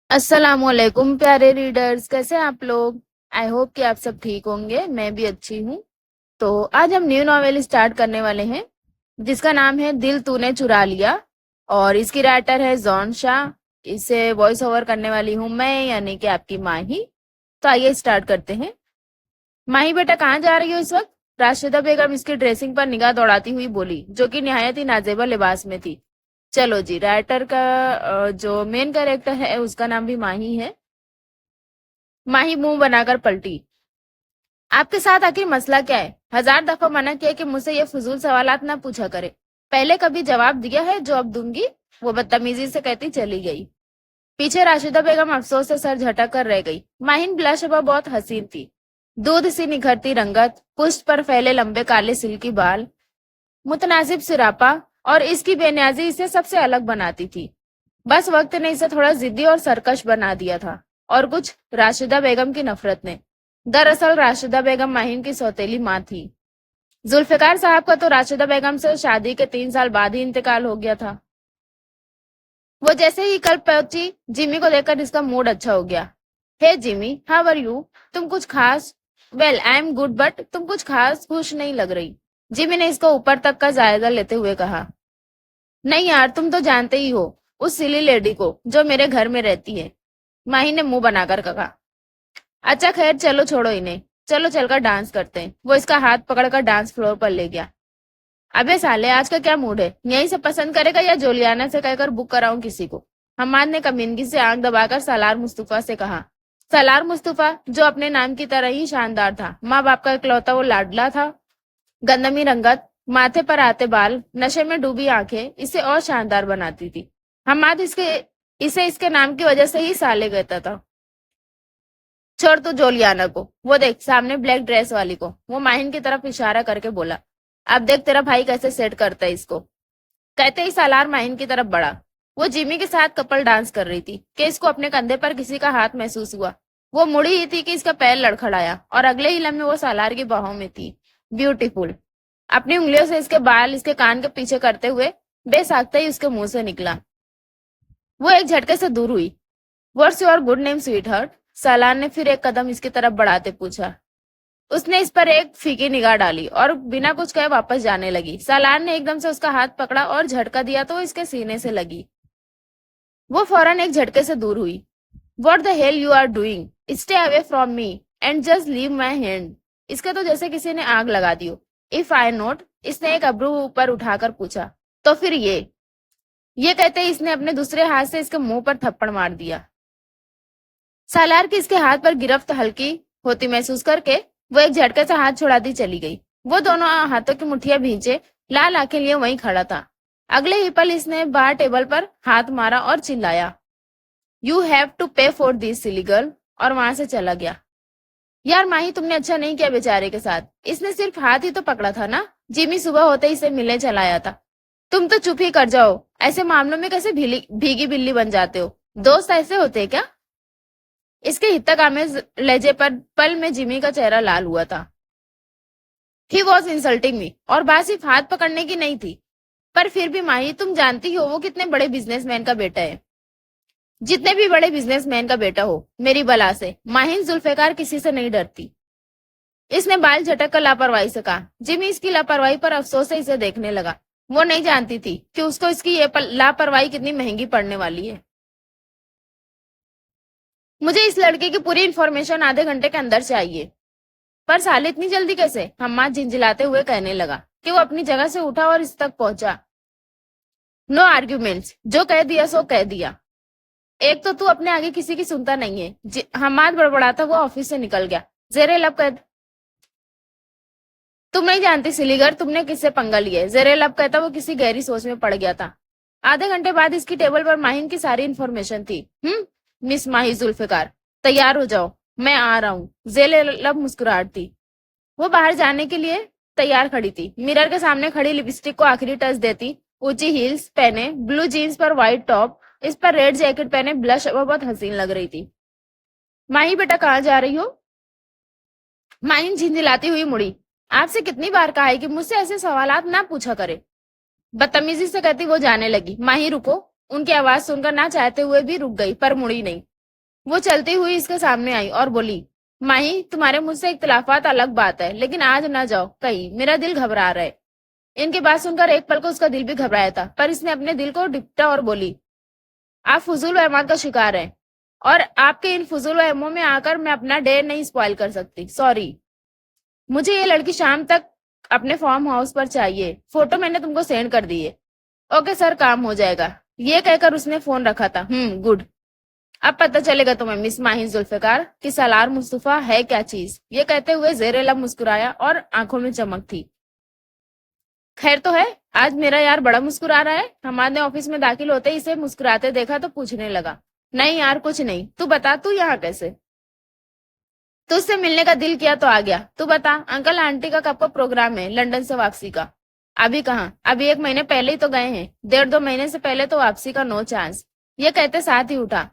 السلام علیکم پیارے ریڈرز، کیسے ہیں آپ لوگ؟ آئی ہوپ کہ آپ سب ٹھیک ہوں گے، میں بھی اچھی ہوں۔ تو آج ہم نیو ناول اسٹارٹ کرنے والے ہیں جس کا نام ہے دل تو نے چرا لیا، اور اس کی رائٹر ہے زون شاہ۔ اسے وائس اوور کرنے والی ہوں میں، یعنی کہ آپ کی ماہی۔ تو آئیے اسٹارٹ کرتے ہیں۔ ماہی بیٹا کہاں جا رہی ہو اس وقت؟ راشدہ بیگم اس کی ڈریسنگ پر نگاہ دوڑاتی ہوئی بولی، جو کہ نہایت ہی نازیبا لباس میں تھی۔ چلو جی، رائٹر کا جو مین کیریکٹر ہے اس کا نام بھی ماہی ہے۔ ماہی منہ بنا کر پلٹی۔ آپ کے ساتھ آخر مسئلہ کیا ہے؟ 1000 دفعہ منع کیا کہ مجھ سے یہ فضول سوالات نہ پوچھا کرے۔ پہلے کبھی جواب دیا ہے جو اب دوں گی؟ وہ بدتمیزی سے کہتی چلی گئی۔ پیچھے راشدہ بیگم افسوس سے سر جھٹک کر رہ گئی۔ ماہین بلا شبہ بہت حسین تھی۔ دودھ سی نکھرتی رنگت، پشت پر پھیلے لمبے کالے سلکی بال، متناسب سراپا، اور اس کی بے نیازی اسے سب سے الگ بناتی تھی۔ بس وقت نے اسے تھوڑا ضدی اور سرکش بنا دیا تھا، اور کچھ راشدہ بیگم کی نفرت نے۔ دراصل راشدہ بیگم ماہین کی سوتیلی ماں تھی۔ ذوالفقار صاحب کا تو راشدہ بیگم سے شادی کے 3 سال بعد ہی انتقال ہو گیا تھا۔ وہ جیسے ہی کل پہنچی، جیمی کو دیکھ کر اس کا موڈ اچھا ہو گیا۔ ہے جیمی، ہاؤ آر یو؟ تم کچھ خاص well I am good, but تم کچھ خاص خوش نہیں لگ رہی۔ جیمی نے اس کو اوپر تک کا جائزہ لیتے ہوئے کہا۔ نہیں یار، تم تو جانتے ہی ہو اس سلی لیڈی کو جو میرے گھر میں رہتی ہے، ماہی نے منہ بنا کر کہا۔ اچھا خیر، چلو چھوڑو انہیں، چلو چل کر ڈانس کرتے ہیں۔ وہ اس کا ہاتھ پکڑ کر ڈانس فلور پر لے گیا۔ ابے سالے، آج کا کیا موڈ ہے؟ یہیں سے پسند کرے گا یا جولیانا سے کہہ کر بک کراؤں کسی کو؟ حماد نے کمینگی سے آنکھ دبا کر سالار مصطفیٰ سے کہا۔ سالار مصطفیٰ، جو اپنے نام کی طرح ہی شاندار تھا، ماں باپ کا اکلوتا وہ لاڈلا تھا۔ گندمی رنگت، ماتھے پر آتے بال، نشے میں ڈوبی آنکھیں اسے اور شاندار بناتی تھی۔ حماد اسے اس کے نام کی وجہ سے ہی سالے کہتا تھا۔ چھوڑ تو جولیانا کو، وہ دیکھ سامنے بلیک ڈریس والی کو۔ وہ ماہین کی طرف اشارہ کر کے بولا۔ اب دیکھ تیرا بھائی کیسے سیٹ کرتا ہے اس کو۔ کہتے ہی سالار ماہین کی طرف بڑھا۔ وہ جیمی کے ساتھ کپل ڈانس کر رہی تھی کہ اس کو اپنے کندھے پر کسی کا ہاتھ محسوس ہوا۔ وہ مڑی ہی تھی کہ اس کا پیر لڑکھڑایا، اور اگلے ہی لمحے وہ سالار کی باہوں میں تھی۔ بیوٹیفل۔ اپنی انگلیوں سے اس کے بال اس کے کان کے پیچھے کرتے ہوئے بے ساختہ ہی اس کے منہ سے نکلا۔ وہ ایک جھٹکے سے دور ہوئی۔ What's your good name sweetheart? Salar نے پھر ایک قدم اس کی طرف بڑھاتے پوچھا۔ اس نے اس پر ایک پھیکی نگاہ ڈالی اور بنا کچھ کہے واپس جانے لگی۔ سالار نے ایک دم سے اس کا ہاتھ پکڑا اور جھٹکا دیا تو اس کے سینے سے لگی۔ وہ فوراً ایک جھٹکے سے دور ہوئی۔ What the hell you are doing? Stay away from me and just leave my hand. اس کے تو جیسے کسی نے آگ لگا دی ہو۔ اف آئی نوٹ، اس نے ایک ابرو اوپر اٹھا کر پوچھا۔ تو پھر یہ کہتے ہی اس نے اپنے دوسرے ہاتھ سے اس کے منہ پر تھپڑ مار دیا۔ سالار کی اس کے ہاتھ پر گرفت ہلکی ہوتی محسوس کر کے وہ ایک جھٹکے سے ہاتھ چھڑاتی چلی گئی۔ وہ دونوں ہاتھوں کی مٹھیاں بھینچے لال آنکھیں لیے وہیں کھڑا تھا۔ اگلے ہی پل اس نے بار ٹیبل پر ہاتھ مارا اور چلایا، you have to pay for this silly girl, اور وہاں سے چلا گیا۔ یار ماہی، تم نے اچھا نہیں کیا بیچارے کے ساتھ، اس نے صرف ہاتھ ہی تو پکڑا تھا نا۔ جیمی صبح ہوتے ہی اسے ملنے چلایا تھا۔ تم تو چپ ہی کر جاؤ، ایسے معاملوں میں کیسے بھیگی بلی بن جاتے ہو؟ دوست ایسے ہوتے کیا؟ اس کے ہتک آمیز لہجے پر پل میں جیمی کا چہرہ لال ہوا تھا۔ ہی واز انسلٹنگ می، اور بات صرف ہاتھ پکڑنے کی نہیں تھی۔ پر پھر بھی ماہی، تم جانتی ہو وہ کتنے بڑے بزنس مین کا بیٹا ہے۔ جتنے بھی بڑے بزنس مین کا بیٹا ہو، میری بلا سے ماہین ذوالفقار کسی سے نہیں ڈرتی۔ اس نے بال جھٹک کر لاپرواہی سے کہا۔ جیمی اس کی لاپرواہی پر افسوس سے اسے دیکھنے لگا۔ وہ نہیں جانتی تھی کہ اس کو اس کی یہ لاپرواہی کتنی مہنگی پڑنے والی ہے۔ مجھے اس لڑکے کی پوری انفارمیشن آدھے گھنٹے کے اندر چاہیے۔ پر سالے اتنی جلدی کیسے؟ حماد جھنجھلاتے ہوئے کہنے لگا کہ وہ اپنی جگہ سے اٹھا اور اس تک پہنچا۔ نو آرگیومنٹس، جو کہہ دیا سو کہہ دیا۔ ایک تو اپنے آگے کسی کی سنتا نہیں ہے۔ حماد بڑبڑاتا وہ آفس سے نکل گیا۔ زیر لب قید، تم نہیں جانتی سلیگر، تم نے کس سے پنگا لیا ہے؟ زیر لب کہتا وہ کسی گہری سوچ میں پڑ گیا تھا۔ آدھے گھنٹے بعد اس کی ٹیبل پر ماہین کی ساری انفارمیشن تھی۔ مس ماہی ذوالفقار، تیار ہو جاؤ، میں آ رہا ہوں۔ زیر لب مسکراہٹ تھی۔ وہ باہر جانے کے لیے تیار کھڑی تھی، مرر کے سامنے کھڑی لپسٹک کو آخری ٹچ دیتی، اونچی ہیلز پہنے، بلو جینز پر وائٹ ٹاپ، اس پر ریڈ جیکٹ پہنے بلش وہ بہت حسین لگ رہی تھی۔ ماہی بیٹا کہاں جا رہی ہو؟ ماہین جھنجھلاتی ہوئی مڑی۔ آپ سے کتنی بار کہا ہے کہ مجھ سے ایسے سوالات نہ پوچھا کرے، بدتمیزی سے کہتی وہ جانے لگی۔ ماہی رکو، ان کی آواز سن کر نہ چاہتے ہوئے بھی رک گئی، پر مڑی نہیں۔ وہ چلتی ہوئی اس کے سامنے آئی اور بولی ماہی تمہارے مجھ سے اختلافات الگ بات ہے لیکن آج نہ جاؤ کہیں میرا دل گھبرا رہا ہے. ان کی بات سن کر ایک پل کو اس کا دل بھی گھبرایا تھا پر اس نے اپنے دل کو ڈپٹا اور بولی آپ فضول وہمات کا شکار ہیں اور آپ کے ان فضول وہموں میں آ کر میں اپنا ڈے نہیں اسپوائل کر سکتی. سوری. مجھے یہ لڑکی شام تک اپنے فارم ہاؤس پر چاہیے. فوٹو میں نے تم کو سینڈ کر دی ہے. اوکے سر کام ہو جائے گا. یہ کہہ کر اس نے فون رکھا تھا. گڈ. اب پتہ چلے گا تمہیں مس ماہی ذوالفقار کہ سالار مصطفیٰ ہے کیا چیز. یہ کہتے ہوئے زیر لب مسکرایا اور آنکھوں میں چمک تھی. خیر تو ہے آج میرا یار بڑا مسکرا رہا ہے. حماد نے آفس میں داخل ہوتے ہی اسے مسکراتے دیکھا تو پوچھنے لگا نہیں یار کچھ نہیں. تو بتا تو یہاں کیسے؟ تجھ سے ملنے کا دل کیا تو آ گیا. تو بتا انکل آنٹی کا کب کو پروگرام ہے لنڈن سے واپسی کا؟ ابھی کہاں ابھی 1 مہینے پہلے ہی تو گئے ہیں. 1.5-2 مہینے سے پہلے تو واپسی کا نو چانس. یہ کہتے ساتھ ہی اٹھا.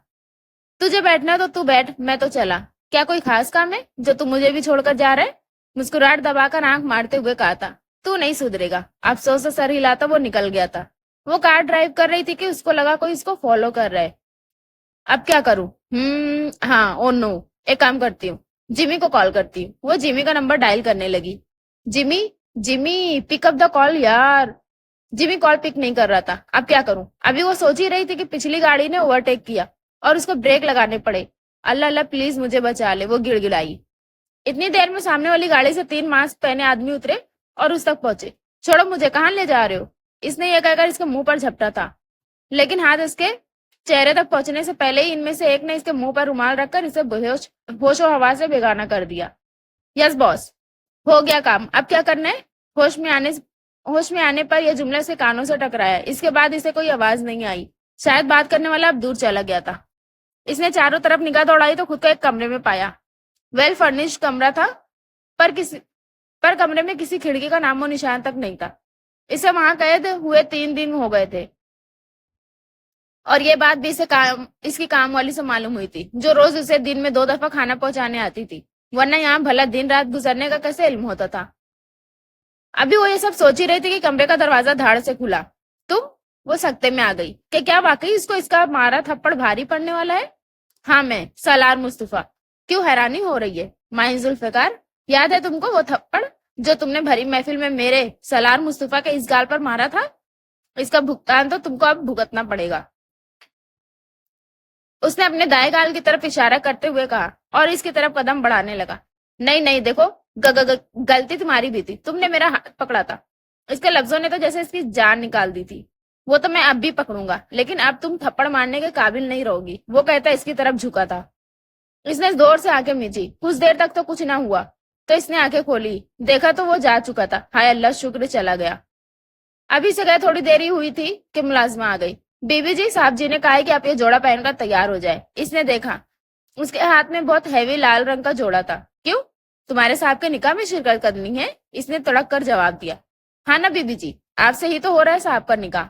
تجھے بیٹھنا تو بیٹھ میں تو چلا. کیا کوئی خاص کام ہے جو تم مجھے بھی چھوڑ کر جا رہے؟ مسکراہٹ دبا کر آنکھ مارتے ہوئے کہا تھا. تو نہیں سدھرے گا. افسوس سے سر ہلاتا وہ نکل گیا تھا. وہ کار ڈرائیو کر رہی تھی کہ اس کو لگا کوئی اس کو فالو کر رہا ہے. اب کیا کروں؟ ہاں او نو ایک کام کرتی ہوں جمی کو کال کرتی ہوں. وہ جمی کا نمبر ڈائل کرنے لگی. جمی پک اپ دا کال یار. جمی کال پک نہیں کر رہا تھا. اب کیا کروں؟ ابھی وہ سوچ ہی رہی تھی کہ پچھلی گاڑی نے اوورٹیک کیا اور اس کو بریک لگانے پڑے. اللہ اللہ پلیز مجھے بچا لے. وہ گڑ گڑائی. اتنی دیر میں سامنے والی گاڑی سے 3 ماسک پہنے آدمی اترے اور اس تک پہنچے. چھوڑو مجھے کہاں لے جا رہے ہو؟ اس نے یہ کہہ کر اس کے منہ پر جھپٹا تھا لیکن ہاتھ اس کے چہرے تک پہنچنے سے پہلے ہی ان میں سے ایک نے اس کے منہ پر رومال رکھ کر اسے ہوش و ہوا سے بیگانہ کر دیا. یس باس ہو گیا کام. اب کیا کرنا ہے؟ ہوش میں آنے پر یہ جملہ سے کانوں سے ٹکرایا. اس کے بعد اسے کوئی آواز نہیں آئی. شاید بات کرنے والا اب دور چلا گیا تھا. اس نے چاروں طرف نگاہ دوڑائی تو خود کو ایک کمرے میں پایا. ویل فرنشڈ کمرہ تھا پر کمرے میں کسی کھڑکی کا نام و نشان تک نہیں تھا. اسے وہاں قید ہوئے 3 دن ہو گئے تھے اور یہ بات بھی اس کی کام والی سے معلوم ہوئی تھی جو روز اسے دن میں 2 دفعہ کھانا پہنچانے آتی تھی. ورنہ یہاں بھلا دن رات گزرنے کا کیسے علم ہوتا تھا؟ ابھی وہ یہ سب سوچ ہی رہی تھی کہ کمرے کا دروازہ دھاڑ سے کھلا. تم؟ وہ سکتے میں آ گئی کہ کیا واقعی اس کو اس کا مارا تھپڑ بھاری پڑنے والا ہے؟ ہاں میں سالار مصطفیٰ. کیوں حیرانی ہو رہی ہے؟ ماہی ذوالفقار یاد ہے تم کو وہ تھپڑ جو تم نے بھری محفل میں میرے سالار مصطفیٰ کے اس گال پر مارا تھا؟ اس کا بھگتان تو تم کو اب بھگتنا پڑے گا. اس نے اپنے دائیں گال کی طرف اشارہ کرتے ہوئے کہا اور اس کی طرف قدم بڑھانے لگا. نہیں دیکھو غلطی تمہاری بھی تھی. تم نے میرا ہاتھ پکڑا تھا. اس کے لفظوں نے تو جیسے اس کی جان نکال دی تھی. وہ تو میں اب بھی پکڑوں گا لیکن اب تم تھپڑ مارنے کے قابل نہیں رہو گی. وہ کہتا اس کی طرف جھکا تھا. اس نے زور سے آنکھیں میچی. کچھ دیر تک تو کچھ نہ ہوا تو اس نے آنکھیں کھولی. دیکھا تو وہ جا چکا تھا. ہائے اللہ شکر چلا گیا. ابھی سے گئے تھوڑی دیر ہی ہوئی تھی کہ ملازمہ آ گئی. بی بی جی صاحب جی نے کہا کہ آپ یہ جوڑا پہن کر تیار ہو جائے. اس نے دیکھا اس کے ہاتھ میں بہت ہیوی لال رنگ کا جوڑا تھا. کیوں تمہارے صاحب کے نکاح میں شرکت کرنی ہے؟ اس نے تڑک کر جواب دیا. ہاں نا بی بی جی آپ سے ہی تو ہو رہا ہے صاحب کا نکاح.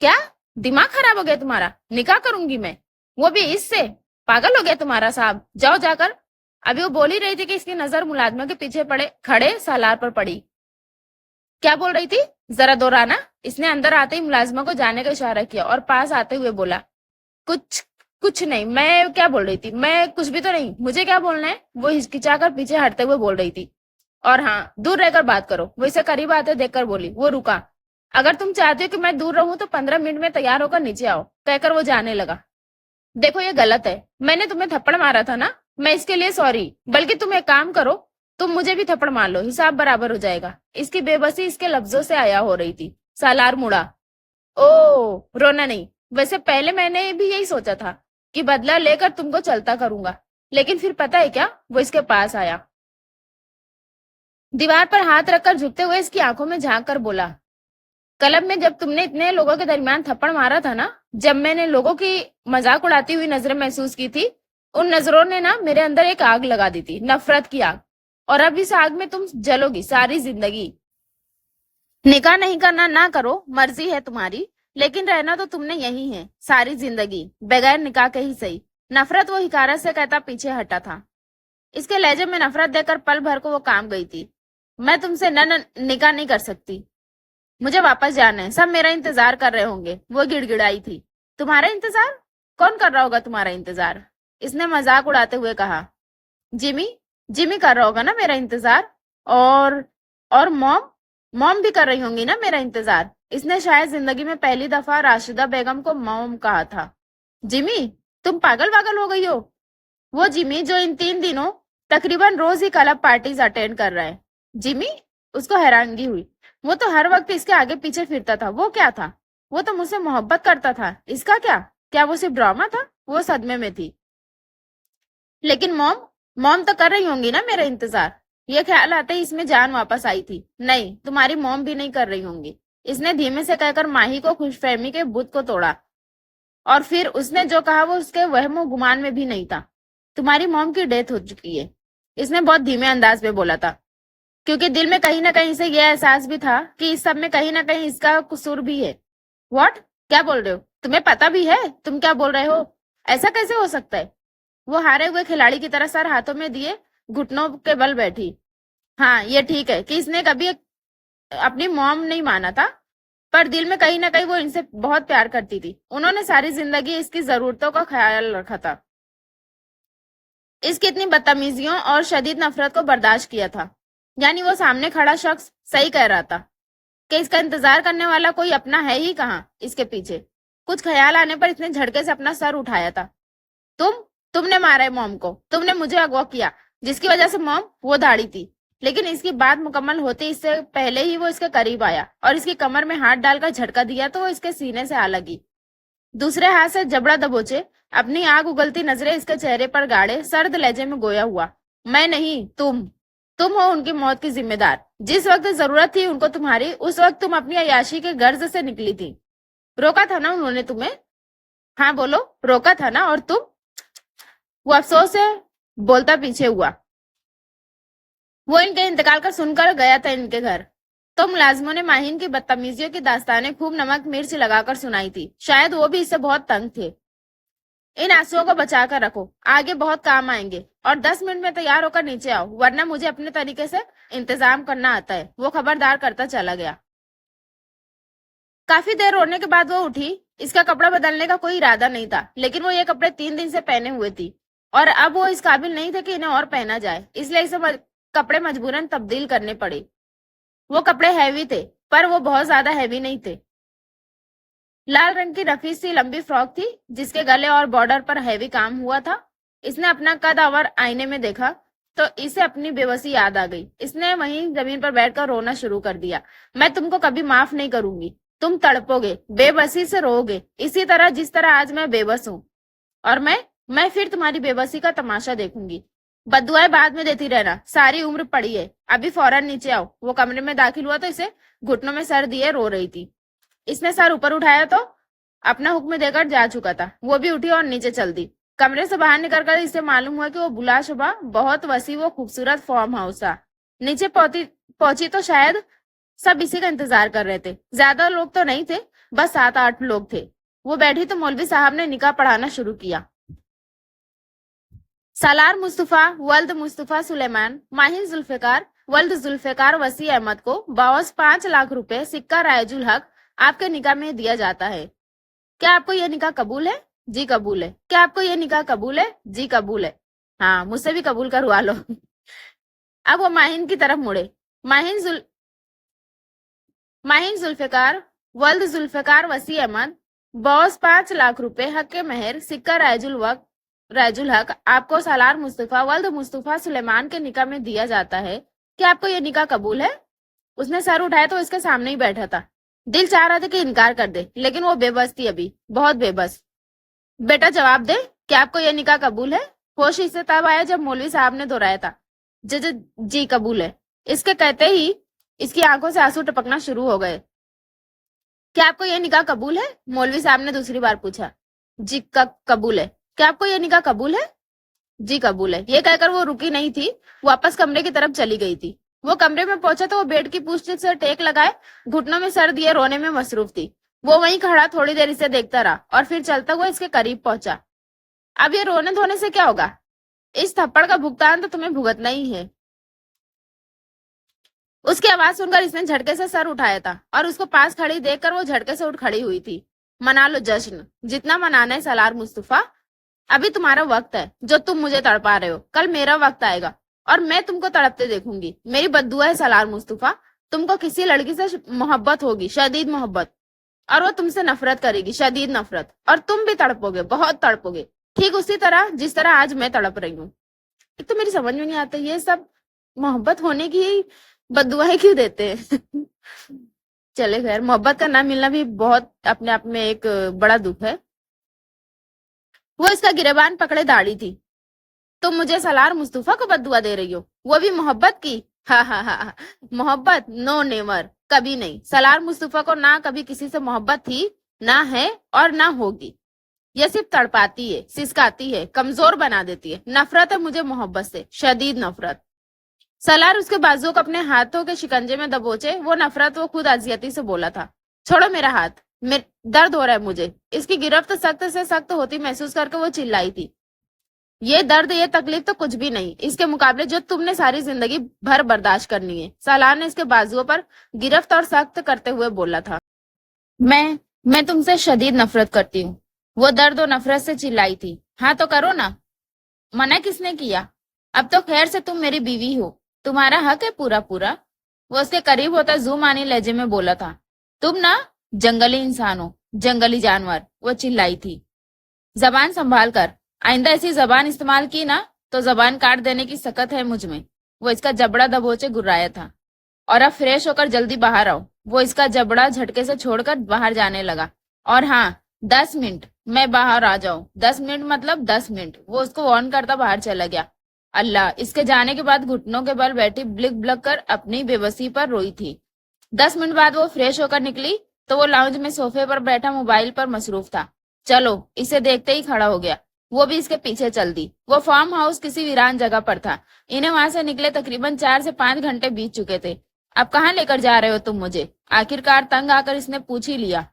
کیا دماغ خراب ہو گیا تمہارا؟ نکاح کروں گی میں وہ بھی اس سے؟ پاگل ہو گیا تمہارا صاحب. جاؤ جا کر. ابھی وہ بول ہی رہی تھی کہ اس کی نظر ملازمہ کے پیچھے کھڑے سالار پر پڑی. کیا بول رہی تھی ذرا دوہرانا. اس نے اندر آتے ہی ملازمہ کو جانے کا اشارہ کیا اور پاس آتے ہوئے بولا کچھ نہیں. میں کیا بول رہی تھی؟ میں کچھ بھی تو نہیں. مجھے کیا بولنا ہے؟ وہ ہچکچا کر پیچھے ہٹتے ہوئے بول رہی تھی. اور ہاں دور رہ کر بات کرو. وہ اسے قریب آتے دیکھ کر بولی. وہ رکا. اگر تم چاہتے ہو کہ میں دور رہوں تو 15 منٹ میں تیار ہو کر نیچے آؤ کہہ کر وہ جانے لگا. دیکھو یہ غلط ہے. میں نے تمہیں تھپڑ مارا تھا نا. میں اس کے لیے سوری. بلکہ تم ایک کام کرو تم مجھے بھی تھپڑ مار لو. حساب برابر ہو جائے گا. اس کی بے بسی اس کے لفظوں سے آیا ہو رہی تھی. سالار مڑا. او رونا نہیں. ویسے پہلے میں نے بھی یہی سوچا تھا کہ بدلہ لے کر تم کو چلتا کروں گا لیکن پھر پتہ ہے کیا وہ اس کے پاس آیا. دیوار پر ہاتھ رکھ کر جھکتے ہوئے اس کی آنکھوں میں جھانک کر بولا. کلب میں جب تم نے اتنے لوگوں کے درمیان تھپڑ مارا تھا نا جب میں نے لوگوں کی مذاق اڑاتی ہوئی نظریں محسوس کی تھی ان نظروں نے نا میرے اندر ایک آگ لگا دی تھی. نفرت کی آگ. اور اب اس آگ میں تم جلو گی ساری زندگی. نکاح نہیں کرنا نہ کرو مرضی ہے تمہاری لیکن رہنا تو تم نے یہی ہے ساری زندگی بغیر نکاح کے ہی صحیح. نفرت وہ حکارت سے کہتا پیچھے ہٹا تھا. اس کے لہجے میں نفرت دے کر پل بھر کو وہ کام گئی تھی. میں تم سے نکاح نہیں کر سکتی. مجھے واپس جانا ہے. سب میرا انتظار کر رہے ہوں گے. وہ گڑ گڑائی تھی. تمہارا انتظار؟ कौन कर रहा होगा तुम्हारा इंतजार? इसने मजाक उड़ाते हुए कहा। जिमी, जिमी कर रहा होगा ना मेरा इंतजार। और मॉम, मॉम भी कर रही होंगी ना मेरा इंतजार। इसने शायद जिंदगी में पहली दफा राशिदा बेगम को मॉम कहा था। जिमी, तुम पागल वागल हो गई हो? वो जिमी जो इन 3 दिनों तकरीबन रोज ही क्लब पार्टीज अटेंड कर रहा है। जिमी, उसको हैरानगी हुई। वो तो हर वक्त इसके आगे पीछे फिरता था, वो क्या था? वो तो मुझसे मोहब्बत करता था, इसका क्या? क्या वो सिर्फ ड्रामा था? वो सदमे में थी। लेकिन मॉम, मॉम तो कर रही होंगी ना मेरा इंतजार। ये ख्याल आते ही इसमें जान वापस आई थी। नहीं, तुम्हारी मॉम भी नहीं कर रही होंगी। इसने धीमे से कहकर माही को खुशफहमी के बुत को तोड़ा। और फिर उसने जो कहा वो उसके वहमो गुमान में भी नहीं था। तुम्हारी मॉम की डेथ हो चुकी है, इसने बहुत धीमे अंदाज में बोला था, क्योंकि दिल में कहीं ना कहीं से यह एहसास भी था कि इस सब में कहीं ना कहीं इसका कसूर भी है। व्हाट? क्या बोल रहे हो? तुम्हें पता भी है तुम क्या बोल रहे हो? ऐसा कैसे हो सकता है? वो हारे हुए खिलाड़ी की तरह सर हाथों में दिए घुटनों के बल बैठी। हाँ, ये ठीक है कि इसने कभी अपनी मॉम नहीं माना था, पर दिल में कहीं ना कहीं वो इनसे बहुत प्यार करती थी। उन्होंने सारी जिंदगी इसकी जरूरतों का ख्याल रखा था, इसकी इतनी बदतमीजियों और शदीद नफरत को बर्दाश्त किया था। यानी वो सामने खड़ा शख्स सही कह रहा था कि इसका इंतजार करने वाला कोई अपना है ही कहाँ इसके पीछे। कुछ ख्याल आने पर इसने झटके से अपना सर उठाया था। तुमने मारा है मॉम को, तुमने मुझे अगवा किया, जिसकी वजह से मॉम वो दाढ़ी थी। लेकिन इसकी बात मुकम्मल होते इससे पहले ही वो इसके करीब आया और इसकी कमर में हाथ डालकर झटका दिया तो वो इसके सीने से आ लगी। दूसरे हाथ से जबड़ा दबोचे अपनी आग उगलती नजरें इसके चेहरे पर गाड़े सर्द लहजे में गोया हुआ। मैं नहीं, तुम हो उनकी मौत की जिम्मेदार। जिस वक्त जरूरत थी उनको तुम्हारी, उस वक्त तुम अपनी अयाशी के गर्ज से निकली थी। रोका था ना उन्होंने तुम्हें? हाँ बोलो, रोका था ना? और तुम? वो अफसोस से बोलता पीछे हुआ। वो इनके इंतकाल का सुनकर गया था इनके घर। तो मुलाजिमों ने माहिन की बदतमीजियों की दास्तानें खूब नमक मिर्च लगाकर सुनाई थी। शायद वो भी इससे बहुत तंग थे। इन आंसुओं को बचा कर रखो, आगे बहुत काम आएंगे। और 10 मिनट में तैयार होकर नीचे आओ, वरना मुझे अपने तरीके से इंतजाम करना आता है। वो खबरदार करता चला गया। काफी देर रोने के बाद वो उठी। इसका कपड़ा बदलने का कोई इरादा नहीं था, लेकिन वो ये कपड़े 3 दिन से पहने हुए थी और अब वो इस काबिल नहीं थे कि इन्हें और पहना जाए, इसलिए इसे कपड़े मजबूरन तब्दील करने पड़े। वो कपड़े हैवी थे, पर वो बहुत ज्यादा हैवी नहीं थे। लाल रंग की रफी सी लंबी फ्रॉक थी, जिसके गले और बॉर्डर पर हैवी काम हुआ था। इसने अपना कद और आईने में देखा तो इसे अपनी बेबसी याद आ गई। इसने वहीं जमीन पर बैठकर रोना शुरू कर दिया। मैं तुमको कभी माफ नहीं करूंगी। तुम तड़पोगे, बेबसी से रोओगे, इसी तरह जिस तरह आज मैं बेबस हूँ। और मैं फिर तुम्हारी बेबसी का तमाशा देखूंगी। बदुआएं बाद में देती रहना, सारी उम्र पड़ी है। अभी फौरन नीचे आओ। वो कमरे में दाखिल हुआ तो इसे घुटनों में सर दिए रो रही थी। इसने सर ऊपर उठाया तो अपना हुक्म देकर जा चुका था। वो भी उठी और नीचे चल दी। कमरे से बाहर निकलकर इसे मालूम हुआ कि वो बुलाशुबा बहुत वसी वो खूबसूरत फार्म हाउस था। नीचे पहुंची तो शायद सब इसी का इंतजार कर रहे थे। ज्यादा लोग तो नहीं थे, बस 7-8 लोग थे। वो बैठी तो मौलवी साहब ने निकाह पढ़ाना शुरू किया। सालार मुस्तफा वल्द मुस्तफा सुलेमान माहिन जुल्फिकार वल्द जुल्फिकार वसी अहमद को बावस 5 लाख रुपए सिक्का रायजुल हक आपके निकाह में दिया जाता है। क्या आपको यह निकाह कबूल है? जी कबूल है। क्या आपको यह निकाह कबूल है? जी कबूल है। हाँ, मुझसे भी कबूल करवा लो। अब वो माहिन की तरफ मुड़े। माहिन जुल्फिकार वल्द जुल्फिकार वसी अहमद, बॉस 5 लाख रुपए हक के मेहर सिक्का रायजुल हक आपको सालार मुस्तफा वल्द मुस्तफा सुलेमान के निकाह में दिया जाता है। क्या आपको यह निकाह कबूल है? उसने सर उठाया तो इसके सामने ही बैठा था। दिल चाह रहा था कि इनकार कर दे, लेकिन वो बेबस थी, अभी बहुत बेबस। बेटा जवाब दे, क्या आपको यह निकाह कबूल है? होश इससे तब आया जब मौलवी साहब ने दोहराया था, जी कबूल है। इसके कहते ही इसकी आंखों से आंसू टपकना शुरू हो गए। क्या आपको यह निकाह कबूल है? मौलवी साहब ने दूसरी बार पूछा। जी कबूल है। क्या आपको यह निकाह कबूल है? जी कबूल है। ये कहकर वो रुकी नहीं थी, वापस कमरे की तरफ चली गई थी। वो कमरे में पहुंचा तो वो बेड की पूछताछ से टेक लगाए घुटनों में सर दिए रोने में मसरूफ थी। वो वहीं खड़ा थोड़ी देर इसे देखता रहा और फिर चलता हुआ इसके करीब पहुंचा। अब ये रोने धोने से क्या होगा? इस थप्पड़ का भुगतान तो तुम्हें भुगतना ही है। उसकी आवाज सुनकर इसने झटके से सर उठाया था और उसको पास खड़ी देखकर वो झटके से उठ खड़ी हुई थी। मना लो जश्न, जितना मनाना है सलार मुस्तफा। अभी तुम्हारा वक्त है, जो तुम मुझे तड़पा रहे हो, कल मेरा वक्त आएगा और मैं तुमको तड़पते देखूंगी। मेरी बद्दुआ है सलार मुस्तफा, तुमको किसी लड़की से मोहब्बत होगी, शदीद मोहब्बत, और वो तुमसे नफरत करेगी, शदीद नफरत, और तुम भी तड़पोगे, बहुत तड़पोगे, ठीक उसी तरह जिस तरह आज मैं तड़प रही हूँ। एक तो मेरी समझ में नहीं आता ये सब मोहब्बत होने की बद्दुआएं क्यों देते हैं। चले खैर, मोहब्बत का ना मिलना भी बहुत अपने आप में एक बड़ा दुख है। वो इसका गिरेबान पकड़े दाढ़ी थी। तुम मुझे सलार मुस्तफा को बद्दुआ दे रही हो, वो भी मोहब्बत की? हाँ हाँ हाँ हाँ, मोहब्बत नो नेवर, कभी नहीं। सलार मुस्तफा को ना कभी किसी से मोहब्बत थी, ना है और ना होगी। ये सिर्फ तड़पाती है, सिसकाती है, कमजोर बना देती है। नफरत है मुझे मोहब्बत से, शदीद नफरत। सलार उसके बाजुओं को अपने हाथों के शिकंजे में दबोचे वो नफरत वो खुद अजियती से बोला था। छोड़ो मेरा हाथ, मेरे दर्द हो रहा है मुझे। इसकी गिरफ्त सख्त से सख्त होती महसूस करके वो चिल्लाई थी। ये दर्द, ये तकलीफ तो कुछ भी नहीं इसके मुकाबले जो तुमने सारी जिंदगी भर बर्दाश्त करनी है। सलार ने इसके बाजुओं पर गिरफ्त और सख्त करते हुए बोला था। मैं तुमसे शदीद नफरत करती हूँ। वो दर्द और नफरत से चिल्लाई थी। हाँ तो करो ना, मना किसने किया? अब तो खैर से तुम मेरी बीवी हो, तुम्हारा हक है पूरा पूरा। वो उसके करीब होता जूमानी लहजे में बोला था। तुम ना जंगली इंसान हो, जंगली जानवर, वो चिल्लाई थी। जबान संभाल कर, आइंदा ऐसी जबान इस्तेमाल की ना तो जबान काट देने की सकत है मुझ में। वो इसका जबड़ा दबोचे गुर्राया था। और अब फ्रेश होकर जल्दी बाहर आओ। वो इसका जबड़ा झटके से छोड़कर बाहर जाने लगा। और हाँ, 10 मिनट मैं बाहर आ जाऊं। 10 मिनट मतलब 10 मिनट। वो उसको वार्न करता बाहर चला गया। अल्लाह, इसके जाने के बाद घुटनों के बल बैठी ब्लिक ब्लक कर अपनी बेबसी पर रोई थी। 10 मिनट बाद वो फ्रेश होकर निकली तो वो लाउंज में सोफे पर बैठा मोबाइल पर मसरूफ था। चलो, इसे देखते ही खड़ा हो गया। वो भी इसके पीछे चल दी। वो फार्म हाउस किसी वीरान जगह पर था। इन्हें वहां से निकले तकरीबन 4 से 5 घंटे बीत चुके थे। अब कहाँ लेकर जा रहे हो तुम मुझे? आखिरकार तंग आकर इसने पूछ ही लिया।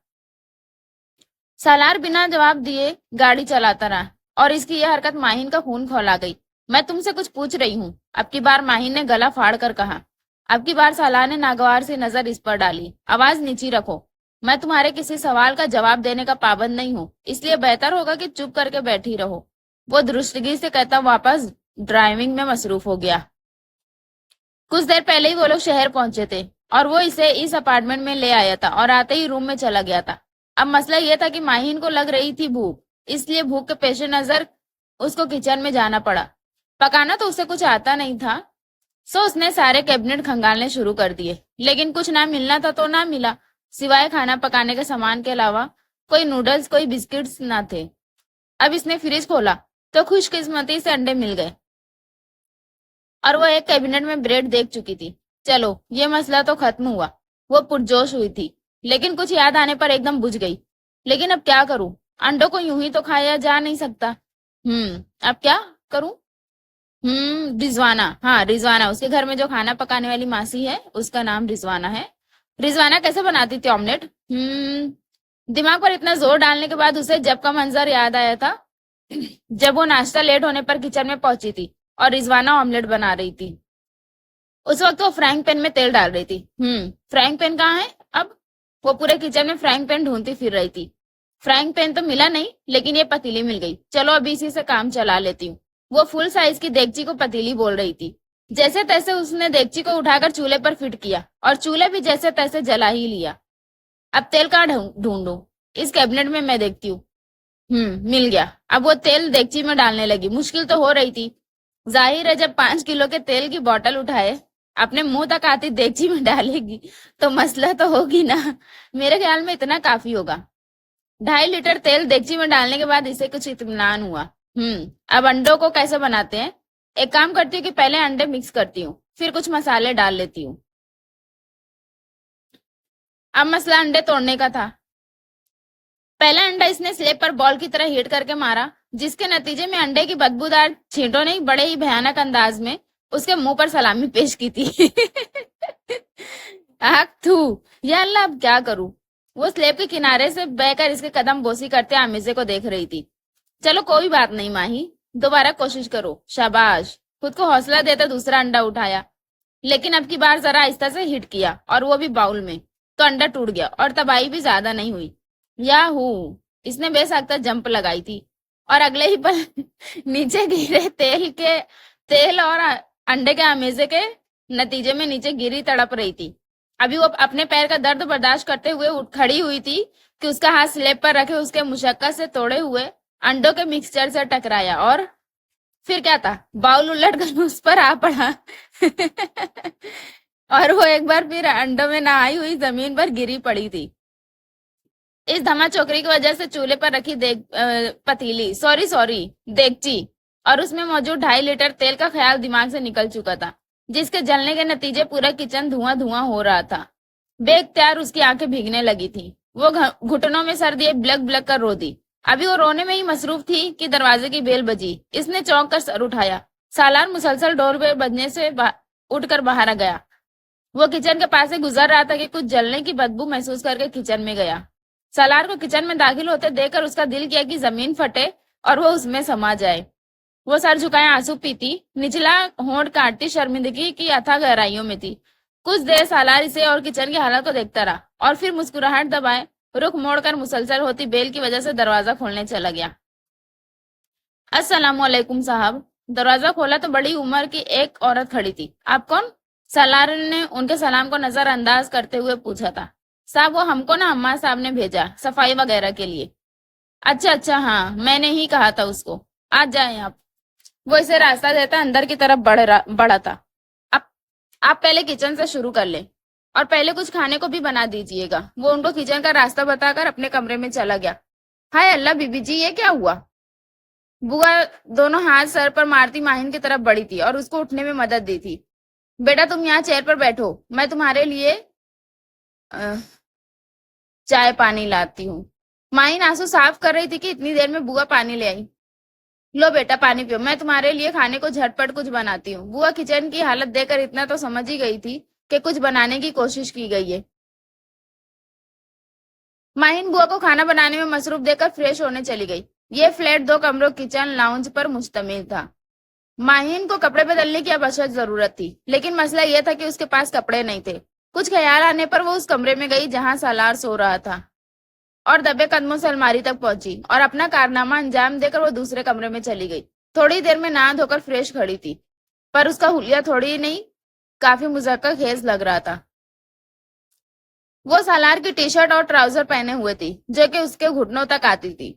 सालार बिना जवाब दिए गाड़ी चलाता रहा और इसकी यह हरकत माहिन का खून खौला गई। मैं तुमसे कुछ पूछ रही हूँ, अब की बार माहिन ने गला फाड़ कर कहा। अब की बार सालार ने नागवार से नजर इस पर डाली। आवाज नीची रखो, मैं तुम्हारे किसी सवाल का जवाब देने का पाबंद नहीं हूँ, इसलिए बेहतर होगा कि चुप करके बैठी रहो। वो दुरुस्तगी से कहता वापस ड्राइविंग में मसरूफ हो गया। कुछ देर पहले ही वो लोग शहर पहुंचे थे और वो इसे इस अपार्टमेंट में ले आया था और आते ही रूम में चला गया था। अब मसला यह था कि माहिन को लग रही थी भूख, इसलिए भूख के पेश नजर उसको किचन में जाना पड़ा। पकाना तो उसे कुछ आता नहीं था, सो उसने सारे कैबिनेट खंगालने शुरू कर दिए, लेकिन कुछ ना मिलना था तो ना मिला। सिवाय खाना पकाने के सामान के अलावा कोई नूडल्स, कोई बिस्किट्स ना थे। अब इसने फ्रिज खोला तो खुशकिस्मती से अंडे मिल गए और वो एक कैबिनेट में ब्रेड देख चुकी थी। चलो, ये मसला तो खत्म हुआ। वो पुरजोश हुई थी, लेकिन कुछ याद आने पर एकदम बुझ गई। लेकिन अब क्या करूं? अंडों को यूं ही तो खाया जा नहीं सकता। अब क्या करूं? रिजवाना, हाँ रिजवाना, उसके घर में जो खाना पकाने वाली मासी है उसका नाम रिजवाना है। रिजवाना कैसे बनाती थी ऑमलेट? दिमाग पर इतना जोर डालने के बाद उसे जब का मंजर याद आया था जब वो नाश्ता लेट होने पर किचन में पहुंची थी और रिजवाना ऑमलेट बना रही थी। उस वक्त वो फ्राइंग पैन में तेल डाल रही थी। फ्राइंग पैन कहाँ है अब? वो पूरे किचन में फ्राइंग पैन ढूंढती फिर रही थी। फ्राइंग पैन तो मिला नहीं, लेकिन ये पतीली मिल गई। चलो अभी इसी से काम चला लेती हूँ। वो फुल साइज की देगची को पतीली बोल रही थी। जैसे तैसे उसने देगची को उठाकर चूल्हे पर फिट किया और चूल्हे भी जैसे तैसे जला ही लिया। अब तेल कहाँ ढूंढूं? इस कैबिनेट में मैं देखती हूँ। मिल गया। अब वो तेल देगची में डालने लगी। मुश्किल तो हो रही थी, जाहिर है जब 5 किलो के तेल की बोतल उठाए अपने मुंह तक आती देगची में डालेगी तो मसला तो होगी ना। मेरे ख्याल में इतना काफी होगा। 2.5 लीटर तेल देगची में डालने के बाद इसे कुछ इत्मीनान हुआ। अब अंडों को कैसे बनाते हैं? एक काम करती हूँ कि पहले अंडे मिक्स करती हूँ, फिर कुछ मसाले डाल लेती हूँ। अब मसला अंडे तोड़ने का था। पहला अंडा इसने स्लेब पर बॉल की तरह हिट करके मारा, जिसके नतीजे में अंडे की बदबूदार छींटों ने बड़े ही भयानक अंदाज में उसके मुंह पर सलामी पेश की थी। आख थू, या अल्लाह, अब क्या करूं? वो स्लेब के किनारे से बहकर इसके कदम बोसी करते आमिजे को देख रही थी। चलो कोई बात नहीं माही, दोबारा कोशिश करो, शाबाश। खुद को हौसला देते दूसरा अंडा उठाया, लेकिन अब की बार जरा आहिस्ता से हिट किया और वो भी बाउल में, तो अंडा टूट गया और तबाही भी ज्यादा नहीं हुई। याहू, इसने बेसाख्ता जंप लगाई थी और अगले ही पल नीचे गिरे तेल और अंडे के हमेजे के नतीजे में नीचे गिरी तड़प रही थी। अभी वो अपने पैर का दर्द बर्दाश्त करते हुए उठ खड़ी हुई थी कि उसका हाथ स्लेब पर रखे उसके मुशक्कत से तोड़े हुए अंडों के मिक्सचर से टकराया और फिर क्या था, बाउल उलट कर उस पर आ पड़ा और वो एक बार फिर अंडों में नहाई हुई जमीन पर गिरी पड़ी थी। इस धमा चौकरी की वजह से चूल्हे पर रखी पतीली सॉरी देगची और उसमें मौजूद 2.5 लीटर तेल का ख्याल दिमाग से निकल चुका था, जिसके जलने के नतीजे पूरा किचन धुआं धुआं हो रहा था। बेख्तियार उसकी आंखें भीगने लगी थी। वो घुटनों में सर दिए ब्लक ब्लक कर रो दी। अभी वो रोने में ही मसरूफ थी कि दरवाजे की बेल बजी। इसने चौंक कर सर उठाया। सालार मुसलसल डोरबेल बजने से उठकर बाहर आ गया। वो किचन के पास से गुजर रहा था कि कुछ जलने की बदबू महसूस करके किचन में गया। सालार को किचन में दाखिल होते देखकर उसका दिल किया कि जमीन फटे और वो उसमें समा जाए। वो सर झुकाए आंसू पीती, निचला होंठ काटती शर्मिंदगी की अथाह गहराइयों में थी। कुछ देर सालार इसे और किचन की हालत को देखता रहा और फिर मुस्कुराहट दबाए रुख मोड़कर मुसलसल होती बेल की वजह से दरवाजा खोलने चला गया। अस्सलाम वालेकुम साहब। दरवाजा खोला तो बड़ी उम्र की एक औरत खड़ी थी। आप कौन? सालार ने उनके सलाम को नजरअंदाज करते हुए पूछा था। साहब, वो हमको ना अम्मा साहब ने भेजा सफाई वगैरह के लिए। अच्छा, हाँ, मैंने ही कहा था उसको। आज जाए आप। वो इसे रास्ता देता अंदर की तरफ बढ़ा था। आप आप पहले किचन से शुरू कर ले और पहले कुछ खाने को भी बना दीजिएगा। वो उनको किचन का रास्ता बताकर अपने कमरे में चला गया। हाय अल्लाह बीबी जी, ये क्या हुआ? बुआ दोनों हाथ सर पर मारती माहिन की तरफ बढ़ी थी और उसको उठने में मदद दी थी। बेटा तुम यहाँ चेयर पर बैठो, मैं तुम्हारे लिए अ, चाय पानी लाती हूँ। माहिन आंसू साफ कर रही थी कि इतनी देर में बुआ पानी ले आई। लो बेटा पानी पियो, मैं तुम्हारे लिए खाने को झटपट कुछ बनाती हूँ। बुआ किचन की हालत देखकर इतना तो समझ ही गई थी कि कुछ बनाने की कोशिश की गई है। माहिन बुआ को खाना बनाने में मसरूफ देकर फ्रेश होने चली गई। ये फ्लैट 2 कमरों किचन लाउंज पर मुश्तमिल था। माहिन को कपड़े बदलने की अब अशद जरूरत थी, लेकिन मसला यह था कि उसके पास कपड़े नहीं थे। कुछ ख्याल आने पर वो उस कमरे में गई जहां सालार सो रहा था और दबे कदमों से अलमारी तक पहुंची और अपना कारनामा अंजाम देकर वो दूसरे कमरे में चली गई। थोड़ी देर में नहा धोकर फ्रेश खड़ी थी, पर उसका हुलिया थोड़ी नहीं काफी मुजक्कर खेज लग रहा था। वो सालार की टी शर्ट और ट्राउजर पहने हुए थी जो कि उसके घुटनों तक आती थी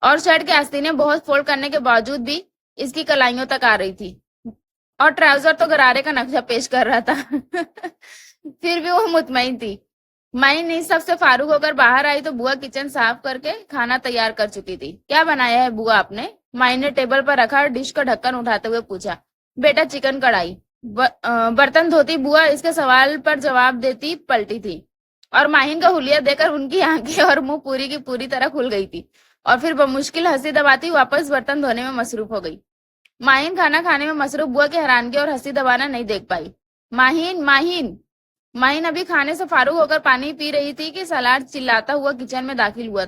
और शर्ट के आस्तीनें बहुत फोल्ड करने के बावजूद भी इसकी कलाइयों तक आ रही थी और ट्राउजर तो गरारे का नक्शा पेश कर रहा था फिर भी वो मुतमईन थी। माइन इस सब से फारूक होकर बाहर आई तो बुआ किचन साफ करके खाना तैयार कर चुकी थी। क्या बनाया है बुआ आपने? माइन ने टेबल पर रखा डिश का ढक्कन उठाते हुए पूछा। बेटा चिकन कढ़ाई। बर्तन धोती बुआ इसके सवाल पर जवाब देती पलटी थी और माहिन का हुलिया देकर उनकी आंखें और मुंह पूरी की पूरी तरह खुल गई थी और फिर बमुश्किल हंसी दबाती वापस बर्तन धोने में मसरूफ हो गई। माहिन खाना खाने में मसरूफ बुआ की हैरानगी और हंसी दबाना नहीं देख पाई। माहिन माहिन माहिन अभी खाने से फारूक होकर पानी पी रही थी कि सलार चिल्लाता हुआ किचन में दाखिल हुआ।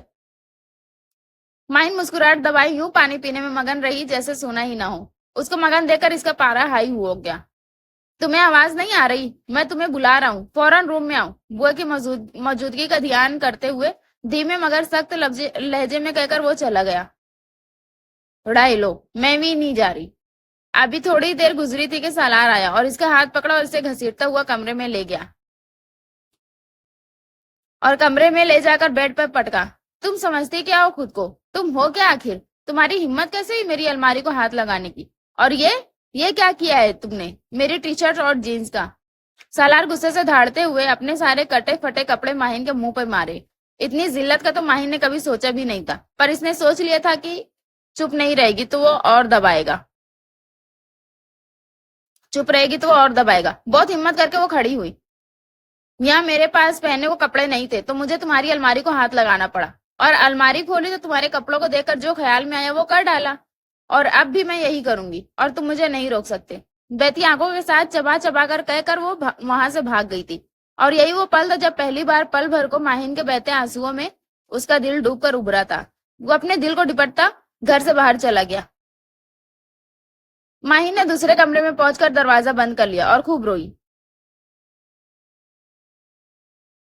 माहिन मुस्कुराहट दबाई यूं पानी पीने में मगन रही जैसे सुना ही ना हो। उसको मगन देकर इसका पारा हाई हो गया। तुम्हें आवाज नहीं आ रही? मैं तुम्हें बुला रहा हूँ, फौरन रूम में आओ। बुआ की मौजूदगी का ध्यान करते हुए धीमे मगर सख्त लहजे में कहकर वो चला गया। उड़ाई लो, मैं भी नहीं जा रही। अभी थोड़ी देर गुजरी थी कि सालार आया और इसका हाथ पकड़ा और इसे घसीटता हुआ कमरे में ले गया और कमरे में ले जाकर बेड पर पटका। तुम समझती क्या हो खुद को? तुम हो क्या आखिर? तुम्हारी हिम्मत कैसे हुई मेरी अलमारी को हाथ लगाने की? और ये क्या किया है तुमने मेरी टी शर्ट और जीन्स का? सालार गुस्से से धाड़ते हुए अपने सारे कटे फटे कपड़े माहिन के मुंह पर मारे। इतनी जिल्लत का तो माहिन ने कभी सोचा भी नहीं था, पर इसने सोच लिया था कि चुप नहीं रहेगी तो वो और दबाएगा। चुप रहेगी तो वो और दबाएगा। बहुत हिम्मत करके वो खड़ी हुई। यहाँ मेरे पास पहनने को कपड़े नहीं थे तो मुझे तुम्हारी अलमारी को हाथ लगाना पड़ा और अलमारी खोली तो तुम्हारे कपड़ों को देखकर जो ख्याल में आया वो कर डाला और अब भी मैं यही करूंगी और तुम मुझे नहीं रोक सकते। बहती आंखों के साथ चबा चबा कर कहकर वो वहां से भाग गई थी और यही वो पल था जब पहली बार पल भर को माहिन के बहते आंसुओं में उसका दिल डूब कर उभरा था। वो अपने दिल को डिपटता घर से बाहर चला गया। माहिन ने दूसरे कमरे में पहुंचकर दरवाजा बंद कर लिया और खूब रोई।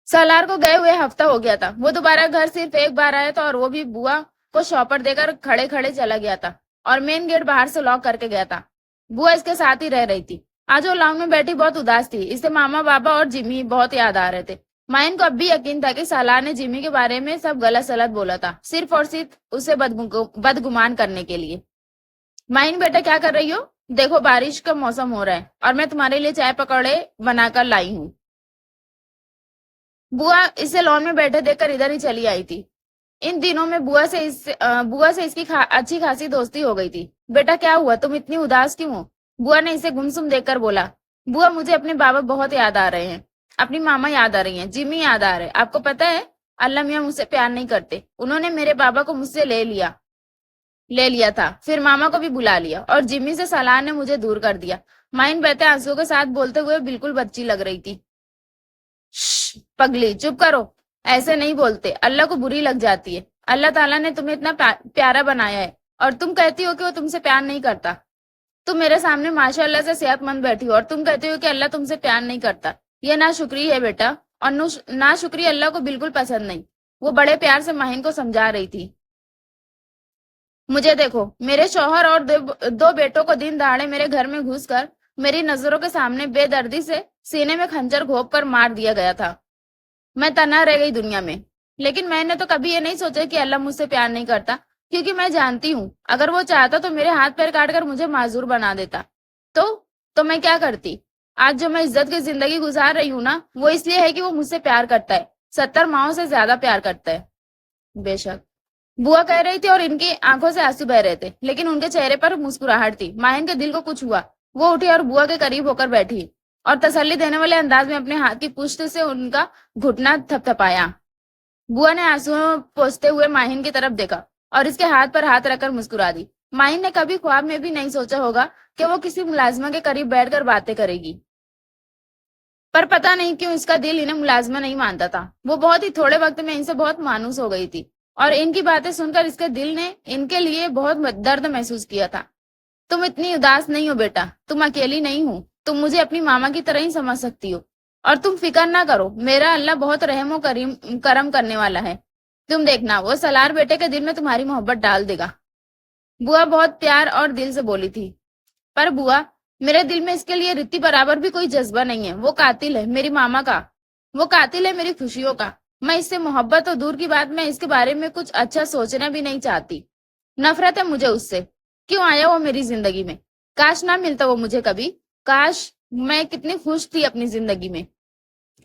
सालार को गए हुए हफ्ता हो गया था। वो दोबारा घर सिर्फ एक बार आया था और वो भी बुआ को शॉपर देकर खड़े खड़े चला गया था और मेन गेट बाहर से लॉक करके गया था। बुआ इसके साथ ही रह रही थी। आज वो लॉन में बैठी बहुत उदास थी। इसे मामा बाबा और जिमी बहुत याद आ रहे थे। माइन को अब भी यकीन था कि सालार ने जिमी के बारे में सब गलत सलत बोला था, सिर्फ और सिर्फ उसे बदगुमान करने के लिए। माइन बेटा क्या कर रही हो? देखो बारिश का मौसम हो रहा है और मैं तुम्हारे लिए चाय पकौड़े बनाकर लाई हूँ। बुआ इसे लॉन में बैठे देखकर इधर ही चली आई थी। इन दिनों में बुआ से इसकी अच्छी खासी दोस्ती हो गई थी। बेटा क्या हुआ, तुम इतनी उदास क्यों हो? बुआ ने इसे गुमसुम देखकर बोला। बुआ मुझे अपने बाबा बहुत याद आ रहे हैं, अपनी मामा याद आ रही हैं, जिमी याद आ रहे हैं। आपको पता है अल्लाह मियाँ मुझसे प्यार नहीं करते। उन्होंने मेरे बाबा को मुझसे ले लिया था, फिर मामा को भी बुला लिया और जिमी से सलाह ने मुझे दूर कर दिया। माइन बहते आंसुओं के साथ बोलते हुए बिल्कुल बच्ची लग रही थी। पगली चुप करो, ऐसे नहीं बोलते, अल्लाह को बुरी लग जाती है। अल्लाह ताला ने तुम्हें इतना प्यारा बनाया है और तुम कहती हो कि वो तुमसे प्यार नहीं करता। तुम मेरे सामने माशाअल्लाह से सेहतमंद बैठी हो और तुम कहती हो कि अल्लाह तुमसे प्यार नहीं करता। ये नाशुक्री है बेटा, और नाशुक्री अल्लाह को बिल्कुल पसंद नहीं। वो बड़े प्यार से माहिन को समझा रही थी। मुझे देखो, मेरे शौहर और दो बेटों को दिन दहाड़े मेरे घर में घुसकर मेरी नजरों के सामने बेदर्दी से सीने में खंजर घोंप कर मार दिया गया था। मैं तन्हा रह गई दुनिया में। लेकिन मैंने तो कभी ये नहीं सोचा कि अल्लाह मुझसे प्यार नहीं करता, क्योंकि मैं जानती हूँ अगर वो चाहता तो मेरे हाथ पैर काट कर मुझे माजूर बना देता। तो मैं क्या करती? आज जो मैं इज्जत की जिंदगी गुजार रही हूँ ना, वो इसलिए है कि वो मुझसे प्यार करता है, 70 माओं से ज्यादा प्यार करता है। बेशक, बुआ कह रही थी और इनकी आंखों से आंसू बह रहे थे, लेकिन उनके चेहरे पर मुस्कुराहट थी। माहिन के दिल को कुछ हुआ। वो उठी और बुआ के करीब होकर बैठी और तसल्ली देने वाले अंदाज में अपने हाथ की पुष्ट से उनका घुटना थपथपाया। बुआ ने आंसू पोंछते हुए माहिन की तरफ देखा और इसके हाथ पर हाथ रखकर मुस्कुरा दी। माहिन ने कभी ख्वाब में भी नहीं सोचा होगा कि वो किसी मुलाजिमा के करीब बैठकर बातें करेगी, पर पता नहीं क्यों इसका दिल इन्हें मुलाजिमा नहीं मानता था। वो बहुत ही थोड़े वक्त में इनसे बहुत मानूस हो गई थी और इनकी बातें सुनकर इसके दिल ने इनके लिए बहुत दर्द महसूस किया था। तुम इतनी उदास नहीं हो बेटा, तुम अकेली नहीं हो, तुम मुझे अपनी मामा की तरह ही समझ सकती हो। और तुम फिक्र ना करो, मेरा अल्लाह बहुत रहम करम करने वाला है। तुम देखना, वो सलार बेटे के दिल में तुम्हारी मोहब्बत डाल देगा। बुआ बहुत प्यार और दिल से बोली थी। पर बुआ, मेरे दिल में इसके लिए रित्ती बराबर भी कोई जज्बा नहीं है। वो कातिल है मेरी मामा का, वो कातिल है मेरी खुशियों का। मैं इससे मोहब्बत तो दूर की बात, मैं इसके बारे में कुछ अच्छा सोचना भी नहीं चाहती। नफरत है मुझे उससे। क्यों आया वो मेरी जिंदगी में? काश ना मिलता वो मुझे कभी। काश, मैं कितनी खुश थी अपनी जिंदगी में।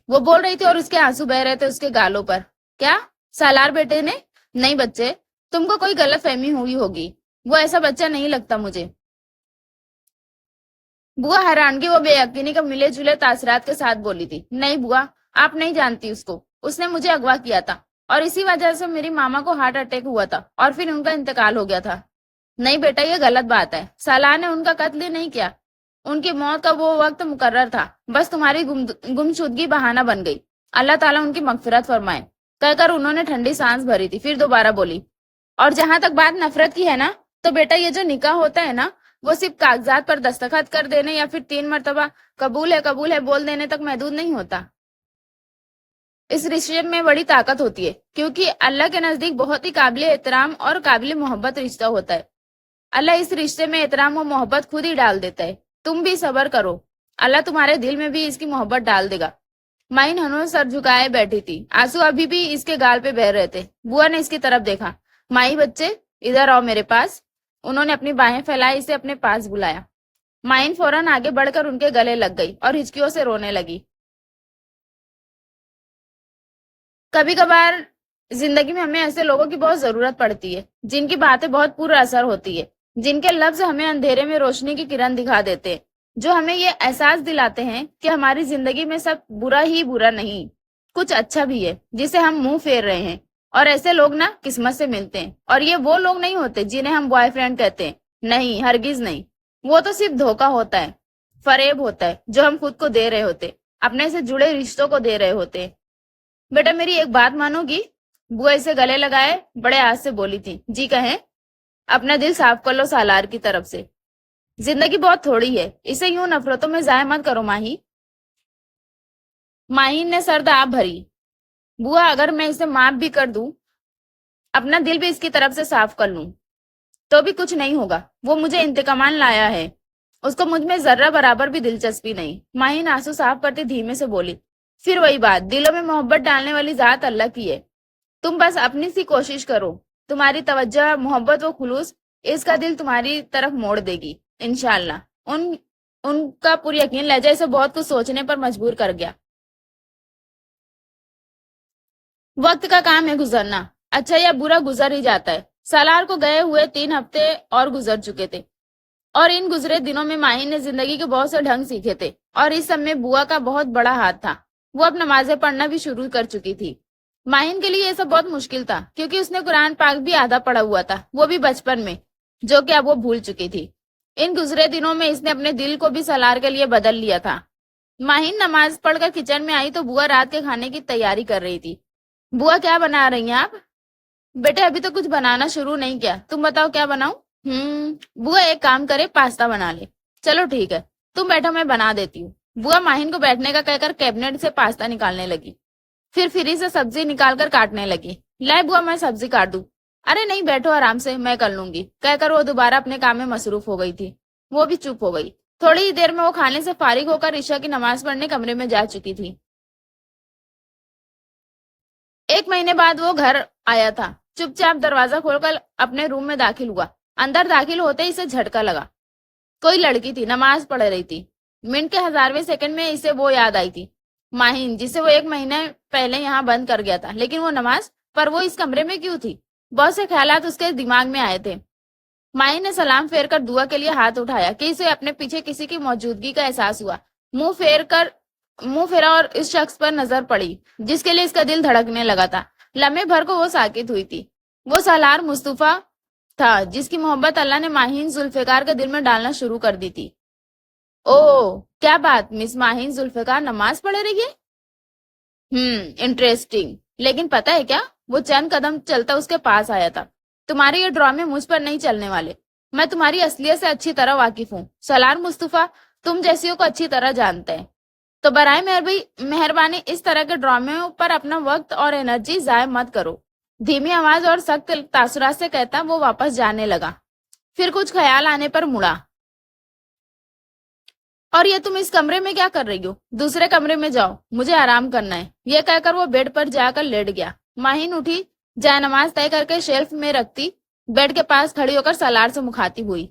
वो बोल रही थी और उसके आंसू बह रहे थे उसके गालों पर। क्या? सालार बेटे ने? नहीं बच्चे, तुमको कोई गलत फहमी हुई होगी। वो ऐसा बच्चा नहीं लगता मुझे। बुआ हैरानगी व बेयकीनी का मिले जुले तासरात के साथ बोली थी। नहीं बुआ, आप नहीं जानती उसको। उसने मुझे अगवा किया था और इसी वजह से मेरी मामा को हार्ट अटैक हुआ था और फिर उनका इंतकाल हो गया था। नहीं बेटा, ये गलत बात है। सालार ने उनका कत्ल नहीं किया। उनकी मौत का वो वक्त मुकर्रर था, बस तुम्हारी गुमशुदगी बहाना बन गई। अल्लाह ताला उनकी मगफिरत फरमाए, कहकर उन्होंने ठंडी सांस भरी थी। फिर दोबारा बोली, और जहां तक बात नफरत की है ना, तो बेटा ये जो निकाह होता है ना, वो सिर्फ कागजात पर दस्तखत कर देने या फिर 3 मरतबा कबूल है बोल देने तक महदूद नहीं होता। इस रिश्ते में बड़ी ताकत होती है, क्योंकि अल्लाह के नजदीक बहुत ही काबिल एहतराम और काबिल मोहब्बत रिश्ता होता है। अल्लाह इस रिश्ते में एहतराम और मोहब्बत खुद ही डाल देता है। तुम भी सब्र करो, अल्लाह तुम्हारे दिल में भी इसकी मोहब्बत डाल देगा। माइन हनो सर झुकाए बैठी थी। आंसू अभी भी इसके गाल पे बह रहे थे। बुआ ने इसकी तरफ देखा। माई बच्चे, इधर आओ मेरे पास। उन्होंने अपनी बाहें फैलाई, इसे अपने पास बुलाया। माइन फौरन आगे बढ़कर उनके गले लग गई और हिचकियों से रोने लगी। कभी कभार जिंदगी में हमें ऐसे लोगों की बहुत जरूरत पड़ती है, जिनकी बातें बहुत पूरा असर होती है, जिनके लफ्ज हमें अंधेरे में रोशनी की किरण दिखा देते हैं, जो हमें ये एहसास दिलाते हैं कि हमारी जिंदगी में सब बुरा ही बुरा नहीं, कुछ अच्छा भी है जिसे हम मुंह फेर रहे हैं। और ऐसे लोग ना किस्मत से मिलते हैं, और ये वो लोग नहीं होते जिन्हें हम बॉयफ्रेंड कहते हैं। नहीं, हरगिज नहीं। वो तो सिर्फ धोखा होता है, फरेब होता है, जो हम खुद को दे रहे होते, अपने से जुड़े रिश्तों को दे रहे होते। बेटा मेरी एक बात मानोगी? बुआ इसे गले लगाए बड़े आज से बोली थी। जी कहें। अपना दिल साफ कर लो सालार की तरफ से। जिंदगी बहुत थोड़ी है, इसे यूं नफरतों में जाया मत करो माही। माही ने सर दाब भरी। बुआ अगर मैं इसे माफ भी कर दूं, अपना दिल भी इसकी तरफ से साफ कर लूं, तो भी कुछ नहीं होगा। वो मुझे इंतकामान लाया है, उसको मुझ में जर्रा बराबर भी दिलचस्पी नहीं। माहिन आंसू साफ करते धीमे से बोली, फिर वही बात, दिलों में मोहब्बत डालने वाली जात अल्लाह की है। तुम बस अपनी सी कोशिश करो, तुम्हारी तवज्जो, मोहब्बत व खुलूस इसका दिल तुम्हारी तरफ मोड़ देगी इंशाल्लाह। उनका पूरी यकीन लहजा इसे बहुत कुछ सोचने पर मजबूर कर गया। वक्त का काम है गुजरना, अच्छा या बुरा गुजर ही जाता है। सालार को गए हुए 3 हफ्ते और गुजर चुके थे, और इन गुजरे दिनों में माही ने जिंदगी के बहुत से ढंग सीखे थे, और इस सब में बुआ का बहुत बड़ा हाथ था। वो अब नमाजें पढ़ना भी शुरू कर चुकी थी। माहिन के लिए ये सब बहुत मुश्किल था, क्योंकि उसने कुरान पाक भी आधा पढ़ा हुआ था, वो भी बचपन में, जो कि अब वो भूल चुकी थी। इन गुजरे दिनों में इसने अपने दिल को भी सलार के लिए बदल लिया था। माहिन नमाज पढ़कर किचन में आई तो बुआ रात के खाने की तैयारी कर रही थी। बुआ क्या बना रही हैं आप? बेटे अभी तो कुछ बनाना शुरू नहीं किया, तुम बताओ क्या बनाऊं? बुआ एक काम करे, पास्ता बना ले। चलो ठीक है, तुम बैठो मैं बना देती हूँ। बुआ माहिन को बैठने का कहकर कैबिनेट से पास्ता निकालने लगी, फिर फ्रिज से सब्जी निकालकर काटने लगी। लाए बुआ मैं सब्जी काट दूं। अरे नहीं बैठो आराम से, मैं कर लूंगी, कहकर वो दोबारा अपने काम में मसरूफ हो गई थी। वो भी चुप हो गई। थोड़ी ही देर में वो खाने से फारिग होकर ईशा की नमाज पढ़ने कमरे में जा चुकी थी। 1 महीने बाद वो घर आया था। चुपचाप दरवाजा खोलकर अपने रूम में दाखिल हुआ। अंदर दाखिल होते ही इसे झटका लगा। कोई लड़की थी, नमाज पढ़ रही थी। मिनट के 1000वें सेकंड में इसे वो याद आई थी, माहिन, जिसे वो 1 महीने पहले यहाँ बंद कर गया था। लेकिन वो नमाज पर वो इस कमरे में क्यों थी? बहुत से ख्यालात उसके दिमाग में आए थे। माहिन ने सलाम फेर कर दुआ के लिए हाथ उठाया कि इसे अपने पीछे किसी की मौजूदगी का एहसास हुआ। मुंह फेरा और इस शख्स पर नजर पड़ी जिसके लिए इसका दिल धड़कने लगा था। लम्हे भर को वो साकित हुई थी। वो सालार मुस्तफा था, जिसकी मोहब्बत अल्लाह ने माहिन जुल्फिकार के दिल में डालना शुरू कर दी थी। ओह क्या बात, मिस माहिन जुल्फिकार नमाज पढ़ रही है? इंटरेस्टिंग। लेकिन पता है क्या, वो चंद कदम चलता उसके पास आया था। तुम्हारे ये ड्रामे मुझ पर नहीं चलने वाले। मैं तुम्हारी असलियत से अच्छी तरह वाकिफ हूँ। सलार मुस्तफा तुम जैसियों को अच्छी तरह जानते हैं, तो बराए मेहरबानी इस तरह के ड्रामे पर अपना वक्त और एनर्जी जाया मत करो। धीमी आवाज और सख्त तासुरात से कहता वो वापस जाने लगा। फिर कुछ ख्याल आने पर मुड़ा। और ये तुम इस कमरे में क्या कर रही हो? दूसरे कमरे में जाओ, मुझे आराम करना है। ये कहकर वो बेड पर जाकर लेट गया। माहिन उठी, जायनमाज तय करके शेल्फ में रखती बेड के पास खड़ी होकर सलार से मुखातिब हुई।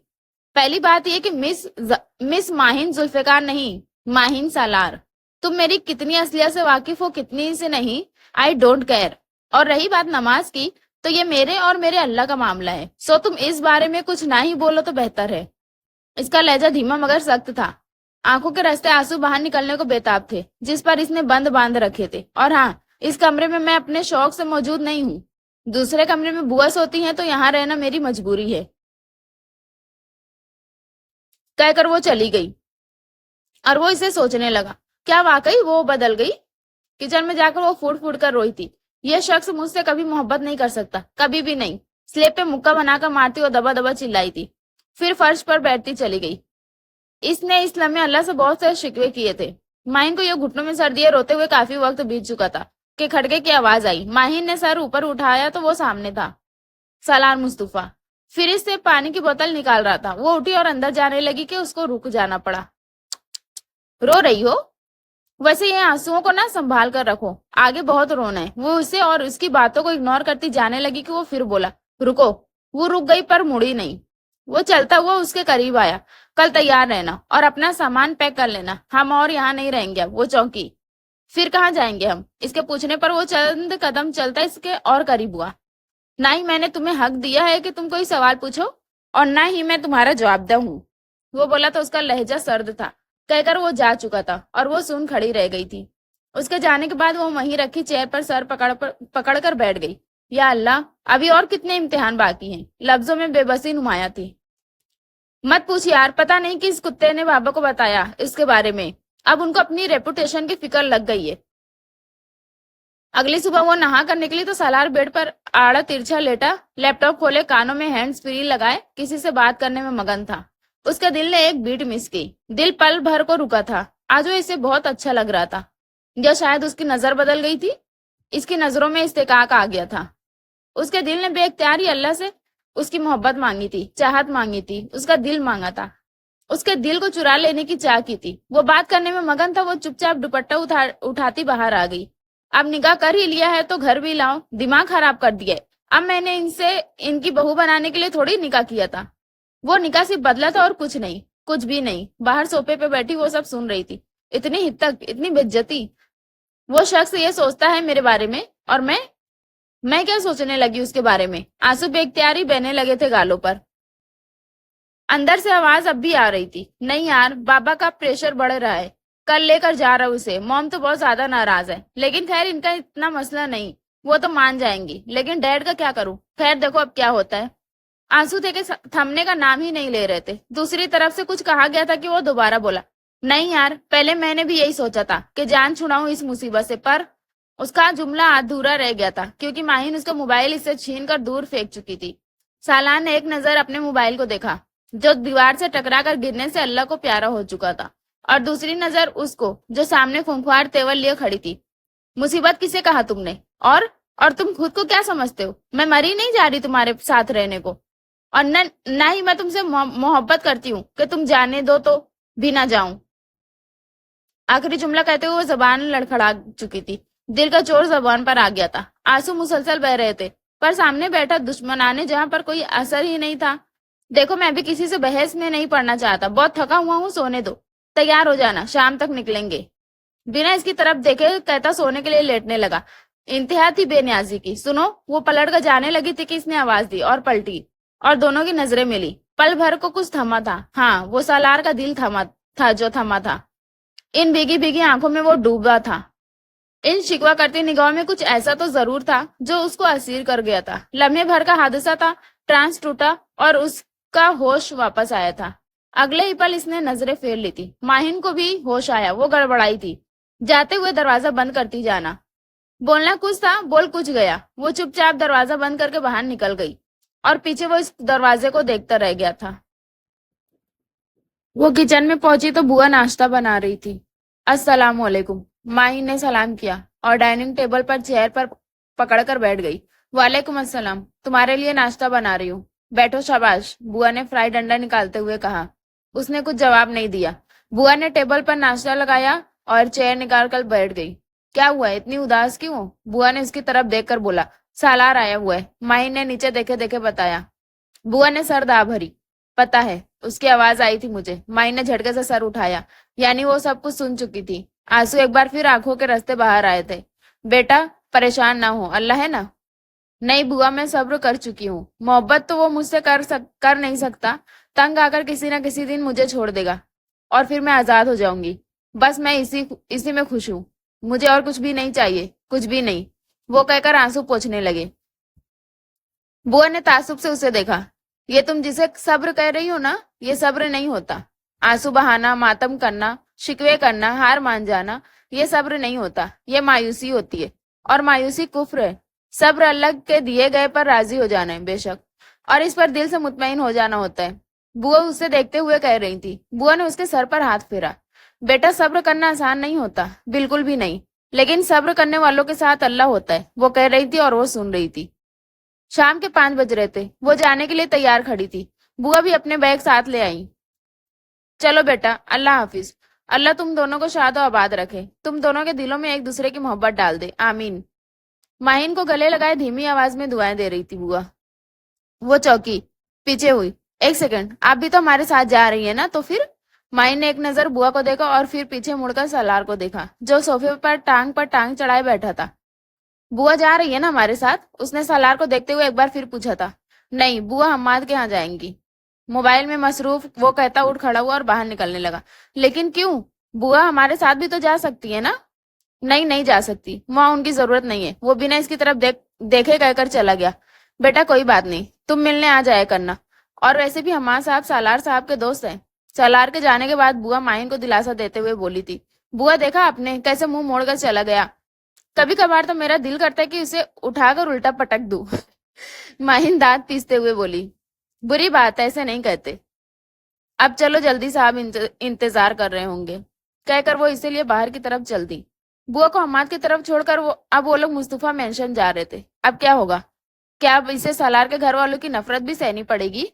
पहली बात यह कि मिस माहिन जुल्फिकार नहीं, माहिन सालार। तुम मेरी कितनी असलियत से वाकिफ हो, कितनी से नहीं, आई डोंट केयर। और रही बात नमाज की, तो ये मेरे और मेरे अल्लाह का मामला है, सो तुम इस बारे में कुछ ना ही बोलो तो बेहतर है। इसका लहजा धीमा मगर सख्त था। आंखों के रास्ते आंसू बाहर निकलने को बेताब थे, जिस पर इसने बंद बांध रखे थे। और हाँ, इस कमरे में मैं अपने शौक से मौजूद नहीं हूँ। दूसरे कमरे में बुआ सोती हैं, तो यहाँ रहना मेरी मजबूरी है, कहकर वो चली गई। और वो इसे सोचने लगा, क्या वाकई वो बदल गई? किचन में जाकर वो फूट फूट कर रोई थी। यह शख्स मुझसे कभी मोहब्बत नहीं कर सकता, कभी भी नहीं। स्लेब पे मुक्का बनाकर मारती और दबा दबा चिल्लाई थी। फिर फर्श पर बैठती चली गई। इसने इस लम्हे अल्लाह से बहुत से शिकवे किए थे। माहिन को यह घुटनों में सर दिए रोते हुए काफी वक्त बीत चुका था कि खड़के की आवाज आई। माहिन ने सर ऊपर उठाया तो वो सामने था, सलार मुस्तफा। फ्रिज से पानी की बोतल निकाल रहा था। वो उठी और अंदर जाने लगी कि उसको रुक जाना पड़ा। रो रही हो? वैसे ये आंसुओं को ना संभाल कर रखो, आगे बहुत रोना है। वो उसे और उसकी बातों को इग्नोर करती जाने लगी कि वो फिर बोला, रुको। वो रुक गई पर मुड़ी नहीं। वो चलता हुआ उसके करीब आया। कल तैयार रहना और अपना सामान पैक कर लेना, हम और यहाँ नहीं रहेंगे अब। वो चौंकी। फिर कहाँ जाएंगे हम? इसके पूछने पर वो चंद कदम चलता इसके और करीब हुआ। ना ही मैंने तुम्हें हक दिया है कि तुम कोई सवाल पूछो, और ना ही मैं तुम्हारा जवाबदेह हूँ। वो बोला तो उसका लहजा सर्द था। कहकर वो जा चुका था और वो सुन खड़ी रह गई थी। उसके जाने के बाद वो वहीं रखी चेयर पर सर पकड़ कर बैठ गई। या अल्लाह, अभी और कितने इम्तिहान बाकी हैं? लफ्जों में बेबसी नुमाया थी। मत पूछ यार, पता नहीं किस कुत्ते ने बाबा को बताया इसके बारे में। अब उनको अपनी रेपुटेशन की फिक्र लग गई है। अगली सुबह वो नहा कर निकली तो सालार बेड पर आड़ा तिरछा लेटा, लैपटॉप खोले, कानों में हैंड्स फ्री लगाए किसी से बात करने में मगन था। उसके दिल ने एक बीट मिस की। दिल पल भर को रुका था। आज वो इसे बहुत अच्छा लग रहा था, या शायद उसकी नजर बदल गई थी। اس کی نظروں میں استحقاق آ گیا تھا. اس کے دل نے بے اختیار ہی اللہ سے اس کی محبت مانگی تھی، چاہت مانگی تھی، اس کا دل مانگا تھا، اس کے دل کو چرا لینے کی چاہ کی تھی. وہ بات کرنے میں مگن تھا. وہ چپ چاپ دوپٹہ اٹھاتی باہر آ گئی. اب نکاح کر ہی لیا ہے تو گھر بھی لاؤ، دماغ خراب کر دیا ہے. اب میں نے ان کی بہو بنانے کے لیے تھوڑی نکاح کیا تھا. وہ نکاح صرف بدلا تھا اور کچھ نہیں، کچھ بھی نہیں. باہر سوفے پہ بیٹھی وہ سب سن رہی تھی. اتنی حد تک، اتنی بے عزتی. وہ شخص یہ سوچتا ہے میرے بارے میں، اور میں کیا سوچنے لگی اس کے بارے میں. آنسو بے اختیاری بہنے لگے تھے گالوں پر. اندر سے آواز اب بھی آ رہی تھی، نہیں یار، بابا کا پریشر بڑھ رہا ہے، کل لے کر جا رہا ہوں اسے. موم تو بہت زیادہ ناراض ہے، لیکن خیر ان کا اتنا مسئلہ نہیں، وہ تو مان جائیں گی. لیکن ڈیڈ کا کیا کروں؟ خیر دیکھو اب کیا ہوتا ہے. آنسو تھے کہ تھمنے کا نام ہی نہیں لے رہے تھے. دوسری طرف سے کچھ کہا گیا تھا کہ وہ دوبارہ بولا، نہیں یار، پہلے میں نے بھی یہی سوچا تھا کہ جان چھڑاؤں اس مصیبت سے، پر اس کا جملہ ادھورا رہ گیا تھا کیونکہ ماہین اس کا موبائل اس سے چھین کر دور پھینک چکی تھی. سالان نے ایک نظر اپنے موبائل کو دیکھا جو دیوار سے ٹکرا کر گرنے سے اللہ کو پیارا ہو چکا تھا، اور دوسری نظر اس کو جو سامنے خونخوار تیول لیے کھڑی تھی. مصیبت کسے کہا تم نے؟ اور تم خود کو کیا سمجھتے ہو؟ میں مری نہیں جا رہی تمہارے ساتھ رہنے کو، اور نہ ہی میں تم سے محبت کرتی ہوں کہ تم جانے دو تو بھی نہ جاؤں. آخری جملہ کہتے ہوئے وہ زبان لڑکھڑا چکی تھی. دل کا چور زبان پر آ گیا تھا. آنسو مسلسل بہ رہے تھے، پر سامنے بیٹھا دشمنانے جہاں پر کوئی اثر ہی نہیں تھا. دیکھو میں بھی کسی سے بحث میں نہیں پڑنا چاہتا، بہت تھکا ہوا ہوں، سونے دو. تیار ہو جانا، شام تک نکلیں گے. بنا اس کی طرف دیکھے کہتا سونے کے لیے لیٹنے لگا. انتہا تھی بے نیازی کی. سنو. وہ پلٹ کر جانے لگی تھی کہ اس نے آواز دی اور پلٹی، اور دونوں کی نظریں ملی. پل بھر کو کچھ تھما تھا. ہاں، وہ سالار کا دل تھما تھا. ان بھیگی بھیگی آنکھوں میں وہ ڈوبا تھا. ان شکوا کرتی نگاہوں میں کچھ ایسا تو ضرور تھا جو اس کو اسیر کر گیا تھا. لمحے بھر کا حادثہ تھا. ٹرانس ٹوٹا اور اس کا ہوش واپس آیا تھا. اگلے ہی پل اس نے نظریں پھیر لی تھی. ماہین کو بھی ہوش آیا. وہ گڑبڑائی تھی. جاتے ہوئے دروازہ بند کرتی جانا. بولنا کچھ تھا، بول کچھ گیا. وہ چپ چاپ دروازہ بند کر کے باہر نکل گئی، اور پیچھے وہ اس دروازے کو دیکھتا رہ گیا تھا. وہ کچن میں پہنچی تو بوا ناشتہ بنا رہی تھی. السلام علیکم. ماہین نے سلام کیا اور ڈائننگ ٹیبل پر چیئر پر پکڑ کر بیٹھ گئی. وعلیکم السلام. تمہارے لیے ناشتہ بنا رہی ہوں. بیٹھو. شاباش. بوا نے فرائی ڈنڈا نکالتے ہوئے کہا. اس نے کچھ جواب نہیں دیا. بوا نے ٹیبل پر ناشتہ لگایا اور چیئر نکال کر بیٹھ گئی. کیا ہوا؟ اتنی اداس کیوں؟ بوا نے اس کی طرف دیکھ کر بولا. سالار آیا ہوا ہے. ماہین نے نیچے دیکھے دیکھے بتایا. بوا نے سر دبا بھری. پتا ہے، اس کی آواز آئی تھی مجھے. ماہین نے جھٹکے سے سر اٹھایا. یعنی وہ سب کچھ سن چکی تھی. آنسو ایک بار پھر آنکھوں کے راستے باہر آئے تھے. بیٹا پریشان نہ ہو، اللہ ہے نا. نہیں بوا، میں صبر کر چکی ہوں. محبت تو وہ مجھ سے کر نہیں سکتا. تنگ آ کر کسی نہ کسی دن مجھے چھوڑ دے گا اور پھر میں آزاد ہو جاؤں گی. بس میں اسی میں خوش ہوں. مجھے اور کچھ بھی نہیں چاہیے، کچھ بھی نہیں. وہ کہہ کر آنسو پوچھنے لگے. بوا نے تعصب سے اسے دیکھا. یہ تم جسے صبر کہہ رہی ہو نا، یہ صبر نہیں ہوتا. آنسو بہانا، ماتم کرنا، شکوے کرنا، ہار مان جانا، یہ صبر نہیں ہوتا. یہ مایوسی ہوتی ہے، اور مایوسی کفر ہے. صبر اللہ کے دیے گئے پر راضی ہو جانا ہے، بے شک، اور اس پر دل سے مطمئن ہو جانا ہوتا ہے. بوا اسے دیکھتے ہوئے کہہ رہی تھی. بوا نے اس کے سر پر ہاتھ پھیرا. بیٹا صبر کرنا آسان نہیں ہوتا، بالکل بھی نہیں، لیکن صبر کرنے والوں کے ساتھ اللہ ہوتا ہے. وہ کہہ رہی تھی اور وہ سن رہی تھی. شام کے 5 بج رہے تھے. وہ جانے کے لیے تیار کھڑی تھی. بوا بھی اپنے بیگ ساتھ لے آئی. چلو بیٹا، اللہ حافظ. اللہ تم دونوں کو شاد و آباد رکھے. تم دونوں کے دلوں میں ایک دوسرے کی محبت ڈال دے. آمین. ماہین کو گلے لگائے دھیمی آواز میں دعائیں دے رہی تھی بوا. وہ چوکی پیچھے ہوئی. ایک سیکنڈ، آپ بھی تو ہمارے ساتھ جا رہی ہیں نا؟ تو پھر؟ ماہین نے ایک نظر بوا کو دیکھا اور پھر پیچھے مڑ کر سالار کو دیکھا جو صوفے پر ٹانگ چڑھائے بیٹھا تھا. بوا جا رہی ہے نا ہمارے ساتھ؟ اس نے سالار کو دیکھتے ہوئے ایک بار پھر پوچھا تھا. نہیں، بوا حماد کے ہاں جائیں گی. موبائل میں مصروف وہ کہتا اٹھ کھڑا ہوا اور باہر نکلنے لگا. لیکن کیوں؟ بوا ہمارے ساتھ بھی تو جا سکتی ہے نا؟ نہیں جا سکتی. وہاں ان کی ضرورت نہیں ہے. وہ بنا اس کی طرف دیکھے کہہ کر چلا گیا. بیٹا کوئی بات نہیں، تم ملنے آ جایا کرنا. اور ویسے بھی حماد صاحب سالار صاحب کے دوست ہیں. سالار کے جانے کے بعد بوا ماہین کو دلاسا دیتے ہوئے بولی تھی. بوا دیکھا آپ نے کیسے منہ موڑ کر چلا گیا. کبھی کبھار تو میرا دل کرتا ہے کہ اسے اٹھا کر الٹا پٹک دوں. ماہین دانت پیستے ہوئے بولی. بری بات ہے، ایسے نہیں کہتے. اب چلو جلدی، صاحب انتظار کر رہے ہوں گے، کہہ کر وہ اسی لیے باہر کی طرف چل دی. बुआ को हमाद की तरफ छोड़कर अब वो लोग मुस्तफा मेंशन जा रहे थे। अब क्या होगा? क्या अब इसे सालार के घर वालों की नफरत भी सहनी पड़ेगी?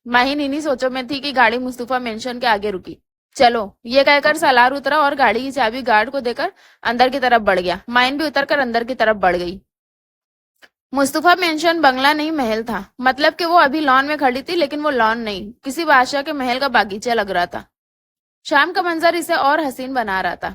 माहिन इन्हीं सोचों में थी कि गाड़ी मुस्तफा मेंशन के आगे रुकी। चलो, ये कहकर सालार उतरा और गाड़ी की चाबी गार्ड को देकर अंदर की तरफ बढ़ गया। माहिन भी उतरकर अंदर की तरफ बढ़ गई। मुस्तफा मेंशन बंगला नहीं, महल था। मतलब कि वो अभी लॉन में खड़ी थी, लेकिन वो लॉन नहीं, किसी बादशाह के महल का बागीचा लग रहा था। शाम का मंजर इसे और हसीन बना रहा था,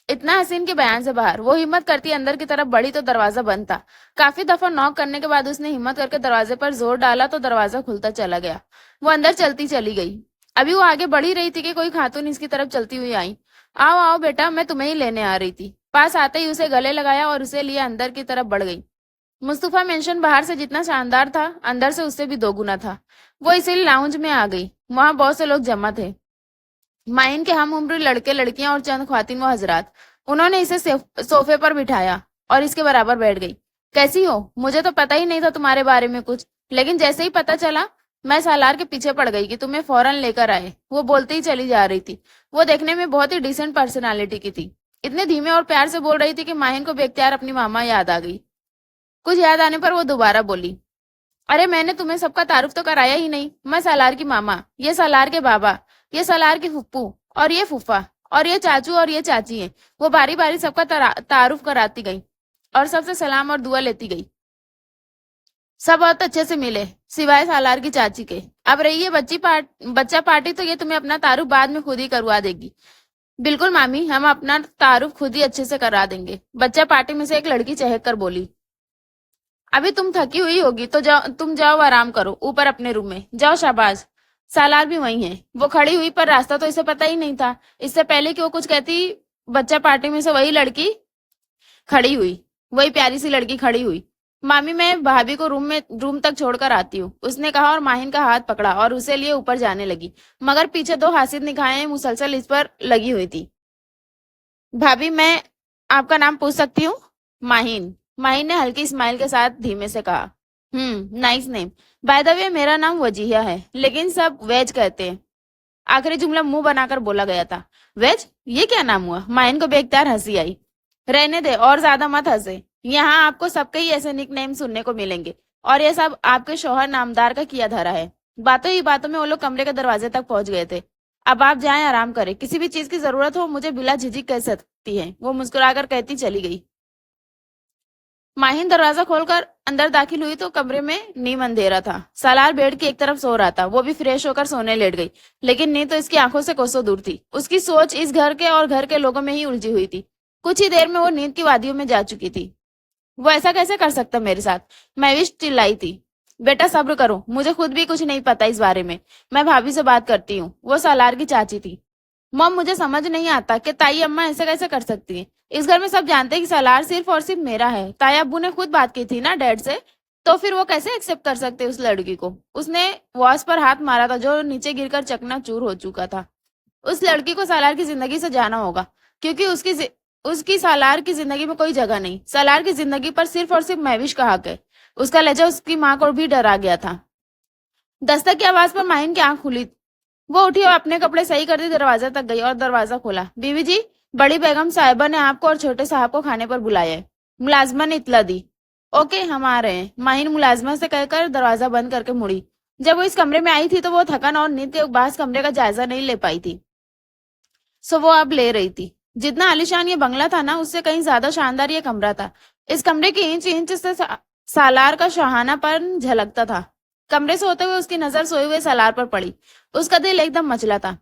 इतना हसीन कि बयान से बाहर। वो हिम्मत करती अंदर की तरफ बढ़ी तो दरवाजा बंद था। काफी दफा नॉक करने के बाद उसने हिम्मत करके दरवाजे पर जोर डाला तो दरवाजा खुलता चला गया। वो अंदर चलती चली गई। अभी वो आगे बढ़ ही रही थी कि कोई खातून इसकी तरफ चलती हुई आई। आओ आओ बेटा, मैं तुम्हें ही लेने आ रही थी। पास आते ही उसे गले लगाया और उसे लिए अंदर की तरफ बढ़ गई। मुस्तफा मेंशन बाहर से जितना शानदार था, अंदर से उससे भी दोगुना था। वो इसीलिए लाउंज में आ गई। वहां बहुत से लोग जमा थे, माइन के हम उम्र लड़के लड़कियां और चंद ख्वातीन व हजरात। उन्होंने इसे सोफे पर बिठाया और इसके बराबर बैठ गई। कैसी हो? मुझे तो पता ही नहीं था तुम्हारे बारे में कुछ, लेकिन जैसे ही पता चला मैं सालार के पीछे पड़ गई कि तुम्हें फौरन लेकर आए। वो बोलती ही चली जा रही थी। वो देखने में बहुत ही डिसेंट पर्सनालिटी की थी। इतने धीमे और प्यार से बोल रही थी कि माहिन को बेख्तियार अपनी मामा याद आ गई। कुछ याद आने पर वो दोबारा बोली, अरे मैंने तुम्हें सबका तारुफ तो कराया ही नहीं। मैं सालार की मामा, ये सालार के बाबा, ये सालार की फुप्पू, और ये फूफा, और ये चाचू और ये चाची हैं। वो बारी बारी सबका तारुफ कराती गई और सबसे सलाम और दुआ लेती गई। सब बहुत अच्छे से मिले, सिवाय सालार की चाची के। अब रही है बच्चा पार्टी, तो ये तुम्हें अपना तारुफ बाद में खुद ही करवा देगी। बिल्कुल मामी, हम अपना तारुफ खुद ही अच्छे से करा देंगे। बच्चा पार्टी में से एक लड़की चहक कर बोली। अभी तुम थकी हुई होगी तो तुम जाओ आराम करो, ऊपर अपने रूम में जाओ। शाबाश। सालार भी वही है। वो खड़ी हुई, पर रास्ता तो इसे पता ही नहीं था। इससे पहले कि वो कुछ कहती, बच्चा पार्टी में से वही लड़की खड़ी हुई, वही प्यारी सी लड़की खड़ी हुई। मामी, मैं भाभी को रूम तक छोड़कर आती हूँ, उसने कहा और माहिन का हाथ पकड़ा और उसे लिए ऊपर जाने लगी। मगर पीछे दो हासिद निगाहें मुसलसल इस पर लगी हुई थी। भाभी, मैं आपका नाम पूछ सकती हूँ? माहिन। माहिन ने हल्की स्माइल के साथ धीमे से कहा। Nice name. By the way, मेरा नाम वजीहा है, लेकिन सब वेज कहते हैं। आखिरी जुमला मुंह बनाकर बोला गया था। वेज? ये क्या नाम हुआ? माहिन को बेख्तियार हंसी आई। रहने दे, और ज्यादा मत हंसे। यहाँ आपको सबके ही ऐसे निक नेम सुनने को मिलेंगे, और ये सब आपके शौहर नामदार का किया धरा है। बातों ही बातों में वो लोग कमरे के दरवाजे तक पहुंच गए थे। अब आप जाएं, आराम करें। किसी भी चीज की जरूरत हो मुझे बिला झिझक कह सकती है, वो मुस्कुराकर कहती चली गई। माहिन दरवाजा खोलकर अंदर दाखिल हुई तो कमरे में नीम अंधेरा था। सालार बेड की एक तरफ सो रहा था। वो भी फ्रेश होकर सोने लेट गई, लेकिन नींद तो इसकी आंखों से कोसों दूर थी। उसकी सोच इस घर के और घर के लोगों में ही उलझी हुई थी। कुछ ही देर में वो नींद की वादियों में जा चुकी थी। वो ऐसा कैसे कर सकता मेरे साथ? महविश चिल्लाई थी। बेटा सब्र करो, मुझे खुद भी कुछ नहीं पता इस बारे में। मैं भाभी से बात करती हूँ। वो सालार की चाची थी। मॉम, मुझे समझ नहीं आता कि ताई अम्मा ऐसे कैसे कर सकती है। इस घर में सब जानते हैं कि सालार सिर्फ और सिर्फ मेरा है। ताई अब्बू ने खुद बात की थी ना डैड से, तो फिर वो कैसे एक्सेप्ट कर सकते उस लड़की को? उसने वॉश पर हाथ मारा था जो नीचे गिरकर चकनाचूर हो चुका था। उस लड़की को सालार की जिंदगी से जाना होगा, क्योंकि उसकी सालार की जिंदगी में कोई जगह नहीं। सालार की जिंदगी पर सिर्फ और सिर्फ महविश का हक है। उसका लहजा उसकी माँ को भी डरा गया था। दस्तक की आवाज पर माहिन की आंख खुली। वो उठी और अपने कपड़े सही करती दरवाजा तक गई और दरवाजा खोला। बीवी जी, बड़ी बेगम साहिबा ने आपको और छोटे साहब को खाने पर बुलाया है, मुलाजमा ने इतला दी। ओके, हम आ रहे हैं, माहिन मुलाजमा से कहकर दरवाजा बंद करके मुड़ी। जब वो इस कमरे में आई थी तो वो थकन और नींद के बास कमरे का जायजा नहीं ले पाई थी, सो वो अब ले रही थी। जितना आलिशान ये बंगला था ना, उससे कहीं ज्यादा शानदार ये कमरा था। इस कमरे की इंच इंच से सालार का शाहानापन झलकता था। कमरे से होते हुए उसकी नजर सोए हुए सालार पर पड़ी। उसका दिल एकदम मचला था।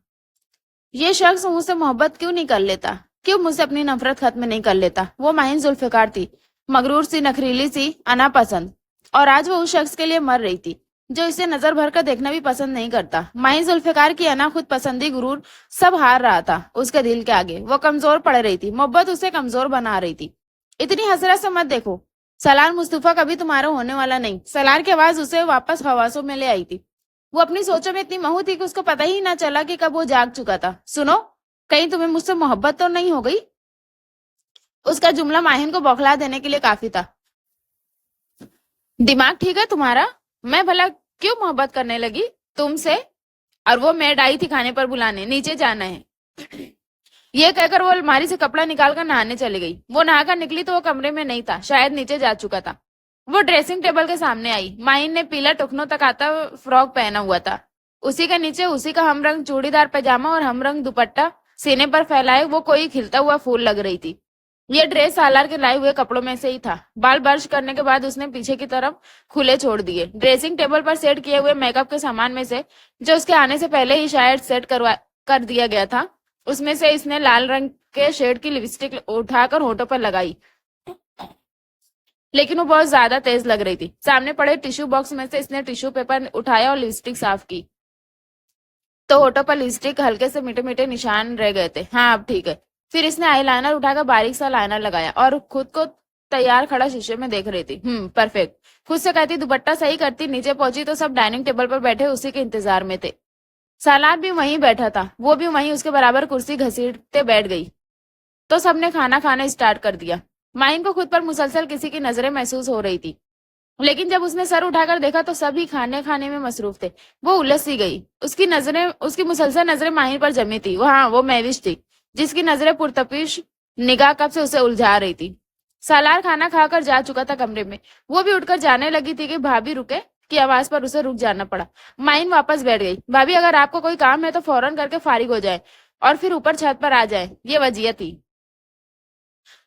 ये शख्स मुझसे मोहब्बत क्यों नहीं कर लेता? क्यों मुझसे अपनी नफरत खत्म नहीं कर लेता? वो माहिन जुल्फिकार थी, मगरूर सी, नखरीली सी, अना पसंद, और आज वो उस शख्स के लिए मर रही थी जो इसे नजर भर कर देखना भी पसंद नहीं करता। माहिन जुल्फिकार की अना, खुद पसंदी, गुरूर सब हार रहा था उसके दिल के आगे। वो कमजोर पड़ रही थी। मोहब्बत उसे कमजोर बना रही थी। इतनी हसरत से मत देखो। सलार मुस्तफा कभी तुम्हारा होने वाला नहीं। सलार की आवाज उसे वापस हवासों में ले आई थी। वो अपनी सोचों में इतनी महू थी कि उसको पता ही ना चला कि कब वो जाग चुका था। सुनो, कहीं तुम्हें मुझसे मोहब्बत तो नहीं हो गई? उसका जुमला माहिन को बौखला देने के लिए काफी था। दिमाग ठीक है तुम्हारा? मैं भला क्यों मोहब्बत करने लगी तुमसे? और वो मेड आई थी खाने पर बुलाने, नीचे जाना है। یہ کہہ کر وہ الماری سے کپڑا نکال کر نہانے چلی گئی. وہ نہا کر نکلی تو وہ کمرے میں نہیں تھا, شاید نیچے جا چکا تھا. وہ ڈریسنگ ٹیبل کے سامنے آئی. ماہین نے پیلا ٹکنوں تک آتا فراک پہنا ہوا تھا. اسی کے نیچے اسی کا ہم رنگ چوڑی دار پیجامہ اور ہم رنگ دوپٹہ سینے پر پھیلائے وہ کوئی کھلتا ہوا پھول لگ رہی تھی. یہ ڈریس سالار کے لائے ہوئے کپڑوں میں سے ہی تھا. بال برش کرنے کے بعد اس نے پیچھے کی طرف کھلے چھوڑ دیے. ڈریسنگ ٹیبل پر سیٹ کیے ہوئے میک اپ کے سامان میں سے جو اس کے آنے سے پہلے ہی شاید سیٹ کر دیا گیا تھا, اس میں سے اس نے لال رنگ کے شیڈ کی لپسٹک اٹھا کر ہونٹوں پر لگائی, لیکن وہ بہت زیادہ تیز لگ رہی تھی. سامنے پڑے ٹیشو باکس میں سے اس نے ٹیشو پیپر اٹھایا اور لپسٹک صاف کی تو ہونٹوں پر لپسٹک ہلکے سے میٹھے میٹھے نشان رہ گئے تھے. ہاں اب ٹھیک ہے. پھر اس نے آئی لائنر اٹھا کر باریک سا لائنر لگایا اور خود کو تیار کھڑا شیشے میں دیکھ رہی تھی. پرفیکٹ. خود سے کہتی دوپٹہ صحیح کرتی. نیچے پہنچی تو سب ڈائننگ ٹیبل پر بیٹھے اسی کے انتظار میں تھے. سالار بھی وہیں بیٹھا تھا. وہ بھی وہیں اس کے برابر کرسی گھسیٹتے بیٹھ گئی تو سب نے کھانا کھانا اسٹارٹ کر دیا. مائن کو خود پر مسلسل کسی کی نظریں محسوس ہو رہی تھی, لیکن جب اس نے سر اٹھا کر دیکھا تو سب ہی کھانے میں مصروف تھے. وہ الجھ سی گئی. اس کی مسلسل نظریں ماہر پر جمی تھی. وہ مہوش تھی جس کی نظریں پرتپش نگاہ کب سے اسے الجھا رہی تھی. سالار کھانا کھا کر جا چکا تھا کمرے میں. وہ بھی اٹھ کر جانے لگی تھی کہ بھابھی رکے کی آواز پر اسے رک جانا پڑا. مائن واپس بیٹھ گئی. بھابھی اگر آپ کو کوئی کام ہے تو فوراً کر کے فارغ ہو جائے اور پھر اوپر چھت پر آ جائے. یہ وجیہ تھی.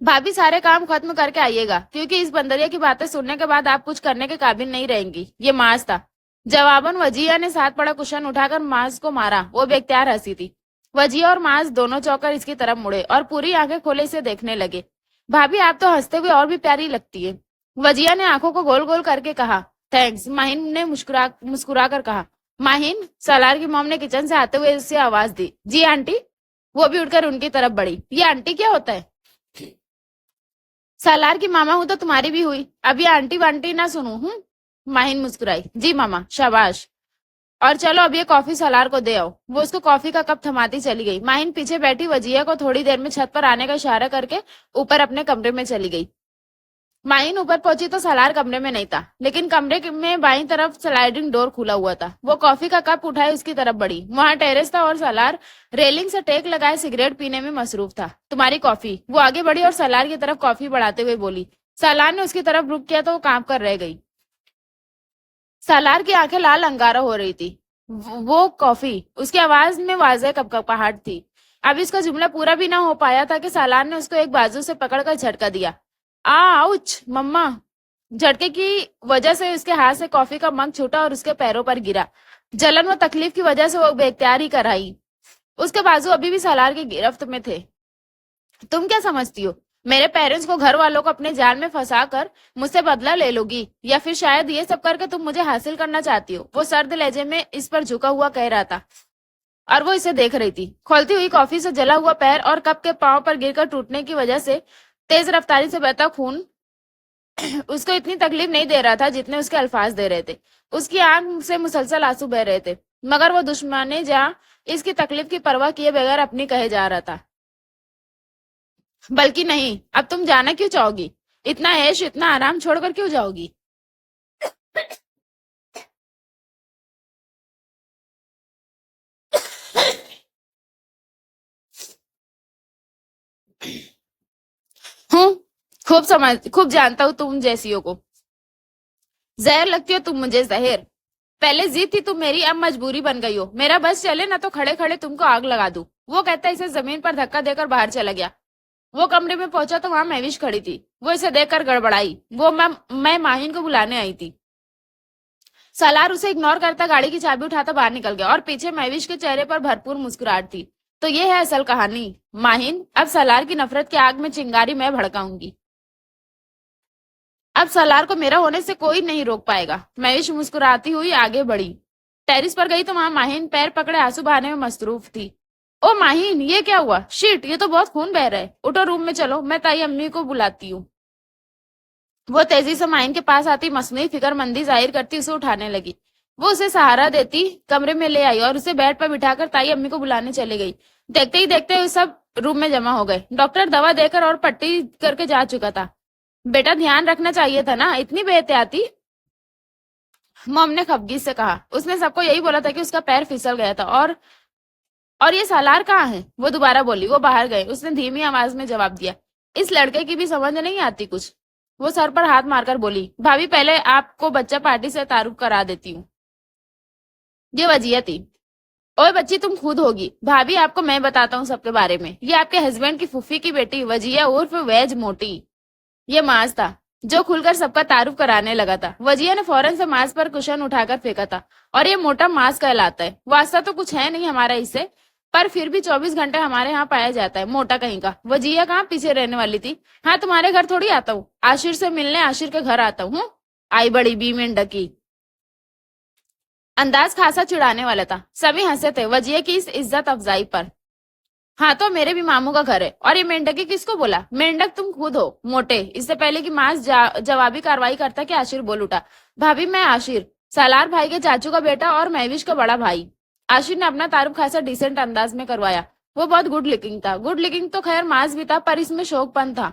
بھابھی سارے کام ختم کر کے آئیے گا کیونکہ اس بندریا کی باتیں سننے کے بعد آپ کچھ کرنے کے قابل نہیں رہیں گی. یہ ماز تھا. جواباً وجیہ نے ساتھ پڑا کشن اٹھا کر ماز کو مارا. وہ بے اختیار ہنسی تھی. وجیہ اور ماز دونوں چوکر اس کی طرف مڑے اور پوری آنکھیں کھولے اسے دیکھنے لگے. بھابھی آپ تو ہنستے ہوئے اور بھی پیاری لگتی ہے. وجیہ نے آنکھوں کو گول گول کر کے کہا. تھینکس. ماہین نے مسکرا کر کہا. ماہین. سالار کی موم نے کچن سے آتے ہوئے اسے آواز دی. جی آنٹی. وہ بھی اٹھ کر ان کی طرف بڑھی. یہ آنٹی کیا ہوتا ہے؟ سالار کی ماما ہوں تو تمہاری بھی ہوئی. اب یہ آنٹی وانٹی نہ سنوں. ماہین مسکرائی. جی ماما. شاباش. اور چلو اب یہ کافی سالار کو دے آؤ. وہ اس کو کافی کا کپ تھماتی چلی گئی. ماہین پیچھے بیٹھی وجیہ کو تھوڑی دیر میں چھت پر آنے کا اشارہ کر کے اوپر اپنے کمرے میں چلی گئی. ماہین اوپر پہنچی تو سالار کمرے میں نہیں تھا, لیکن کمرے میں بائیں طرف سلائڈنگ ڈور کھلا ہوا تھا. وہ کافی کا کپ اٹھائے اس کی طرف بڑھی. وہاں ٹیرس تھا اور سالار ریلنگ سے ٹیک لگائے سگریٹ پینے میں مصروف تھا. تمہاری کافی. وہ آگے بڑھی اور سالار کی طرف کافی بڑھاتے ہوئے بولی. سالار نے اس کی طرف رک کیا تو وہ کانپ کر رہ گئی. سالار کی آنکھیں لال انگارہ ہو رہی تھی. وہ کافی. اس کی آواز میں واضح کپکپاہٹ تھی. اب اس کا جملہ پورا بھی نہ ہو پایا تھا کہ سالار نے اس کو ایک بازو سے پکڑ کر جھٹکا دیا. آؤچ مما. جھٹکے کی وجہ سے اس کے ہاتھ سے کافی کا مگ چھوٹا اور اس کے پیروں پر گرا. جلن و تکلیف کی وجہ سے وہ بے اختیار ہی کرائی. اس کے بازو ابھی بھی سالار کی گرفت میں تھے. تم کیا سمجھتی ہو میرے پیرنٹس کو گھر والوں کو اپنے جال میں پھنسا کر مجھ سے بدلہ لے لو گی, یا پھر شاید یہ سب کر کے تم مجھے حاصل کرنا چاہتی ہو؟ وہ سرد لہجے میں اس پر جھکا ہوا کہہ رہا تھا اور وہ اسے دیکھ رہی تھی. کھولتی ہوئی کافی سے جلا ہوا پیر اور کپ کے پاؤں پر گر کر ٹوٹنے کی وجہ سے تیز رفتاری سے بہتا خون اس کو اتنی تکلیف نہیں دے رہا تھا جتنے اس کے الفاظ دے رہے تھے. اس کی آنکھ سے مسلسل آنسو بہ رہے تھے, مگر وہ دشمنے جہاں اس کی تکلیف کی پرواہ کیے بغیر اپنی کہے جا رہا تھا. بلکہ نہیں, اب تم جانا کیوں چاہو گی؟ اتنا عیش اتنا آرام چھوڑ کر کیوں جاؤ گی؟ ہوں خوب جانتا ہوں تم جیسیوں کو. زہر لگتی ہو تم مجھے. زہر پہلے ضد تھی تم میری, اب مجبوری بن گئی ہو. میرا بس چلے نہ تو کھڑے کھڑے تم کو آگ لگا دوں. وہ کہتا اسے زمین پر دھکا دے کر باہر چلا گیا. وہ کمرے میں پہنچا تو وہاں مہوش کھڑی تھی. وہ اسے دیکھ کر گڑبڑائی. وہ میں ماہین کو بلانے آئی تھی. سالار اسے اگنور کرتا گاڑی کی چابی اٹھاتا باہر نکل گیا اور پیچھے مہوش کے چہرے پر بھرپور مسکراہٹ تھی. تو یہ ہے اصل کہانی. ماہین, اب سالار کی نفرت کی آگ میں چنگاری میں بھڑکاؤں گی. اب سالار کو میرا ہونے سے کوئی نہیں روک پائے گا. مہوش مسکراتی ہوئی آگے بڑھی. ٹیرس پر گئی تو وہاں ماہین پیر پکڑے آنسو بہانے میں مصروف تھی. او ماہین, یہ کیا ہوا؟ شیٹ, یہ تو بہت خون بہ رہا ہے. اٹھو روم میں چلو, میں تائی امی کو بلاتی ہوں. وہ تیزی سے ماہین کے پاس آتی مصنوعی فکر مندی ظاہر کرتی اسے اٹھانے لگی. وہ اسے سہارا دیتی کمرے میں لے آئی اور اسے بیڈ پر بٹھا کر تائی امی کو بلانے چلی گئی. دیکھتے ہی دیکھتے سب روم میں جمع ہو گئے. ڈاکٹر دوا دے کر اور پٹی کر کے جا چکا تھا. بیٹا دھیان رکھنا چاہیے تھا نا, اتنی بے احتیاطی. موم نے خفگی سے کہا. اس نے سب کو یہی بولا تھا کہ اس کا پیر پھسل گیا تھا اور اور یہ سالار کہاں ہے؟ وہ دوبارہ بولی. وہ باہر گئے. اس نے دھیمی آواز میں جواب دیا. اس لڑکے کی بھی سمجھ نہیں آتی کچھ. وہ سر پر ہاتھ مار کر بولی, بھابھی پہلے آپ کو بچہ پارٹی سے تعارف کرا دیتی ہوں. یہ وجیہ تھی. اوے بچی تم خود ہوگی. بھابھی آپ کو میں بتاتا ہوں سب کے بارے میں. یہ آپ کے ہسبینڈ کی پھوپھی کی بیٹی وجیہ عرف ویج موٹی. یہ ماز تھا جو کھل کر سب کا تعارف کرانے لگا تھا. وجیہ نے فوراً سے ماز پر کشن اٹھا کر پھینکا تھا. اور یہ موٹا ماز کہلاتا ہے. واسطہ تو کچھ ہے نہیں ہمارا اس سے, پر پھر بھی 24 گھنٹے ہمارے ہاں پایا جاتا ہے. موٹا کہیں کا. وجیہ کہاں پیچھے رہنے والی تھی. ہاں تمہارے گھر تھوڑی آتا ہوں. عاشر سے ملنے عاشر کے گھر آتا ہوں. آئی بڑی بی مینڈکی. انداز خاصا چڑھانے والا تھا. سبھی ہنسے تھے وجیہ کی اس عزت افزائی پر. ہاں تو میرے بھی ماموں کا گھر ہے. اور یہ مینڈکی کس کو بولا؟ مینڈک تم خود ہو موٹے. اس سے پہلے کہ ماس جوابی کاروائی کرتا کہ عاشر بول اٹھا. بھابھی میں عاشر, سالار بھائی کے چاچو کا بیٹا اور مہوش کا بڑا بھائی. عاشر نے اپنا تعارف خاصا ڈیسنٹ انداز میں کروایا. وہ بہت گڈ لکنگ تھا. گڈ لکنگ تو خیر ماس بھی تھا, پر اس میں شوق پن تھا.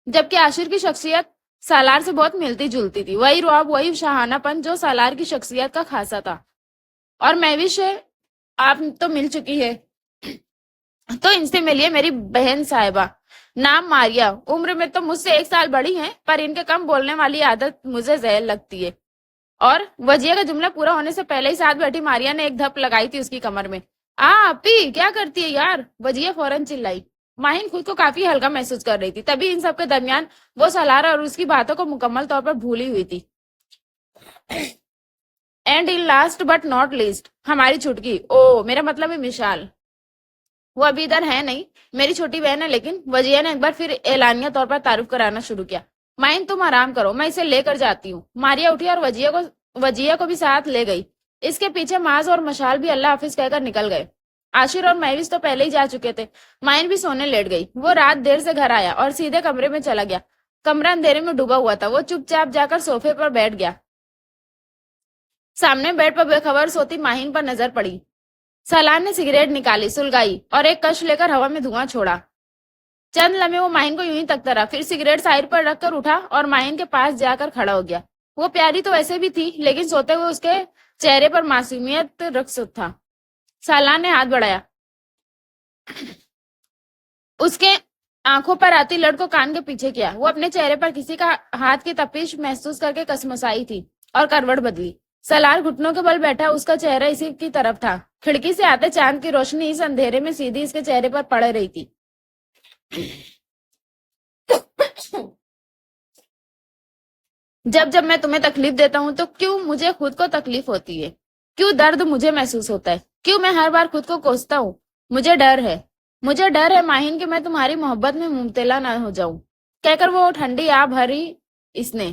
جبکہ عاشر کی شخصیت سالار سے بہت ملتی جلتی تھی. وہی رعب, وہی شاہانہ پن جو سالار کی شخصیت کا خاصا تھا. اور مہوش ہے, آپ تو مل چکی ہے تو ان سے ملیے میری بہن صاحبہ. نام ماریا. عمر میں تو مجھ سے 1 سال بڑی ہیں, پر ان کے کم بولنے والی عادت مجھے زہر لگتی ہے. اور وجیہ کا جملہ پورا ہونے سے پہلے ہی ساتھ بیٹھی ماریا نے ایک دھپ لگائی تھی اس کی کمر میں. اپی کیا کرتی ہے یار؟ وجیہ فوراً چلائی. ماہین خود کو کافی ہلکا محسوس کر رہی تھی. تبھی ان سب کے درمیان وہ سالار اور اس کی باتوں کو مکمل طور پر بھولی ہوئی تھی. And in last but not least, ہماری چھٹکی, او میرا مطلب ہے مشال. وہ ابھی ادھر ہے نہیں, میری چھوٹی بہن ہے. لیکن وجیہ نے ایک بار پھر اعلانیہ طور پر تعارف کرانا شروع کیا. مائن تم آرام کرو, میں اسے لے کر جاتی ہوں. ماریا اٹھی اور وجیہ کو بھی ساتھ لے گئی. اس کے پیچھے ماز اور مشال بھی اللہ حافظ کہہ کر نکل گئے. عاشر اور مہوش تو پہلے ہی جا چکے تھے. مائن بھی سونے لیٹ گئی. وہ رات دیر سے گھر آیا اور سیدھے کمرے میں چلا گیا. کمرہ اندھیرے میں ڈوبا ہوا تھا. وہ چپ چاپ جا کر صوفے پر بیٹھ گیا. سامنے بیڈ پر بے خبر سوتی ماہین پر نظر پڑی. سالار نے سگریٹ نکالی, سلگائی اور ایک کش لے کر ہوا میں دھواں چھوڑا. چند لمحے وہ ماہین کو یوں ہی تکتا رہا. پھر سگریٹ سائڈ پر رکھ کر اٹھا اور ماہین کے پاس جا کر کھڑا ہو گیا. وہ پیاری تو ویسے بھی تھی, لیکن سوتے ہوئے اس کے چہرے پر معصومیت رقص تھا. سالار نے ہاتھ بڑھایا. اس کے آنکھوں پر آتی لڑ کو کان کے پیچھے کیا. وہ اپنے چہرے پر کسی کا ہاتھ کی تپش محسوس کر کے کسمسائی تھی اور کروٹ بدلی. سالار گھٹنوں کے بل بیٹھا, اس کا چہرہ اسی کی طرف تھا. کھڑکی سے آتے چاند کی روشنی اس اندھیرے میں سیدھی اس کے چہرے پر پڑ رہی تھی. جب جب میں تمہیں تکلیف دیتا ہوں تو کیوں مجھے خود کو تکلیف ہوتی ہے؟ کیوں درد مجھے محسوس ہوتا ہے؟ کیوں میں ہر بار خود کو کوستا ہوں؟ مجھے ڈر ہے. مجھے ڈر ہے ماہین کہ میں تمہاری محبت میں مبتلا نہ ہو جاؤں. کہہ کر وہ ٹھنڈی آ بھری اس نے.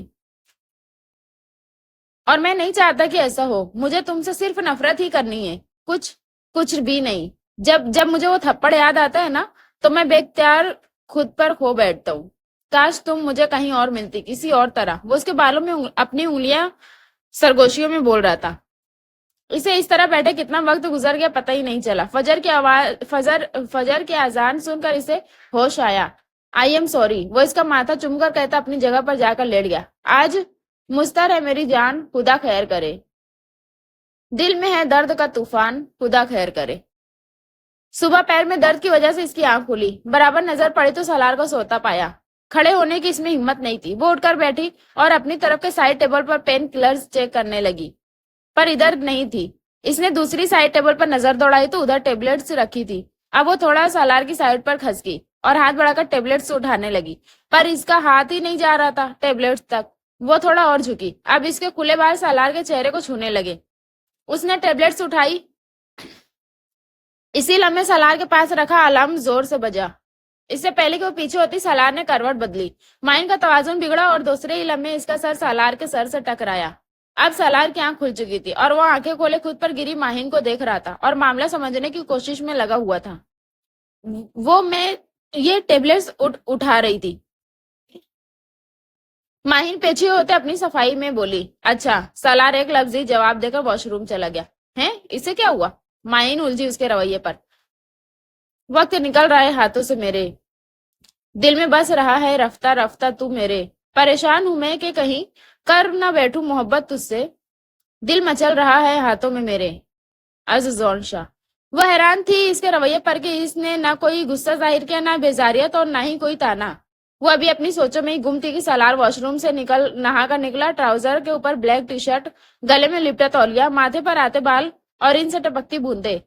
اور میں نہیں چاہتا کہ ایسا ہو. مجھے تم سے صرف نفرت ہی کرنی ہے, کچھ بھی نہیں. جب مجھے وہ تھپڑ یاد آتا ہے نا, تو میں بے اختیار خود پر کھو بیٹھتا ہوں. کاش تم مجھے کہیں اور ملتی, کسی اور طرح. وہ اس کے بالوں میں اپنی انگلیاں سرگوشیوں میں بول رہا تھا. اسے اس طرح بیٹھے کتنا وقت گزر گیا پتہ ہی نہیں چلا. فجر کی اذان سن کر اسے ہوش آیا. آئی ایم سوری, وہ اس کا ماتھا چوم کر کہتا اپنی جگہ پر جا کر لیٹ گیا. آج مستر ہے میری جان, خدا خیر کرے. دل میں ہے درد کا طوفان, خدا خیر کرے. صبح پیر میں درد کی وجہ سے اس کی آنکھ کھلی. برابر نظر پڑی تو سالار کو سوتا پایا. کھڑے ہونے کی اس میں ہمت نہیں تھی. وہ اٹھ کر بیٹھی اور اپنی طرف کے سائڈ ٹیبل پر پین کلرز چیک کرنے لگی, پر ادھر نہیں تھی. اس نے دوسری سائڈ ٹیبل پر نظر دوڑائی تو ادھر ٹیبلٹس رکھی تھی. اب وہ تھوڑا سالار کی سائڈ پر کھسکی اور ہاتھ بڑھا کر ٹیبلٹس اٹھانے لگی, پر اس کا ہاتھ ہی نہیں جا رہا تھا ٹیبلٹس تک. وہ تھوڑا اور جھکی. اب اس کے کھلے بال سالار کے چہرے کو چھونے لگے. اس نے ٹیبلٹس اٹھائی. اسی لمحے سالار کے پاس رکھا الارم زور سے بجا. اس سے پہلے کہ وہ پیچھے ہوتی سالار نے کروٹ بدلی. مائن کا توازن بگڑا اور دوسرے ہی لمحے اس کا سر سالار کے سر سے ٹکرایا. اب سالار کی آنکھ کھل چکی تھی اور وہ آنکھیں کھولے خود پر گری ماہین کو دیکھ رہا تھا اور معاملہ سمجھنے کی کوشش میں لگا ہوا تھا. وہ میں یہ ٹیبلٹس اٹھا رہی تھی. ماہین پیچھے ہوتے اپنی صفائی میں بولی. اچھا. سالار ایک لفظی جواب دے کر واش روم چلا گیا. ہیں, اسے کیا ہوا؟ ماہین الجھی اس کے رویے پر. وقت نکل رہا ہے ہاتھوں سے میرے, دل میں بس رہا ہے رفتہ رفتہ تو میرے. پریشان ہوں میں کہ کہیں کر نہ بیٹھوں محبت تجھ سے, دل مچل رہا ہے ہاتھوں میں میرے. عزیز شاہ. वो हैरान थी इसके रवैये पर कि इसने ना कोई गुस्सा जाहिर किया, ना बेजारियत और ना ही कोई ताना। वो अभी अपनी सोचों में ही गुम थी कि सालार वॉशरूम से नहा कर निकला, ट्राउजर के ऊपर ब्लैक टी शर्ट, गले में लिपटा तौलिया, माथे पर आते बाल और इनसे टपकती बूंदे।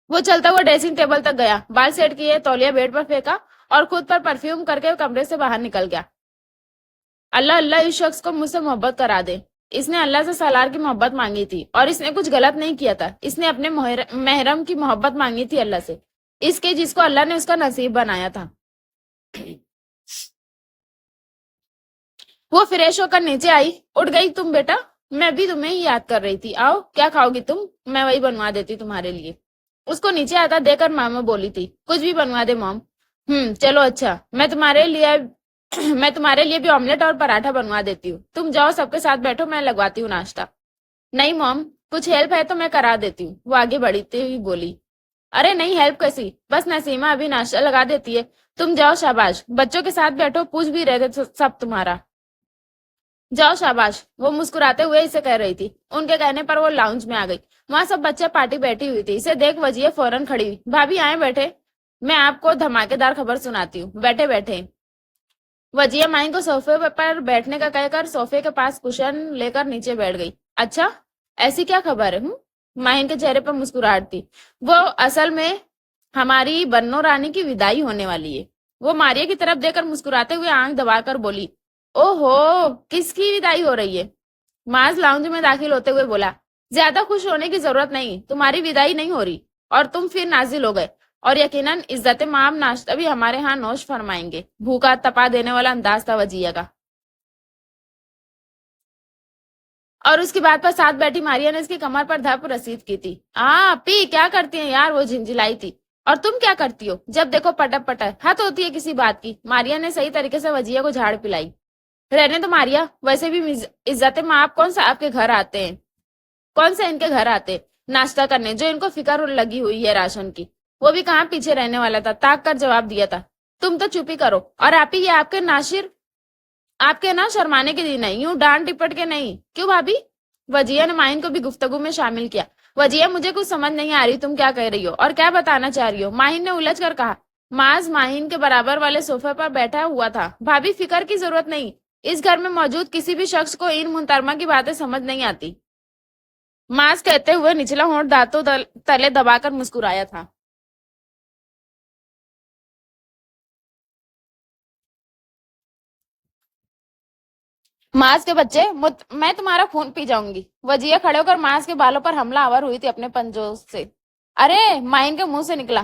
वो चलता हुआ ड्रेसिंग टेबल तक गया, बाल सेट किए, तौलिया बेड पर फेंका और खुद पर परफ्यूम करके कमरे से बाहर निकल गया। अल्लाह अल्लाह, इस शख्स को मुझसे मोहब्बत करा दे। इसने अल्लाह से सालार की मोहब्बत मांगी थी और इसने कुछ गलत नहीं किया था। इसने अपने महरम की मोहब्बत मांगी थी अल्लाह से, इसके जिसको अल्लाह ने उसका नसीब बनाया था। वो फ्रेश होकर नीचे आई। उठ गई तुम बेटा? मैं भी तुम्हें ही याद कर रही थी। आओ, क्या खाओगी तुम? मैं वही बनवा देती तुम्हारे लिए। उसको नीचे आता देकर मामा बोली थी, कुछ भी बनवा दे मॉम। चलो अच्छा, मैं तुम्हारे लिए भी ऑमलेट और पराठा बनवा देती हूँ। तुम जाओ, सबके साथ बैठो, मैं लगवाती हूँ नाश्ता। नहीं मॉम, कुछ हेल्प है तो मैं करा देती हूँ, वो आगे बढ़ती हुई बोली। अरे नहीं, हेल्प कैसी, बस नसीमा अभी नाश्ता लगा देती है। तुम जाओ, शाबाश, बच्चों के साथ बैठो, पूछ भी रहे थे सब तुम्हारा। जाओ शाबाश, वो मुस्कुराते हुए इसे कह रही थी। उनके कहने पर वो लाउंज में आ गई। वहां सब बच्चे पार्टी बैठी हुई थी। इसे देख वजिया फौरन खड़ी हुई। भाभी आए बैठे, मैं आपको धमाकेदार खबर सुनाती हूँ। बैठे बैठे वजिया माही को सोफे पर बैठने का कहकर सोफे के पास कुशन लेकर नीचे बैठ गई। अच्छा, ऐसी क्या खबर है? माहिन के चेहरे पर मुस्कुराहट थी। वो असल में हमारी बन्नो रानी की विदाई होने वाली है। वो मारिया की तरफ देखकर मुस्कुराते हुए आंख दबाकर बोली, ओहो, किसकी विदाई हो रही है? माज लाउंज में दाखिल होते हुए बोला, ज्यादा खुश होने की जरूरत नहीं, तुम्हारी विदाई नहीं हो रही और तुम फिर नाजिल हो गए, और यकीनन इज्जत माम नाश्ता भी हमारे यहाँ नोश फरमाएंगे। भूखा तपा देने वाला अंदाज था वजिया का। और उसकी बात पर साथ बैठी मारिया ने इसकी कमर पर धप रसीद की थी। पी क्या करती है यार? वो झिंझिलाई थी। और तुम क्या करती हो? जब देखो पटक पटक, हद होती है किसी बात की। मारिया ने सही तरीके से वजिया को झाड़ पिलाई। रहने तो मारिया, वैसे भी इज्जत माँ आप कौन सा आपके घर आते हैं? कौन से इनके घर आते नाश्ता करने, जो इनको फिक्र लगी हुई है राशन की? वो भी कहाँ पीछे रहने वाला था, ताक कर जवाब दिया था। तुम तो चुप ही करो। और आप ही, ये आपके नासिर, आपके ना शर्माने के दिन है, यूं डांट टिपट के नहीं। क्यों भाभी? वजिया ने माहिन को भी गुफ्तगू में शामिल किया। वजिया, मुझे कुछ समझ नहीं आ रही, तुम क्या कह रही हो और क्या बताना चाह रही हो? माहिन ने उलझ कर कहा। माज माहिन के बराबर वाले सोफे पर बैठा हुआ था। भाभी, फिक्र की जरूरत नहीं। इस घर में मौजूद किसी भी शख्स को इन मुहतरमा की बातें समझ नहीं आती। माज कहते हुए निचला होंठ दांतों तले दबाकर मुस्कुराया था। माज के बच्चे, मैं तुम्हारा खून पी जाऊंगी। वजिया खड़े होकर माज के बालों पर हमला आवर हुई थी अपने पंजों से। अरे, माइन के मुंह से निकला,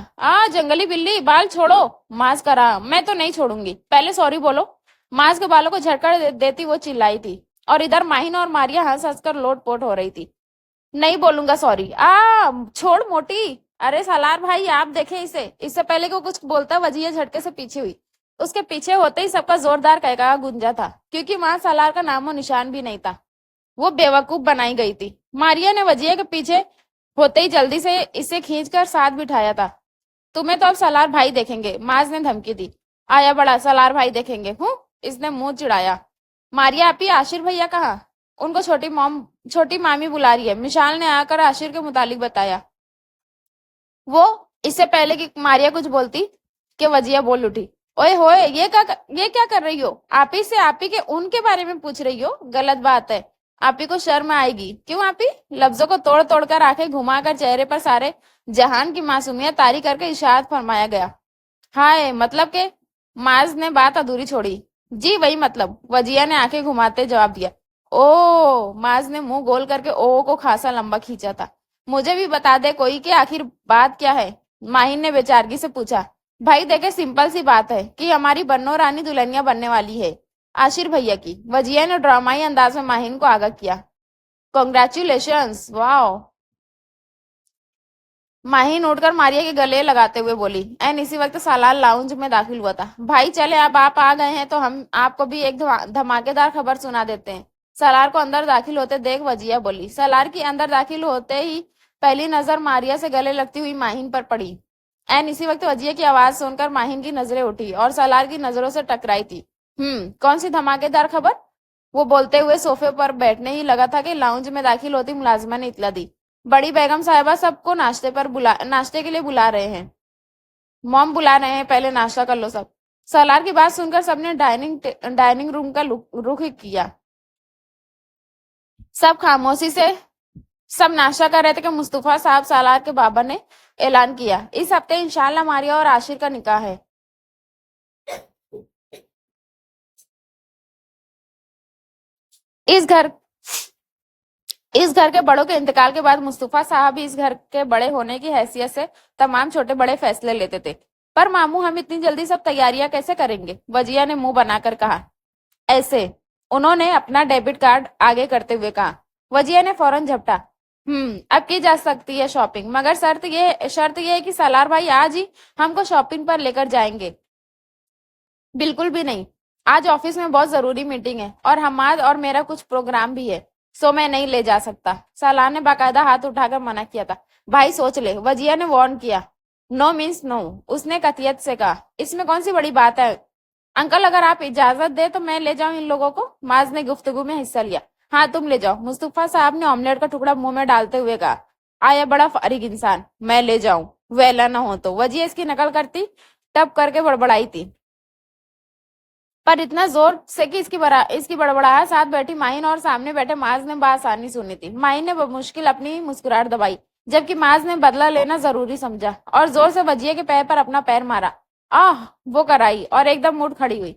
जंगली बिल्ली, बाल छोड़ो। माज का रहा, मैं तो नहीं छोड़ूंगी, पहले सॉरी बोलो। माज के बालों को झटका देती वो चिल्लाई थी। और इधर माहिन और मारिया हंस हंस कर लोटपोट हो रही थी। नहीं बोलूंगा सॉरी। छोड़ मोटी। अरे सालार भाई, आप देखे इसे। इससे पहले कि वो कुछ बोलता, वजिया झटके से पीछे हुई। उसके पीछे होते ही सबका जोरदार कहका गूंजा था, क्योंकि मां सालार का नामो निशान भी नहीं था। वो बेवकूफ बनाई गई थी। मारिया ने वजिया के पीछे होते ही जल्दी से इसे खींचकर साथ बिठाया था। तुम्हें तो अब सालार भाई देखेंगे, माज ने धमकी दी। आया बड़ा, सालार भाई देखेंगे। इसने मुंह चिढ़ाया। मारिया, आप ही आशिर भैया कहाँ? उनको छोटी मामी बुला रही है, मिशाल ने आकर आशिर के मुतालिक बताया। वो, इससे पहले कि मारिया कुछ बोलती कि वजिया बोल उठी। ओए होए, ये क्या कर रही हो? आप ही से आप ही के उनके बारे में पूछ रही हो? गलत बात है। आप ही को शर्म आएगी। क्यों आप ही? लफ्जों को तोड़ तोड़ कर, आंखें घुमाकर चेहरे पर सारे जहान की मासूमियत तारी करके इशारा फरमाया गया। हाय, मतलब के? माज ने बात अधूरी छोड़ी। जी वही मतलब, वजिया ने आंखें घुमाते जवाब दिया। ओ, माज ने मुंह गोल करके ओ को खासा लंबा खींचा था। मुझे भी बता दे कोई कि आखिर बात क्या है? माहिन ने बेचारगी से पूछा। भाई देखे, सिंपल सी बात है कि हमारी बन्नो रानी दुल्हनिया बनने वाली है, आशिर भैया की। वजिया ने ड्रामाई अंदाज में माहिन को आगाह किया। Congratulations, wow. माहिन उठकर मारिया के गले लगाते हुए बोली। एन इसी वक्त सालार लाउंज में दाखिल हुआ था। भाई चले, अब आप आ गए हैं तो हम आपको भी एक धमाकेदार खबर सुना देते हैं। सालार को अंदर दाखिल होते देख वजिया बोली। सालार की अंदर दाखिल होते ही पहली नजर मारिया से गले लगती हुई माहिन पर पड़ी। एन इसी वक्त वजिया की आवाज सुनकर माहिन की नजरें उठी और सालार की नजरों से टकराई थी। कौन सी धमाकेदार खबर? वो बोलते हुए सोफे पर बैठने ही लगा था कि लाउंज में दाखिल होती मुलाजिमा ने इतला दी। बड़ी बेगम साहिबा सबको नाश्ते के लिए बुला रहे हैं। मॉम बुला रहे हैं, पहले नाश्ता कर लो सब। सालार की बात सुनकर सबने डाइनिंग रूम का रुख किया। सब खामोशी से सब नाश्ता कर रहे थे कि मुस्तफा साहब सालार के बाबा ने ऐलान किया, इस हफ्ते इंशाल्लाह मारिया और आशिर का निकाह है। इस घर इस घर के बड़ों के इंतकाल के बाद मुस्तफा साहब भी इस घर के बड़े होने की हैसियत से तमाम छोटे बड़े फैसले लेते थे। पर मामू, हम इतनी जल्दी सब तैयारियां कैसे करेंगे? वजिया ने मुंह बनाकर कहा। ऐसे, उन्होंने अपना डेबिट कार्ड आगे करते हुए कहा। वजिया ने फौरन झपटा। अब की जा सकती है शॉपिंग, मगर शर्त ये है कि सलार भाई आज ही हमको शॉपिंग पर लेकर जाएंगे। बिल्कुल भी नहीं, आज ऑफिस में बहुत जरूरी मीटिंग है और हमाद और मेरा कुछ प्रोग्राम भी है, सो मैं नहीं ले जा सकता। सालार ने बाकायदा हाथ उठाकर मना किया था। भाई सोच ले, वजिया ने वार्न किया। नो मीन्स नो, उसने कतियत से कहा। इसमें कौन सी बड़ी बात है अंकल, अगर आप इजाजत दे तो मैं ले जाऊं इन लोगों को। माज ने गुफ्तगू में हिस्सा लिया। हाँ, तुम ले जाओ, मुस्तफा साहब ने ऑमलेट का टुकड़ा मुंह में डालते हुए कहा। आया बड़ा फारिग इंसान, मैं ले जाऊं, वेला ना हो तो। वजिया इसकी नकल करती टप करके बड़बड़ाई थी, पर इतना जोर से कि इसकी बड़बड़ाहट साथ बैठी माहिन और सामने बैठे माज ने बआसानी सुनी थी। माहिन ने बमुश्किल अपनी मुस्कुराहट दबाई, जबकि माज ने बदला लेना जरूरी समझा और जोर से वजिया के पैर पर अपना पैर मारा। आह, वो कराई और एकदम मुड़ खड़ी हुई।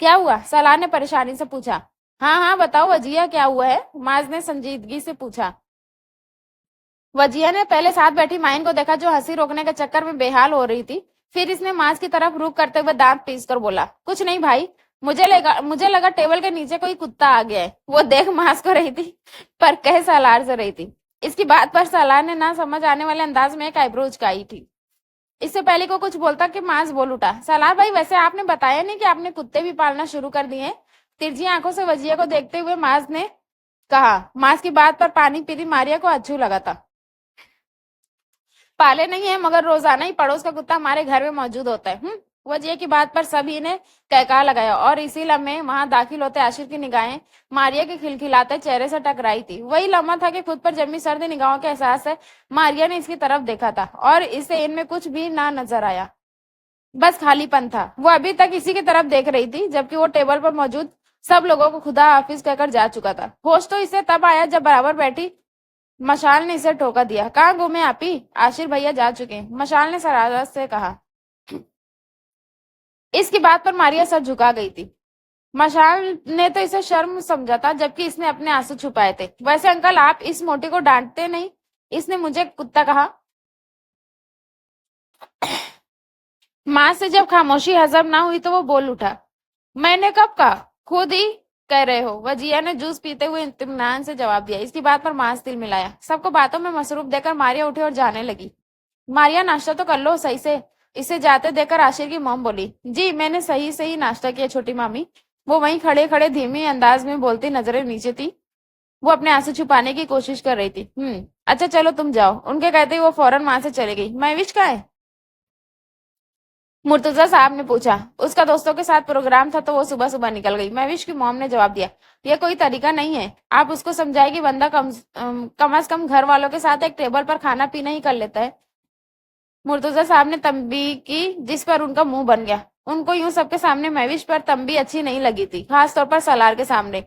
क्या हुआ? सलार ने परेशानी से पूछा। हाँ हाँ बताओ वजिया, क्या हुआ है? माज ने संजीदगी से पूछा। वजिया ने पहले साथ बैठी माइन को देखा, जो हंसी रोकने के चक्कर में बेहाल हो रही थी। फिर इसने माज की तरफ रुख करते हुए दांत पीस कर बोला, कुछ नहीं भाई, मुझे लगा टेबल के नीचे कोई कुत्ता आ गया है। वो देख माज को रही थी, पर कह सालार से रही थी। इसकी बात पर सालार ने ना समझ आने वाले अंदाज में एक आईब्रो उचकाई थी। इससे पहले को कुछ बोलता कि माज बोल उठा। सालार भाई, वैसे आपने बताया नहीं कि आपने कुत्ते भी पालना शुरू कर दिए हैं? तिरछी आंखों से वजिया को देखते हुए माज ने कहा। माज की बात पर पानी पीती मारिया को अच्छू लगा था। पाले नहीं है, मगर रोजाना ही पड़ोस का कुत्ता हमारे घर में मौजूद होता है। वजिया की बात पर सभी ने कहका लगाया और इसी लम्हे वहां दाखिल होते आशिर की निगाहें मारिया के खिलखिलाते चेहरे से टकराई थी। वही लम्हा था कि खुद पर जमी सर्द निगाहों के एहसास से मारिया ने इसकी तरफ देखा था और इसे इनमें कुछ भी ना नजर आया, बस खालीपन था। वो अभी तक इसी की तरफ देख रही थी, जबकि वो टेबल पर मौजूद सब लोगों को खुदा हाफिज कहकर जा चुका था। होश तो इसे तब आया जब बराबर बैठी मशाल ने इसे टोका दिया। कहाँ घूमे आपी? आशिर भैया जा चुके हैं, मशाल ने शरारत से कहा। इसकी बात पर मारिया सर झुका गई थी। मशाल ने तो इसे शर्म समझा था, जबकि इसने अपने आंसू छुपाए थे। वैसे अंकल, आप इस मोटी को डांटते नहीं? इसने मुझे कुत्ता कहा। माँ से जब खामोशी हजम ना हुई तो वो बोल उठा। मैंने कब कहा? खुद ही कह रहे हो, वजिया ने जूस पीते हुए इत्मीनान से जवाब दिया। इसकी बात पर मांस तिल मिलाया। सबको बातों में मसरूफ देकर मारिया उठी और जाने लगी। मारिया, नाश्ता तो कर लो सही से। इसे जाते देखकर आशिर की मॉम बोली। जी, मैंने सही से ही नाश्ता किया छोटी मामी। वो वहीं खड़े खड़े धीमे अंदाज में बोलती नजरें नीचे थी। वो अपने आंसू छुपाने की कोशिश कर रही थी। अच्छा चलो तुम जाओ, उनके कहते ही वो फौरन वहां से चली गई। महविश कहाँ है? मुर्तजा साहब ने पूछा। उसका दोस्तों के साथ प्रोग्राम था तो वो सुबह सुबह निकल गई, महविश की मॉम ने जवाब दिया। यह कोई तरीका नहीं है, आप उसको समझाए कि बंदा कम से कम घर वालों के साथ एक टेबल पर खाना पीना ही कर लेता है। मुर्तजा साहब ने तंबी की, जिस पर उनका मुंह बन गया। उनको यूं सबके सामने महविश पर तंबी अच्छी नहीं लगी थी, खासतौर पर सलार के सामने।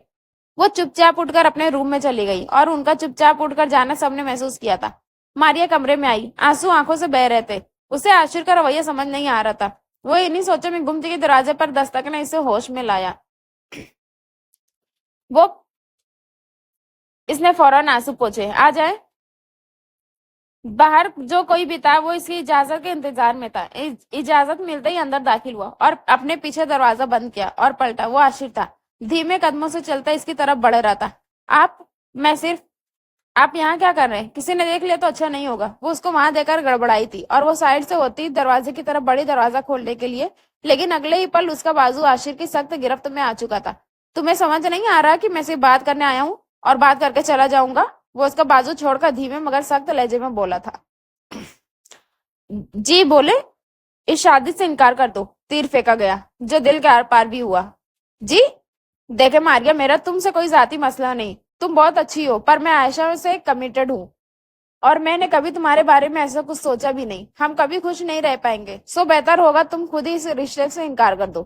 वो चुपचाप उठकर अपने रूम में चली गई और उनका चुपचाप उठकर जाना सबने महसूस किया था। मारिया कमरे में आई, आंसू आंखों से बह रहे थे। उसे आशिर का रवैया समझ नहीं आ रहा था। वो इन्हीं सोचों में गुम थी कि दरवाजे पर दस्तक ने इसे होश में लाया। वो इसने फौरन आंसू पोंछे। आ जाए। बाहर जो कोई भी था वो इसकी इजाजत के इंतजार में था। इजाजत मिलते ही अंदर दाखिल हुआ और अपने पीछे दरवाजा बंद किया और पलटा। वो आशिर था, धीमे कदमों से चलता इसकी तरफ बढ़ रहा था। आप यहाँ क्या कर रहे हैं? किसी ने देख लिया तो अच्छा नहीं होगा। वो उसको वहां देकर गड़बड़ाई थी और वो साइड से होती दरवाजे की तरफ बड़ी, दरवाजा खोलने के लिए, लेकिन अगले ही पल उसका बाजू आशिर की सख्त गिरफ्त में आ चुका था। तुम्हें समझ नहीं आ रहा कि मैं सिर्फ बात करने आया हूँ और बात करके चला जाऊंगा? वो उसका बाजू छोड़कर धीमे मगर सख्त लहजे में बोला था। जी बोले। इस शादी से इनकार कर दो, तीर फेंका गया जो दिल के आर पार भी हुआ। जी देखे मारिया, मेरा तुमसे कोई जाती मसला नहीं, तुम बहुत अच्छी हो, पर मैं आयशा से कमिटेड हूँ اور میں نے کبھی تمہارے بارے میں ایسا کچھ سوچا بھی نہیں. ہم کبھی خوش نہیں رہ پائیں گے. سو بہتر ہوگا تم خود ہی اس رشتے سے انکار کر دو.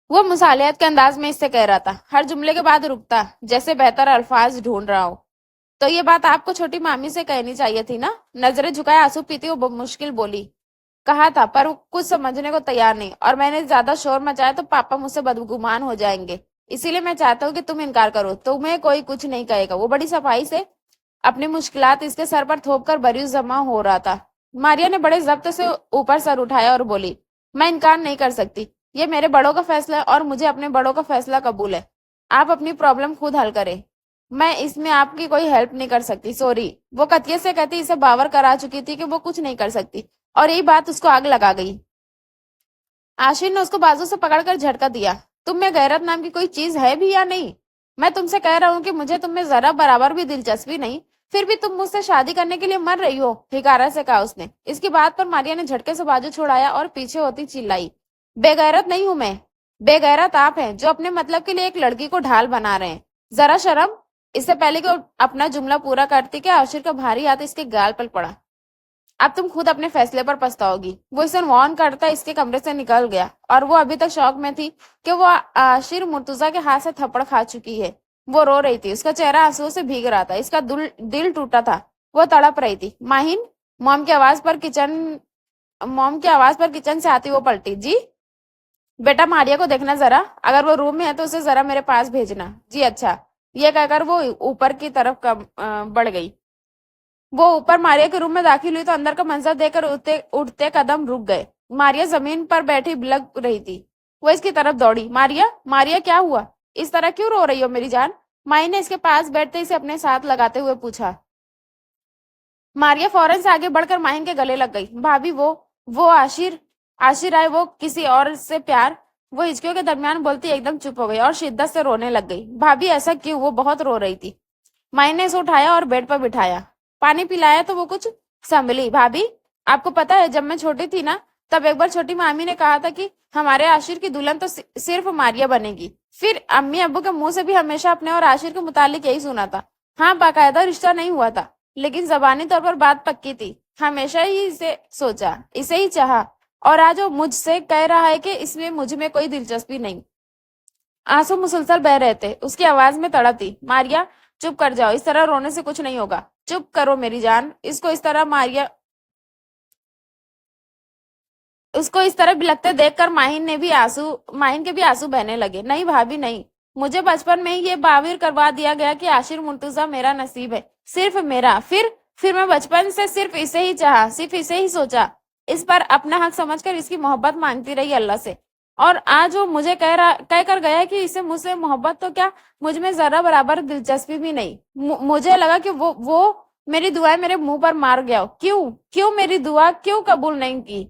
وہ مصالحت کے انداز میں اس سے کہہ رہا تھا، ہر جملے کے بعد رکتا جیسے بہتر الفاظ ڈھونڈ رہا ہو. تو یہ بات آپ کو چھوٹی مامی سے کہنی چاہیے تھی نا. نظریں جھکائے آنسو پیتی وہ مشکل بولی. کہا تھا پر وہ کچھ سمجھنے کو تیار نہیں، اور میں نے زیادہ شور مچایا تو پاپا مجھ سے بدگمان ہو جائیں گے. اسی لیے میں چاہتا ہوں کہ تم انکار کرو. تمہیں کوئی کچھ نہیں کہے گا. وہ بڑی صفائی سے اپنی مشکلات اس کے سر پر تھوپ کر بریو جمع ہو رہا تھا. ماریا نے بڑے ضبط سے اوپر سر اٹھایا اور بولی، میں انکار نہیں کر سکتی. یہ میرے بڑوں کا فیصلہ ہے اور مجھے اپنے بڑوں کا فیصلہ قبول ہے. آپ اپنی پرابلم خود حل کریں. میں اس میں آپ کی کوئی ہیلپ نہیں کر سکتی. سوری. وہ قطعیت سے کہتی اسے باور کرا چکی تھی کہ وہ کچھ نہیں کر سکتی، اور یہی بات اس کو آگ لگا گئی. عاشر نے اس کو بازو سے پکڑ کر جھٹکا دیا. تم میں غیرت نام کی کوئی چیز ہے بھی یا نہیں؟ میں تم سے کہہ رہا ہوں کہ مجھے تم میں ذرا برابر بھی دلچسپی نہیں، پھر بھی تم مجھ سے شادی کرنے کے لیے مر رہی ہو. حکارت سے کہا اس نے. اس کی بات پر ماریا نے جھٹکے سے بازو چھڑایا اور پیچھے ہوتی چلائی، بے غیرت نہیں ہوں میں. بے غیرت آپ ہیں جو اپنے مطلب کے لیے ایک لڑکی کو ڈھال بنا رہے ہیں. ذرا شرم. اس سے پہلے کہ وہ اپنا جملہ پورا کرتی کہ عاشر کا بھاری ہاتھ اس کے گال پر پڑا. اب تم خود اپنے فیصلے پر پچھتاؤ گی. وہ اسے وارن کرتا اس کے کمرے سے نکل گیا، اور وہ ابھی تک شوق میں تھی کہ وہ عاشر مرتضی کے ہاتھ سے تھپڑ کھا چکی ہے. وہ رو رہی تھی. اس کا چہرہ آنسو سے بھیگ رہا تھا. اس کا دل ٹوٹا تھا. وہ تڑپ رہی تھی. ماہین. موم کی آواز پر کچن سے آتی وہ پلٹی. جی بیٹا، ماریا کو دیکھنا ذرا. اگر وہ روم میں ہے تو اسے ذرا میرے پاس بھیجنا. جی اچھا. یہ کہہ کر وہ اوپر کی طرف بڑھ گئی. وہ اوپر ماریا کے روم میں داخل ہوئی تو اندر کا منظر دیکھ کر اٹھتے قدم رک گئے. ماریا زمین پر بیٹھی لگ رہی تھی. وہ اس کی طرف دوڑی. ماریا، ماریا کیا ہوا؟ اس طرح کیوں رو رہی ہو میری جان؟ مائی نے اس کے پاس بیٹھتے اسے اپنے ساتھ لگاتے ہوئے پوچھا. ماریا فوراً سے آگے بڑھ کر ماہین کے گلے لگ گئی. بھابھی وہ عاشر آئے. وہ کسی اور سے پیار. وہ ہچکیوں کے درمیان بولتی ایک دم چپ ہو گئی اور شدت سے رونے لگ گئی. بھابھی ایسا کیوں؟ وہ بہت رو رہی تھی. مائی نے اسے اٹھایا اور بیڈ پر بٹھایا. پانی پلایا تو وہ کچھ سنبھلی. بھابھی آپ کو پتا ہے جب میں چھوٹی تھی نا، تب ایک بار چھوٹی مامی نے کہا تھا کہ ہمارے عاشر کی دلہن تو صرف ماریا بنے گی. پھر امی ابو کے منہ سے بھی ہمیشہ اپنے اور عاشر کے متعلق یہی سنا تھا. ہاں، باقاعدہ رشتہ نہیں ہوا تھا، لیکن زبانی طور پر بات پکی تھی. ہمیشہ ہی اسے سوچا، اسے ہی چاہا، اور آج وہ مجھ سے کہہ رہا ہے کہ اس میں مجھ میں کوئی دلچسپی نہیں. آنسو مسلسل بہ رہے تھے. اس کی آواز میں تڑپ تھی. ماریا چپ کر جاؤ. اس طرح رونے سے کچھ نہیں ہوگا. چپ کرو میری جان. اس کو اس طرح بلکتے دیکھ کر ماہین کے بھی آنسو بہنے لگے. نہیں بھابھی نہیں. مجھے بچپن میں ہی یہ باور کروا دیا گیا کہ عاشر مرتضی میرا نصیب ہے، صرف میرا. پھر میں بچپن سے صرف اسے ہی چاہا، صرف اسے ہی سوچا. اس پر اپنا حق سمجھ کر اس کی محبت مانگتی رہی اللہ سے. اور آج وہ مجھے کہہ کر گیا کہ اسے مجھ سے محبت تو کیا، مجھ میں ذرا برابر دلچسپی بھی نہیں. مجھے لگا کہ وہ میری دعائیں میرے منہ پر مار گیا. کیوں میری دعا کیوں قبول نہیں کی؟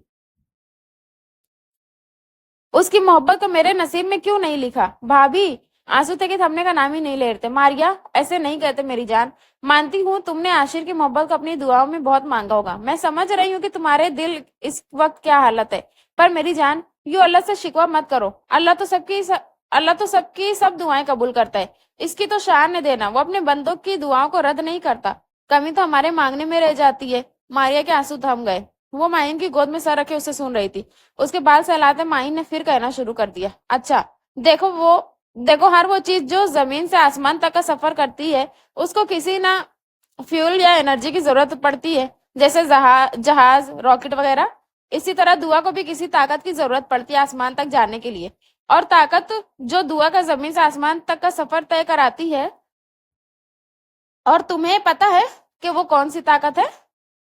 اس کی محبت کو میرے نصیب میں کیوں نہیں لکھا؟ بھابھی آنسو تھے کہ تھمنے کا نام ہی نہیں لیتے. ماریا ایسے نہیں کہتے میری جان. مانتی ہوں تم نے عاشر کی محبت کو اپنی دعاؤں میں بہت مانگا ہوگا. میں سمجھ رہی ہوں کہ تمہارے دل اس وقت کیا حالت ہے. پر میری جان، یوں اللہ سے شکوہ مت کرو. اللہ تو سب کی سب دعائیں قبول کرتا ہے. اس کی تو شان ہے دینا. وہ اپنے بندوں کی دعاؤں کو رد نہیں کرتا. کمی تو ہمارے مانگنے میں رہ جاتی ہے. ماریا کے آنسو تھم گئے. وہ ماہین کی گود میں سر رکھے اسے سن رہی تھی. اس کے بال سہلاتے ماہین نے پھر کہنا شروع کر دیا. اچھا دیکھو ہر وہ چیز جو زمین سے آسمان تک کا سفر کرتی ہے، اس کو کسی نہ فیول یا انرجی کی ضرورت پڑتی ہے، جیسے جہاز، راکٹ وغیرہ. اسی طرح دعا کو بھی کسی طاقت کی ضرورت پڑتی ہے آسمان تک جانے کے لیے. اور طاقت جو دعا کا زمین سے آسمان تک کا سفر طے کراتی ہے، اور تمہیں پتا ہے کہ وہ کون سی طاقت ہے؟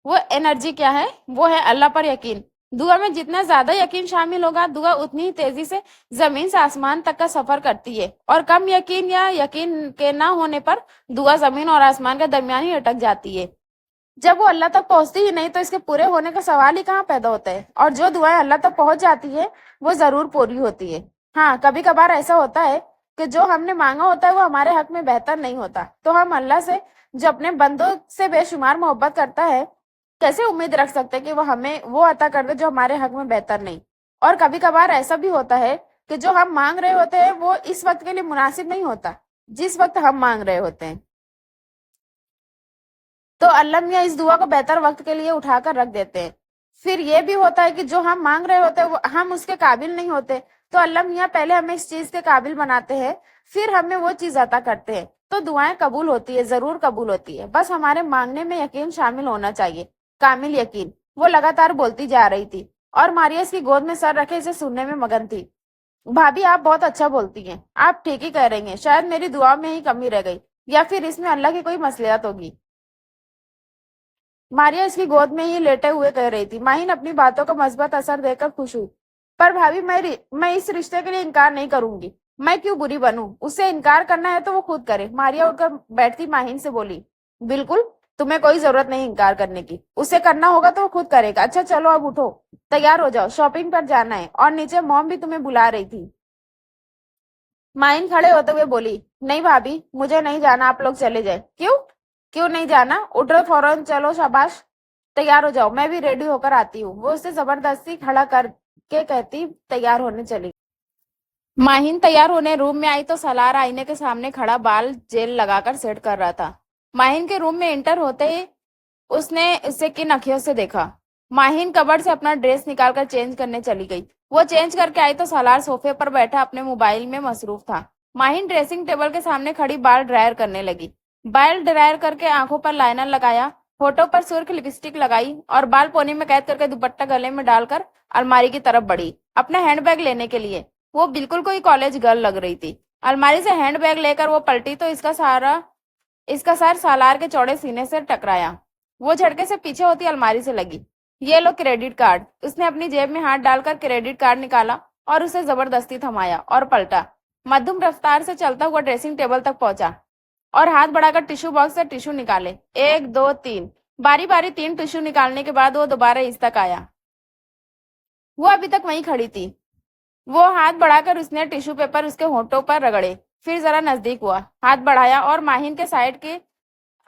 وہ انرجی کیا ہے؟ وہ ہے اللہ پر یقین. دعا میں جتنا زیادہ یقین شامل ہوگا، دعا اتنی ہی تیزی سے زمین سے آسمان تک کا سفر کرتی ہے. اور کم یقین یا یقین کے نہ ہونے پر دعا زمین اور آسمان کے درمیان ہی اٹک جاتی ہے. جب وہ اللہ تک پہنچتی ہی نہیں تو اس کے پورے ہونے کا سوال ہی کہاں پیدا ہوتا ہے. اور جو دعائیں اللہ تک پہنچ جاتی ہے وہ ضرور پوری ہوتی ہے. ہاں، کبھی کبھار ایسا ہوتا ہے کہ جو ہم نے مانگا ہوتا ہے وہ ہمارے حق میں بہتر نہیں ہوتا. تو ہم اللہ سے، جو اپنے بندوں سے بے شمار محبت کرتا ہے، کیسے امید رکھ سکتے کہ وہ ہمیں وہ عطا کر دے جو ہمارے حق میں بہتر نہیں. اور کبھی کبھار ایسا بھی ہوتا ہے کہ جو ہم مانگ رہے ہوتے ہیں وہ اس وقت کے لیے مناسب نہیں ہوتا جس وقت ہم مانگ رہے ہوتے ہیں. तो अल्लाह मियाँ इस दुआ को बेहतर वक्त के लिए उठाकर रख देते हैं। फिर ये भी होता है कि जो हम मांग रहे होते हैं वो हम उसके काबिल नहीं होते, तो अल्लाह मियाँ पहले हमें इस चीज के काबिल बनाते हैं, फिर हमें वो चीज अता करते हैं। तो दुआएं कबूल होती है, जरूर कबूल होती है, बस हमारे मांगने में यकीन शामिल होना चाहिए, कामिल यकीन। वो लगातार बोलती जा रही थी और मारिया इसकी गोद में सर रखे इसे सुनने में मगन थी। भाभी आप बहुत अच्छा बोलती हैं, आप ठीक ही कह रही हैं, शायद मेरी दुआ में ही कमी रह गई या फिर इसमें अल्लाह की कोई मसलियत होगी। मारिया इसकी गोद में ही लेटे हुए कह रही थी। माहिन अपनी बातों को मस्बत असर देकर खुश हुई। पर भाभी मैं इस रिश्ते के लिए इनकार नहीं करूंगी। मैं क्यों बुरी बनूं? उससे इनकार करना है तो वो खुद करे। मारिया उठकर बैठती माहिन से बोली, बिल्कुल, तुम्हें कोई जरूरत नहीं इनकार करने की। उसे करना होगा तो वो खुद करेगा। अच्छा चलो अब उठो, तैयार हो जाओ, शॉपिंग पर जाना है, और नीचे मॉम भी तुम्हें बुला रही थी। माइन खड़े होते हुए बोली, नहीं भाभी, मुझे नहीं जाना, आप लोग चले जाए। क्यों? क्यों नहीं जाना? उठो फौरन, चलो, शाबाश, तैयार हो जाओ, मैं भी रेडी होकर आती हूँ। वो उसे जबरदस्ती खड़ा करके कहती तैयार होने चली। माहिन तैयार होने रूम में आई तो सलार आईने के सामने खड़ा बाल जेल लगाकर सेट कर रहा था। माहिन के रूम में एंटर होते ही उसने उसे किन अखियों से देखा। माहिन कबर्ड से अपना ड्रेस निकालकर चेंज करने चली गई। वो चेंज करके आई तो सालार सोफे पर बैठा अपने मोबाइल में मसरूफ था। माहिन ड्रेसिंग टेबल के सामने खड़ी बाल ड्रायर करने लगी। बाल ड्रायर करके आंखों पर लाइनर लगाया, होठों पर सुर्ख लिपस्टिक लगाई और बाल पोनी में कैद करके दुपट्टा गले में डालकर अलमारी की तरफ बढ़ी अपना हैंडबैग लेने के लिए। वो बिल्कुल कोई कॉलेज गर्ल लग रही थी। अलमारी से हैंडबैग लेकर वो पलटी तो इसका सर सालार के चौड़े सीने से टकराया। वो झटके से पीछे होती अलमारी से लगी। ये लो क्रेडिट कार्ड। उसने अपनी जेब में हाथ डालकर क्रेडिट कार्ड निकाला और उसे जबरदस्ती थमाया और पलटा। मध्यम रफ्तार से चलता हुआ ड्रेसिंग टेबल तक पहुंचा और हाथ बढ़ाकर टिश्यू बॉक्स से टिश्यू निकाले। 1 2 3। बारी बारी 3 टिश्यू निकालने के बाद वो दोबारा इस तक आया। वो अभी तक वहीं खड़ी थी। वो हाथ बढ़ाकर उसने टिश्यू पेपर उसके होठों पर रगड़े, फिर जरा नजदीक हुआ, हाथ बढ़ाया और माहिन के साइड के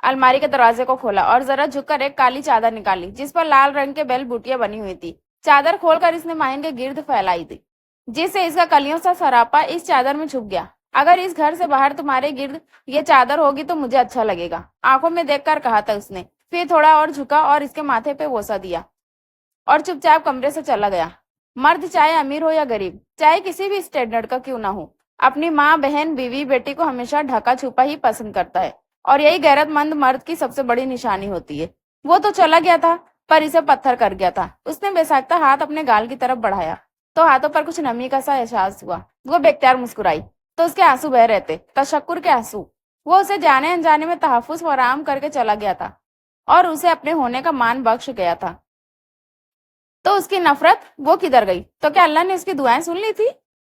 अलमारी के दरवाजे को खोला और जरा झुककर एक काली चादर निकाली जिस पर लाल रंग के बेल बूटियां बनी हुई थी। चादर खोलकर इसने माहिन के गिर्द फैलाई थी, जिससे इसका कलियों सा सरापा इस चादर में छुप गया। अगर इस घर से बाहर तुम्हारे गिर्द ये चादर होगी तो मुझे अच्छा लगेगा, आंखों में देखकर कहा था उसने। फिर थोड़ा और झुका और इसके माथे पे बोसा दिया और चुपचाप कमरे से चला गया। मर्द चाहे अमीर हो या गरीब, चाहे किसी भी स्टैंडर्ड का क्यों ना हो, अपनी माँ, बहन, बीवी, बेटी को हमेशा ढका छुपा ही पसंद करता है और यही गैरतमंद मर्द की सबसे बड़ी निशानी होती है। वो तो चला गया था पर इसे पत्थर कर गया था। उसने बेसाख्ता हाथ अपने गाल की तरफ बढ़ाया तो हाथों पर कुछ नमी का सा एहसास हुआ। वो बेख्तियार मुस्कुराई तो उसके आंसू बह रहे थे, तशक्कुर के आंसू। वो उसे जाने अनजाने में तहफ्फुज फराहम करके चला गया था और उसे अपने होने का मान बख्श गया था। तो उसकी नफरत वो किधर गई? तो क्या अल्लाह ने उसकी दुआएं सुन ली थी?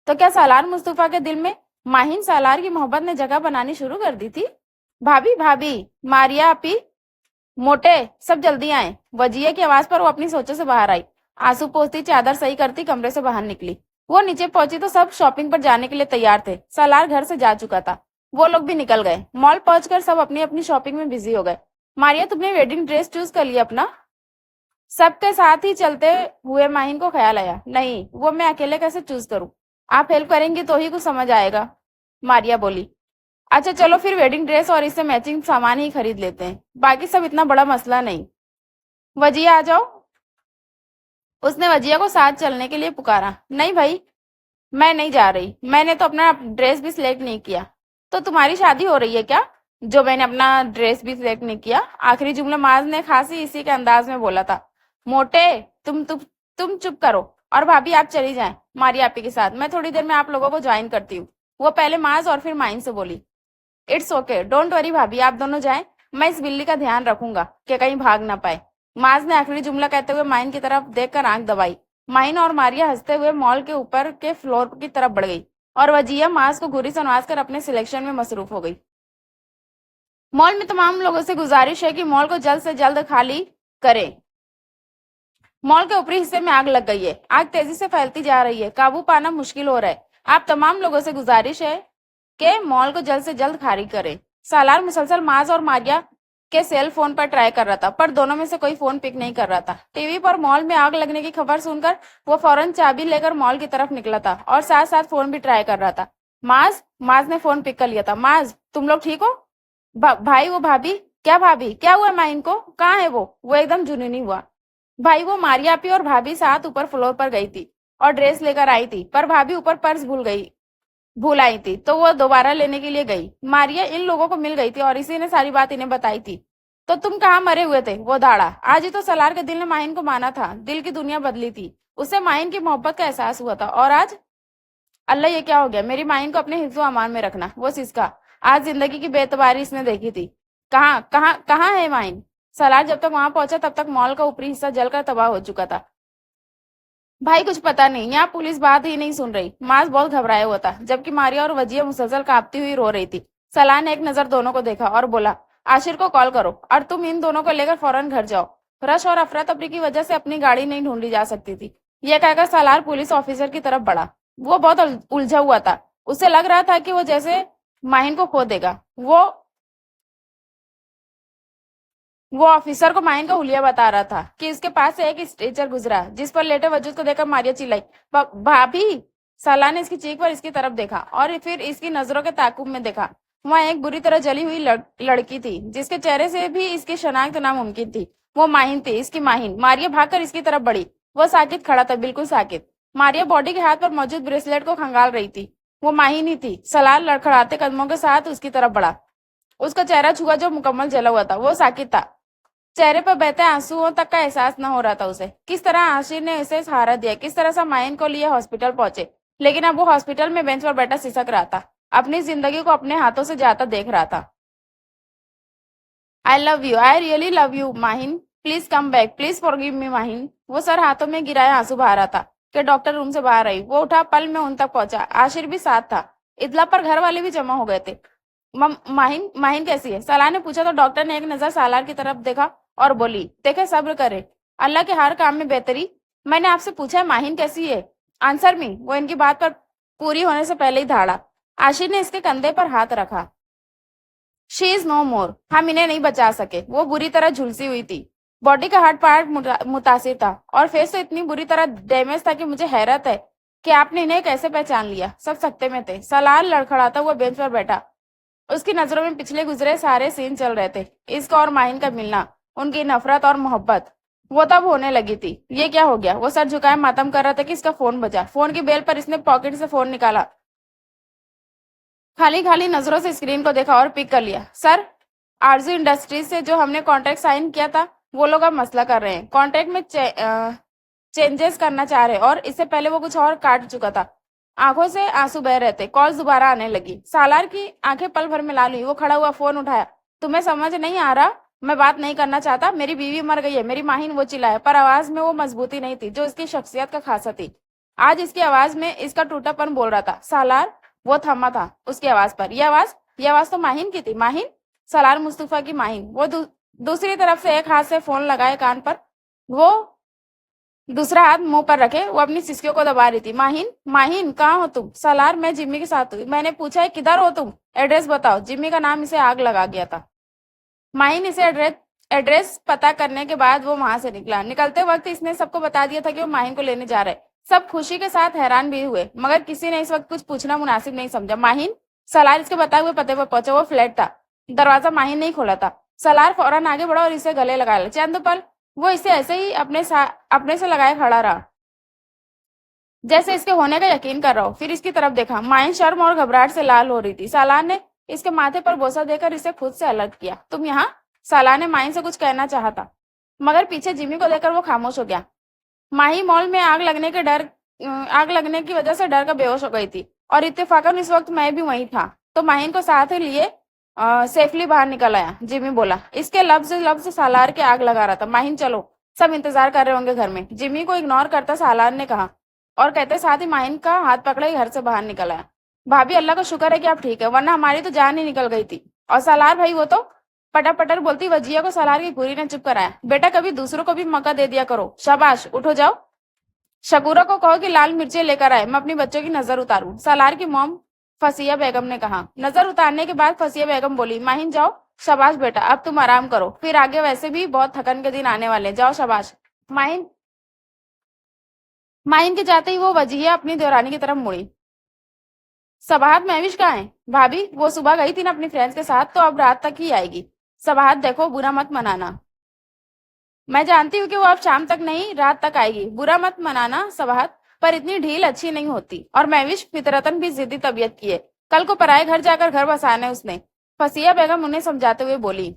तो क्या सालार मुस्तफा के दिल में माहिन सालार की मोहब्बत ने जगह बनानी शुरू कर दी थी? भाभी भाभी, मारिया अपी, मोटे, सब जल्दी आए। वजिया की आवाज पर वो अपनी सोचों से बाहर आई। आंसू पोंछती, चादर सही करती कमरे से बाहर निकली। वो नीचे पहुंची तो सब शॉपिंग पर जाने के लिए तैयार थे। सालार घर से जा चुका था। वो लोग भी निकल गए। मॉल पहुंचकर सब अपनी अपनी शॉपिंग में बिजी हो गए। मारिया, तुमने वेडिंग ड्रेस चूज कर लिया अपना? सबके साथ ही चलते हुए माहिन को ख्याल आया, नहीं, वो मैं अकेले कैसे चूज करूं? आप हेल्प करेंगी तो ही कुछ समझ आएगा, मारिया बोली। अच्छा चलो फिर वेडिंग ड्रेस और इससे मैचिंग सामान ही खरीद लेते हैं, बाकी सब इतना बड़ा मसला नहीं। वजिया आ जाओ। उसने वजिया को साथ चलने के लिए पुकारा। नहीं भाई, मैं नहीं जा रही, मैंने तो अपना ड्रेस भी सिलेक्ट नहीं किया। तो तुम्हारी शादी हो रही है क्या जो मैंने अपना ड्रेस भी सिलेक्ट नहीं किया? आखिरी जुमला माज ने खासी इसी के अंदाज में बोला था। मोटे, तुम चुप करो और भाभी आप चली जाएं मारिया आपी के साथ, मैं थोड़ी देर में आप लोगों को ज्वाइन करती हूँ। वो पहले माज और फिर माइन से बोली। इट्स ओके, डोंट वरी भाभी, आप दोनों जाएं, मैं इस बिल्ली का ध्यान रखूंगा कि कहीं भाग ना पाए। माज ने आखिरी जुमला कहते हुए माइन की तरफ देखकर आंख दबाई। माइन और मारिया हंसते हुए मॉल के ऊपर के फ्लोर की तरफ बढ़ गई और वजिया माज को घुरी सुनवास कर अपने सिलेक्शन में मसरूफ हो गई। मॉल में तमाम लोगों से गुजारिश है कि मॉल को जल्द से जल्द खाली करें। मॉल के ऊपरी हिस्से में आग लग गई है। आग तेजी से फैलती जा रही है, काबू पाना मुश्किल हो रहा है। आप तमाम लोगों से गुजारिश है कि मॉल को जल्द से जल्द खाली करें। सालार मुसलसल माज और मारिया के सेल फोन पर ट्राई कर रहा था पर दोनों में से कोई फोन पिक नहीं कर रहा था। टीवी पर मॉल में आग लगने की खबर सुनकर वो फौरन चाबी लेकर मॉल की तरफ निकला था और साथ साथ फोन भी ट्राई कर रहा था। माज ने फोन पिक कर लिया था। माज, तुम लोग ठीक हो? भाई, वो भाभी क्या भाभी, क्या हुआ माइन को, कहाँ है वो एकदम जुनूनी हुआ। भाई वो मारिया आपी और भाभी साथ ऊपर फ्लोर पर गई थी और ड्रेस लेकर आई थी, पर भाभी ऊपर पर्स भूल आई थी, तो वो दोबारा लेने के लिए गई। मारिया इन लोगों को मिल गई थी और इसी ने सारी बात इन्हें बताई थी। तो तुम कहाँ मरे हुए थे, वो दाड़ा। आज ही तो सलार के दिल ने माहिन को माना था, दिल की दुनिया बदली थी, उससे माहिन की मोहब्बत का एहसास हुआ था, और आज अल्लाह ये क्या हो गया। मेरी माहिन को अपने हिफ्ज़ो अमान में रखना, वो सिसका। आज जिंदगी की बेतबारी इसने देखी थी। कहाँ कहाँ कहाँ है माहिन। सलार जब तक वहां पहुंचा तब तक मॉल का ऊपरी हिस्सा जलकर तबाह हो चुका था। भाई कुछ पता नहीं, यहाँ पुलिस बात ही नहीं सुन रही। मास बहुत घबराया हुआ था, जबकि मारिया और वजिया मुसलसल कांपती हुई रो रही थी। सलाह ने एक नजर दोनों को देखा और बोला, आशिर को कॉल करो और तुम इन दोनों को लेकर फौरन घर जाओ। रश और अफरा तफरी की वजह से अपनी गाड़ी नहीं ढूंढी जा सकती थी। यह कहकर सलार पुलिस ऑफिसर की तरफ बढ़ा। वो बहुत उलझा हुआ था। उसे लग रहा था कि वो जैसे माहिन को खो देगा। वो ऑफिसर को माइन का हुलिया बता रहा था कि इसके पास से एक स्ट्रेचर गुजरा, जिस पर लेटे वजूद को देखकर मारिया चिल्लाई, भाभी। साला ने इसकी चीख पर इसकी तरफ देखा और फिर इसकी नजरों के ताकुब में देखा। वहां एक बुरी तरह जली हुई लड़की थी, जिसके चेहरे से भी इसकी शनाख्त नामुमकिन थी। वो माहिन थी, इसकी माहिन। मारिया भागकर इसकी तरफ बढ़ी। वो साकित खड़ा था, बिल्कुल साकित। मारिया बॉडी के हाथ पर मौजूद ब्रेसलेट को खंगाल रही थी। वो माहिन ही थी। सलार लड़खड़ाते कदमों के साथ उसकी तरफ बढ़ा। उसका चेहरा छुआ जो मुकम्मल जला हुआ था। वो साकित था। चेहरे पर बहते आंसुओं तक का एहसास न हो रहा था उसे। किस तरह आशिर ने इसे सहारा दिया, किस तरह से माइन को लिए हॉस्पिटल पहुंचे। लेकिन अब वो हॉस्पिटल में बेंच पर बैठा सिसक रहा था, अपनी जिंदगी को अपने हाथों से जाता देख रहा था। I love you, I really love you Mahin, please come back, please forgive me Mahin. वो सर हाथों में गिराए आंसू बहा रहा था कि डॉक्टर रूम से बाहर आई। वो उठा, पल में उन तक पहुंचा। आशिर भी साथ था। इतला पर घर वाले भी जमा हो गए थे। माहिन माहिन कैसी है, सलाह ने पूछा तो डॉक्टर ने एक नजर सालार की तरफ देखा और बोली, देखे सब्र करे, अल्लाह के हर काम में बेहतरी। मैंने आपसे पूछा है माहिन कैसी है, आंसर मी। वो इनकी बात पर पूरी होने से पहले ही धाड़ा। आशिर ने इसके कंधे पर हाथ रखा। शी इज नो मोर, हम इन्हें नहीं बचा सके। वो बुरी तरह झुलसी हुई थी। बॉडी का हर पार्ट मुतासिर था और फेस तो इतनी बुरी तरह डैमेज था कि मुझे हैरत है कि आपने इन्हें कैसे पहचान लिया। सब सकते में थे। सलार लड़खड़ाता हुआ बेंच पर बैठा। उसकी नजरों में पिछले गुजरे सारे सीन चल रहे थे। इसका और माहिन का मिलना, उनकी नफरत और मोहब्बत। वो तब होने लगी थी। ये क्या हो गया। वो सर झुकाए मातम कर रहा था कि इसका फोन बजा। फोन की बेल पर इसने पॉकेट से फोन निकाला, खाली खाली नजरों से स्क्रीन को देखा और पिक कर लिया। सर, आरजू इंडस्ट्रीज से जो हमने कॉन्ट्रैक्ट साइन किया था, वो लोग अब मसला कर रहे हैं। कॉन्ट्रैक्ट में चेंजेस करना चाह रहे, और इससे पहले वो कुछ और काट चुका था। आंखों से आंसू बह रहे थे। कॉल्स दोबारा आने लगी। सालार की आंखें पल भर में लाल हुई। वो खड़ा हुआ, फोन उठाया। तुम्हें समझ नहीं आ रहा, मैं बात नहीं करना चाहता। मेरी बीवी मर गई है, मेरी माहिन। वो चिल्लाया, पर आवाज में वो मजबूती नहीं थी जो इसकी शख्सियत का खासा थी। आज इसकी आवाज में इसका टूटापन बोल रहा था। सालार। वो थमा था उसकी आवाज पर। यह आवाज तो माहिन की थी। माहिन, सलार मुस्तफा की माहिन। वो दूसरी तरफ से एक हाथ से फोन लगाए कान पर, वो दूसरा हाथ मुंह पर रखे वो अपनी सिसकियों को दबा रही थी। माहिन, माहिन कहाँ हो तुम। सलार, मैं जिम्मी के साथ हुई। मैंने पूछा है किधर हो तुम, एड्रेस बताओ। जिम्मी का नाम इसे आग लगा गया था। माहिन इसे एड्रेस पता करने के बाद वो वहां से निकला। निकलते वक्त इसने सबको बता दिया था कि वो माहिन को लेने जा रहे। सब खुशी के साथ हैरान भी हुए, मगर किसी ने इस वक्त कुछ पूछना मुनासिब नहीं समझा। माहिन। सलार इसके बताए हुए पते पर पहुंचा। वो फ्लैट था। दरवाजा माहिन नहीं खोला था। सलार फौरन आगे बढ़ा और इसे गले लगा लिया। चंद पल वो इसे ऐसे ही अपने से लगाए खड़ा रहा, जैसे इसके होने का यकीन कर रहा हो। फिर इसकी तरफ देखा। माहिन शर्म और घबराहट से लाल हो रही थी। सालार ने इसके माथे पर बोसा देकर इसे खुद से अलर्ट किया। तुम यहाँ। सालार ने माहिन से कुछ कहना चाहा था, मगर पीछे जिमी को देखकर वो खामोश हो गया। माही मॉल में आग लगने की वजह से डर का बेहोश हो गई थी, और इत्तेफाकन इस वक्त मैं भी वहीं था, तो माहिन को साथ लिए सेफली बाहर निकल आया। जिमी बोला। इसके लफ्ज सालार के आग लगा रहा था। माहिन चलो, सब इंतजार कर रहे होंगे घर में। जिमी को इग्नोर करता सालार ने कहा, और कहते साथ ही माहिन का हाथ पकड़े घर से बाहर निकल आया। भाभी, अल्लाह का शुक्र है कि आप ठीक है, वरना हमारी तो जान ही निकल गई थी। और सालार भाई, वो तो पटर पटर बोलती वजिया को सालार की घूरी ने चुप कराया। बेटा, कभी दूसरों को भी मौका दे दिया करो। शाबाश, उठो जाओ। शकूरा को कहो कि लाल मिर्चें लेकर आए, मैं अपनी बच्चों की नजर उतारूं। सालार की मॉम फसिया बेगम ने कहा। नजर उतारने के बाद फसिया बेगम बोली, माहिन जाओ। शाबाश बेटा, अब तुम आराम करो, फिर आगे वैसे भी बहुत थकन के दिन आने वाले। जाओ, शाबाश। माहिन माहिन के जाते ही वो वजिया अपनी देवरानी की तरफ मुड़ी। सबाहत महविश कहाँ है भाभी, वो सुबह गई थी ना अपनी फ्रेंड्स के साथ, तो अब रात तक ही आएगी। सबाहत देखो, बुरा मत मनाना। मैं जानती हूँ कि वो अब शाम तक नहीं रात तक आएगी। बुरा मत मनाना सबाहत, पर इतनी ढील अच्छी नहीं होती। और महविश फितरतन भी जिद्दी तबीयत की है। कल को पराए घर जाकर घर बसाना है उसने। फसिया बेगम उन्हें समझाते हुए बोली।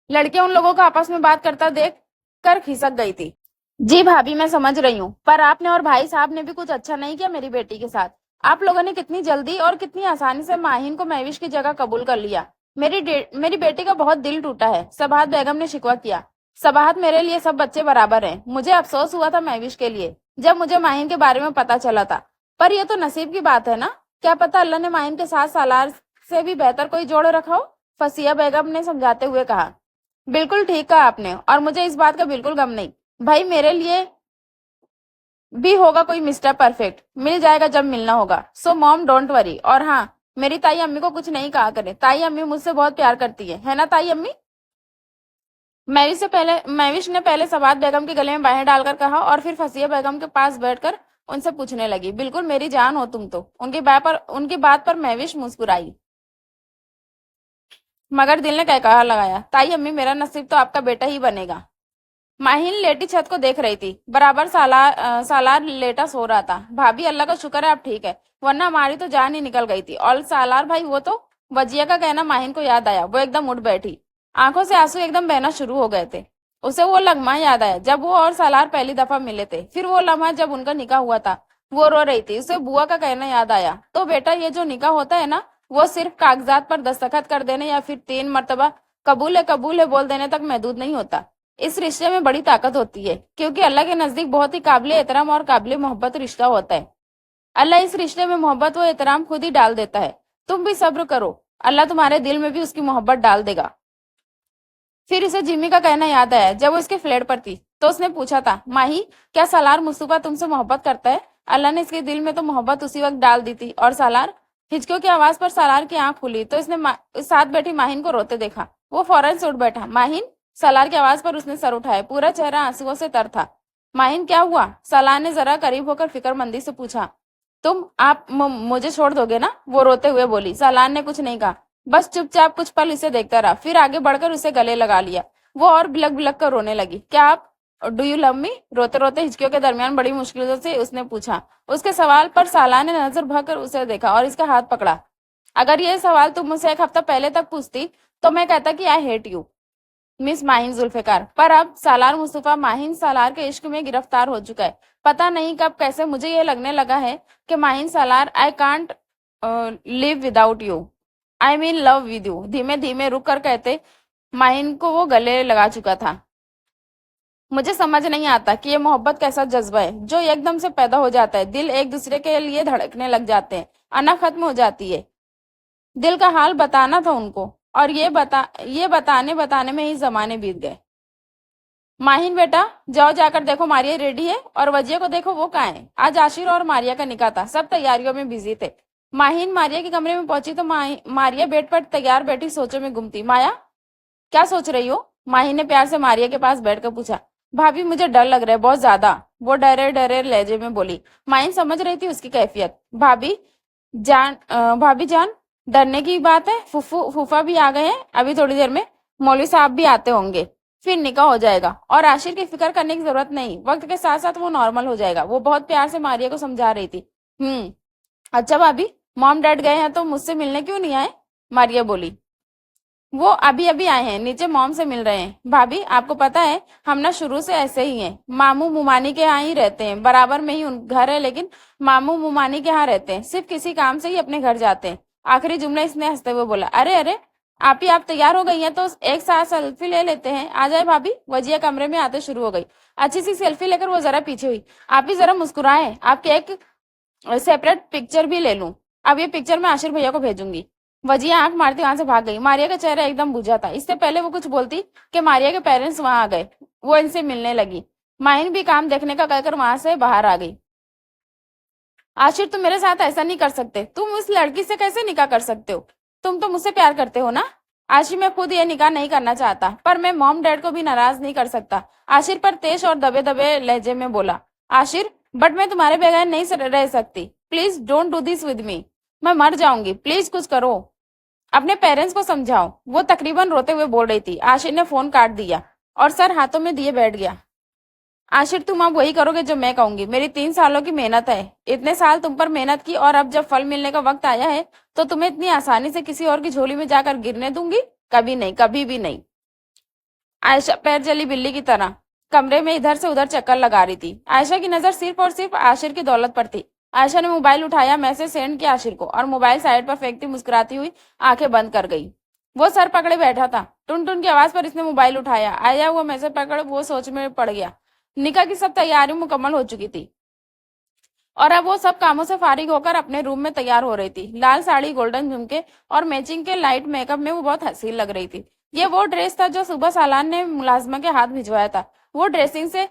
लड़कियां उन लोगों को आपस में बात करता देख कर खिसक गई थी। जी भाभी, मैं समझ रही हूँ, पर आपने और भाई साहब ने भी कुछ अच्छा नहीं किया मेरी बेटी के साथ। आप लोगों ने कितनी जल्दी और कितनी आसानी से माहिन को महविश की जगह कबूल कर लिया। मेरी बेटी का बहुत दिल टूटा है, सबाहत बेगम ने शिकवा किया। सबाहत, मेरे लिए सब बच्चे बराबर हैं। मुझे अफसोस हुआ था महविश के लिए जब मुझे माहिन के बारे में पता चला था, पर यह तो नसीब की बात है ना। क्या पता अल्लाह ने माहिन के साथ सालार से भी बेहतर कोई जोड़ रखा हो, फसिया बेगम ने समझाते हुए कहा। बिल्कुल ठीक कहा आपने, और मुझे इस बात का बिल्कुल गम नहीं। भाई, मेरे लिए भी होगा कोई मिस्टर परफेक्ट, मिल जाएगा जब मिलना होगा। So mom don't worry. और हाँ, मेरी ताई अम्मी को कुछ नहीं कहा करे। ताई अम्मी मुझसे बहुत प्यार करती है ना ताई अम्मी? महविश ने पहले सबात बेगम के गले में बाहें डालकर कहा और फिर फसिया बेगम के पास बैठकर उनसे पूछने लगी। बिल्कुल मेरी जान हो तुम तो। उनकी बात पर महविश मुस्कुराई, मगर दिल ने कहकहा लगाया। ताई अम्मी, मेरा नसीब तो आपका बेटा ही बनेगा। माहिन लेटी छत को देख रही थी। बराबर सालार लेटा सो रहा था। भाभी, अल्लाह का शुक्र है आप ठीक है, वरना हमारी तो जान ही निकल गई थी। और सालार भाई, वो तो। वजिया का कहना माहिन को याद आया। वो एकदम उठ बैठी। आंखों से आंसू एकदम बहना शुरू हो गए थे। उसे वो लम्हा याद आया जब वो और सालार पहली दफा मिले थे। फिर वो लम्हा जब उनका निकाह हुआ था। वो रो रही थी। उसे बुआ का कहना याद आया। तो बेटा, ये जो निकाह होता है ना, वो सिर्फ कागजात पर दस्तखत कर देने या फिर 3 मरतबा कबूल है बोल देने तक महदूद नहीं होता। इस रिश्ते में बड़ी ताकत होती है, क्योंकि अल्लाह के नजदीक बहुत ही काबिल एहतराम और काबिल मोहब्बत रिश्ता होता है। अल्लाह इस रिश्ते में मोहब्बत व एहतराम खुद ही डाल देता है। तुम भी सब्र करो, अल्लाह तुम्हारे दिल में भी उसकी मोहब्बत डाल देगा। फिर इसे जिम्मी का कहना याद आया जब वो इसके फ्लैट पर थी। तो उसने पूछा था, माही, क्या सालार मुस्तफा तुमसे मोहब्बत करता है? अल्लाह ने इसके दिल में तो मोहब्बत उसी वक्त डाल दी थी। और सालार? हिचकियों की आवाज पर सालार की आंख खुली तो इसने साथ बैठी माहिन को रोते देखा। वो फौरन से उठ बैठा। माहिन? सालार की आवाज पर उसने सर उठाया। पूरा चेहरा आंसुओं से तर था। माहिन, क्या हुआ? सालार ने जरा करीब होकर फिक्रमंदी से पूछा। आप मुझे छोड़ दोगे ना? वो रोते हुए बोली। सालार ने कुछ नहीं कहा, बस चुपचाप कुछ पल इसे देखता रहा। फिर आगे बढ़कर उसे गले लगा लिया। वो और बिलक बिलक कर रोने लगी। क्या आप डू यू लव मी? रोते रोते हिचकियों के दरमियान बड़ी मुश्किल से उसने पूछा। उसके सवाल पर साला ने नजर भरकर उसे देखा और इसका हाथ पकड़ा। अगर ये सवाल तुम मुझसे एक हफ्ता पहले तक पूछती तो मैं कहता कि I hate you miss Mahin Zulfiqar. पर अब सालार मुस्तफा माहिन सालार के इश्क में गिरफ्तार हो चुका है। पता नहीं कब कैसे मुझे ये लगने लगा है कि Mahin Salar, I can't live without you, I mean love with you. धीमे धीमे रुक कर कहते माहिन को वो गले लगा चुका था। मुझे समझ नहीं आता कि ये मोहब्बत कैसा जज्बा है जो एकदम से पैदा हो जाता है। दिल एक दूसरे के लिए धड़कने लग जाते हैं, अना खत्म हो जाती है। दिल का हाल बताना था उनको, और ये बताने बताने में ही जमाने बीत गए। माहिन बेटा, जाओ जाकर देखो मारिया रेडी है, और वजिया को देखो वो कहाँ है। आज आशिर और मारिया का निकाह था, सब तैयारियों में बिजी थे। माहिन मारिया के कमरे में पहुंची तो मारिया बेड पर तैयार बैठी सोचों में गुम थी। माया, क्या सोच रही हो? माही ने प्यार से मारिया के पास बैठकर पूछा। भाभी, मुझे डर लग रहा है, बहुत ज्यादा, वो डरे डरे लहजे में बोली। माही समझ रही थी उसकी कैफियत। भाभी जान, डरने की बात है। फूफा भी आ गए हैं अभी थोड़ी देर में। मौलवी साहब भी आते होंगे, फिर निकाह हो जाएगा। और आशिर की फिक्र करने की जरूरत नहीं, वक्त के साथ साथ वो नॉर्मल हो जाएगा। वो बहुत प्यार से मारिया को समझा रही थी। अच्छा भाभी, मॉम डैड गए हैं तो मुझसे मिलने क्यों नहीं आए? मारिया बोली। वो अभी अभी आए हैं, नीचे मॉम से मिल रहे हैं। भाभी, आपको पता है हम ना शुरू से ऐसे ही हैं। मामू मुमानी के यहाँ ही रहते हैं, बराबर में ही घर है, लेकिन मामू मुमानी के यहाँ रहते हैं। सिर्फ किसी काम से ही अपने घर जाते हैं। आखिरी जुमला इसने हंसते हुए बोला। अरे अरे, आप तैयार हो गई हैं तो एक साथ सेल्फी ले लेते हैं। आ जाए भाभी। वजिया कमरे में आते शुरू हो गई। अच्छी सी सेल्फी लेकर वो जरा पीछे हुई। आप भी जरा मुस्कुराए, आपके एक सेपरेट पिक्चर भी ले लूं। अब ये पिक्चर मैं आशिर भैया को भेजूंगी। वजिया आंख मारती वहां से भाग गई। मारिया का चेहरा एकदम बुझा था। इससे पहले वो कुछ बोलती कि मारिया के पेरेंट्स वहां आ गए। वो इनसे मिलने लगी। माहिन भी काम देखने का कहकर वहां से बाहर आ गई। आशिर, तुम मेरे साथ ऐसा नहीं कर सकते। तुम उस लड़की से कैसे निकाह कर सकते हो? तुम तो मुझसे प्यार करते हो ना? आशिर, मैं खुद ये निकाह नहीं करना चाहता, पर मैं मॉम डैड को भी नाराज नहीं कर सकता। आशिर पर तेज और दबे दबे लहजे में बोला। आशिर, बट मैं तुम्हारे बगैर नहीं रह सकती। Please don't do this with me. मैं मर जाऊंगी, प्लीज कुछ करो। अपने पेरेंट्स को समझाओ, वो तकरीबन रोते हुए बोल रही थी। आशिर ने फोन काट दिया और सर हाथों में दिए बैठ गया। आशिर, तुम अब वही करोगे जो मैं कहूंगी। मेरी 3 सालों की मेहनत है, इतने साल तुम पर मेहनत की, और अब जब फल मिलने का वक्त आया है तो तुम्हें इतनी आसानी से किसी और की झोली में जाकर गिरने दूंगी? कभी नहीं, कभी भी नहीं। आयशा पैर जली बिल्ली की तरह कमरे में इधर से उधर चक्कर लगा रही थी। आयशा की नजर सिर्फ और सिर्फ आशिर की दौलत पर थी। आयशा ने मोबाइल उठाया, मैसेज सेंड किया आशिर को, और मोबाइल साइड पर फेंकती मुस्कुराती हुई आंखें बंद कर गई। वो सर पकड़े बैठा था। टुन टुन की आवाज पर इसने मोबाइल उठाया। आया हुआ मैसेज पकड़ वो सोच में पड़ गया। निकाह की सब तैयारी मुकम्मल हो चुकी थी और अब वो सब कामों से फारिग होकर अपने रूम में तैयार हो रही थी। लाल साड़ी, गोल्डन झुमके और मैचिंग के लाइट मेकअप में वो बहुत हसीन लग रही थी। ये वो ड्रेस था जो सुबह सालान ने मुलाजमा के हाथ भिजवाया था। वो ड्रेसिंग से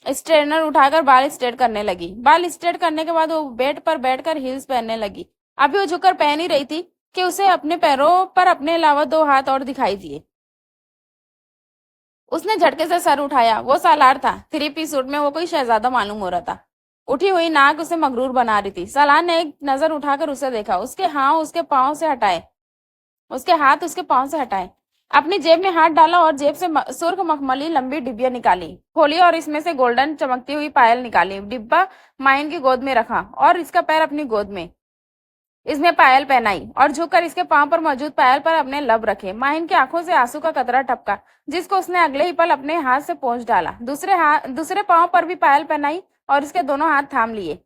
स्ट्रेनर उठाकर बाल स्ट्रेट करने लगी। बाल स्ट्रेट करने के बाद वो बेड पर बैठकर हील्स पहनने लगी। अभी वो झुककर पहन ही रही थी कि उसे अपने पैरों पर अपने अलावा 2 हाथ और दिखाई दिए। उसने झटके से सर उठाया। वो सालार था। 3 पीस सूट में वो कोई शहजादा मालूम हो रहा था। उठी हुई नाक उसे मगरूर बना रही थी। सालार ने एक नजर उठाकर उसे देखा। उसके हाथ उसके पांव से हटाए। अपनी जेब में हाथ डाला और जेब से सुर्ख मखमली लंबी डिब्बिया निकाली, खोली और इसमें से गोल्डन चमकती हुई पायल निकाली। डिब्बा माइन की गोद में रखा और इसका पैर अपनी गोद में इसमें पायल पहनाई और झुककर इसके पांव पर मौजूद पायल पर अपने लब रखे। माहिन की आंखों से आंसू का कतरा टपका, जिसको उसने अगले ही पल अपने हाथ से पोंछ डाला। दूसरे पांव पर भी पायल पहनाई और इसके दोनों हाथ थाम लिए।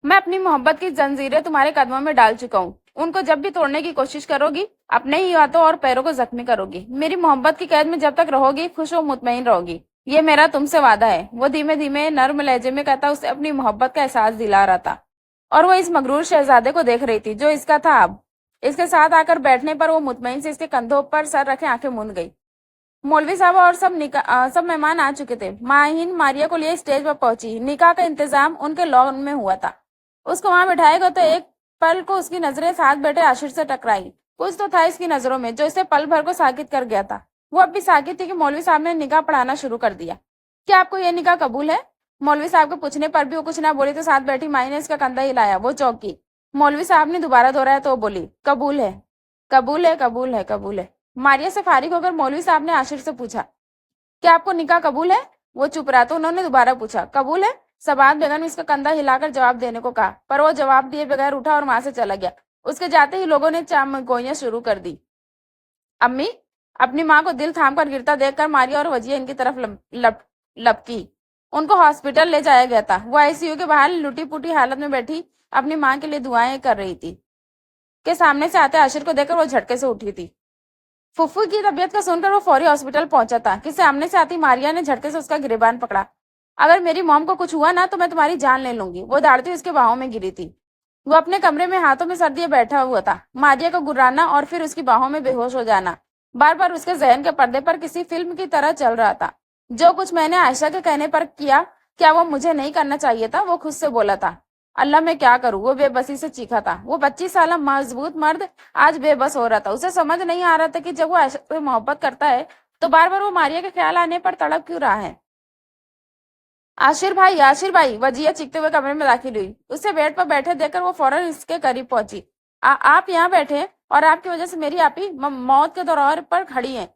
मैं अपनी मोहब्बत की जंजीरें तुम्हारे कदमों में डाल चुका हूँ। उनको जब भी तोड़ने की कोशिश करोगी, अपने ही हाथों और पैरों को जख्मी करोगी। मेरी मोहब्बत की कैद में जब तक रहोगी, खुश और मुतमईन रहोगी। ये मेरा तुमसे वादा है। वो धीमे धीमे नर्म लहजे में कहता उसे अपनी मोहब्बत का एहसास दिला रहा था। और वो इस मगरूर शहजादे को देख रही थी जो इसका था। अब इसके साथ आकर बैठने पर वो मुतमईन से इसके कंधों पर सर रखे आंखें मूंद गई। मौलवी साहब और सब मेहमान आ चुके थे। माहिन मारिया को लिए स्टेज पर पहुंची। निकाह का इंतजाम उनके लॉन में हुआ था। उसको वहां बिठाएगा तो एक पल को उसकी नजरें साथ बैठे आशिर से टकराई। कुछ तो था इसकी नजरों में जो इसे पल भर को साकित कर गया था। वो अब भी साकित थी कि मौलवी साहब ने निकाह पढ़ाना शुरू कर दिया। क्या आपको यह निकाह कबूल है? मौलवी साहब के पूछने पर भी वो कुछ ना बोली तो साथ बैठी माई ने इसका कंधा हिलाया। वो चौंकी। मौलवी साहब ने दोबारा दोहराया तो वो बोली, कबूल है, कबूल है, कबूल है, कबूल है। मारिया से फारिग होकर मौलवी साहब ने आशिर से पूछा, क्या आपको निकाह कबूल है? वो चुप रहा तो उन्होंने दोबारा पूछा, कबूल है? सबात बेगम ने इसका कंधा हिलाकर जवाब देने को कहा, पर वो जवाब दिए बगैर उठा और वहां से चला गया। उसके जाते ही लोगों ने चामगोइयां शुरू कर दी। अम्मी, अपनी माँ को दिल थाम कर गिरता देखकर मारिया और वजिया इनकी तरफ लपकी। उनको हॉस्पिटल ले जाया गया था। वो आईसीयू के बाहर लुटी पुटी हालत में बैठी अपनी माँ के लिए दुआएं कर रही थी कि सामने से आते आशिर को देखकर वो झटके से उठी थी। फुफ्फू की तबीयत का सुनकर वो फौरी हॉस्पिटल पहुंचा था कि सामने से आती मारिया ने झटके से उसका गिरेबान पकड़ा। अगर मेरी मॉम को कुछ हुआ ना तो मैं तुम्हारी जान ले लूंगी। वो दौड़ती उसके बाहों में गिरी थी। वो अपने कमरे में हाथों में सर दिए बैठा हुआ था। मारिया को गुर्राना और फिर उसकी बाहों में बेहोश हो जाना बार बार उसके जहन के पर्दे पर किसी फिल्म की तरह चल रहा था। जो कुछ मैंने आयशा के कहने पर किया, क्या वो मुझे नहीं करना चाहिए था? वो खुद से बोला था। अल्लाह, मैं क्या करूं? वो बेबसी से चीखा था। वो 25 साल मजबूत मर्द आज बेबस हो रहा था। उसे समझ नहीं आ रहा था कि जब वो आयशा से मोहब्बत करता है तो बार बार वो मारिया के ख्याल आने पर तड़प क्यों रहा है। आशिर भाई, आशिर भाई, वजिया चीखते हुए कमरे में दाखिल हुई। उसे बेड पर बैठे देखकर वो फौरन इसके करीब पहुंची। आप यहाँ बैठे और आपकी वजह से मेरी आपी मौत के दौरान पर खड़ी है।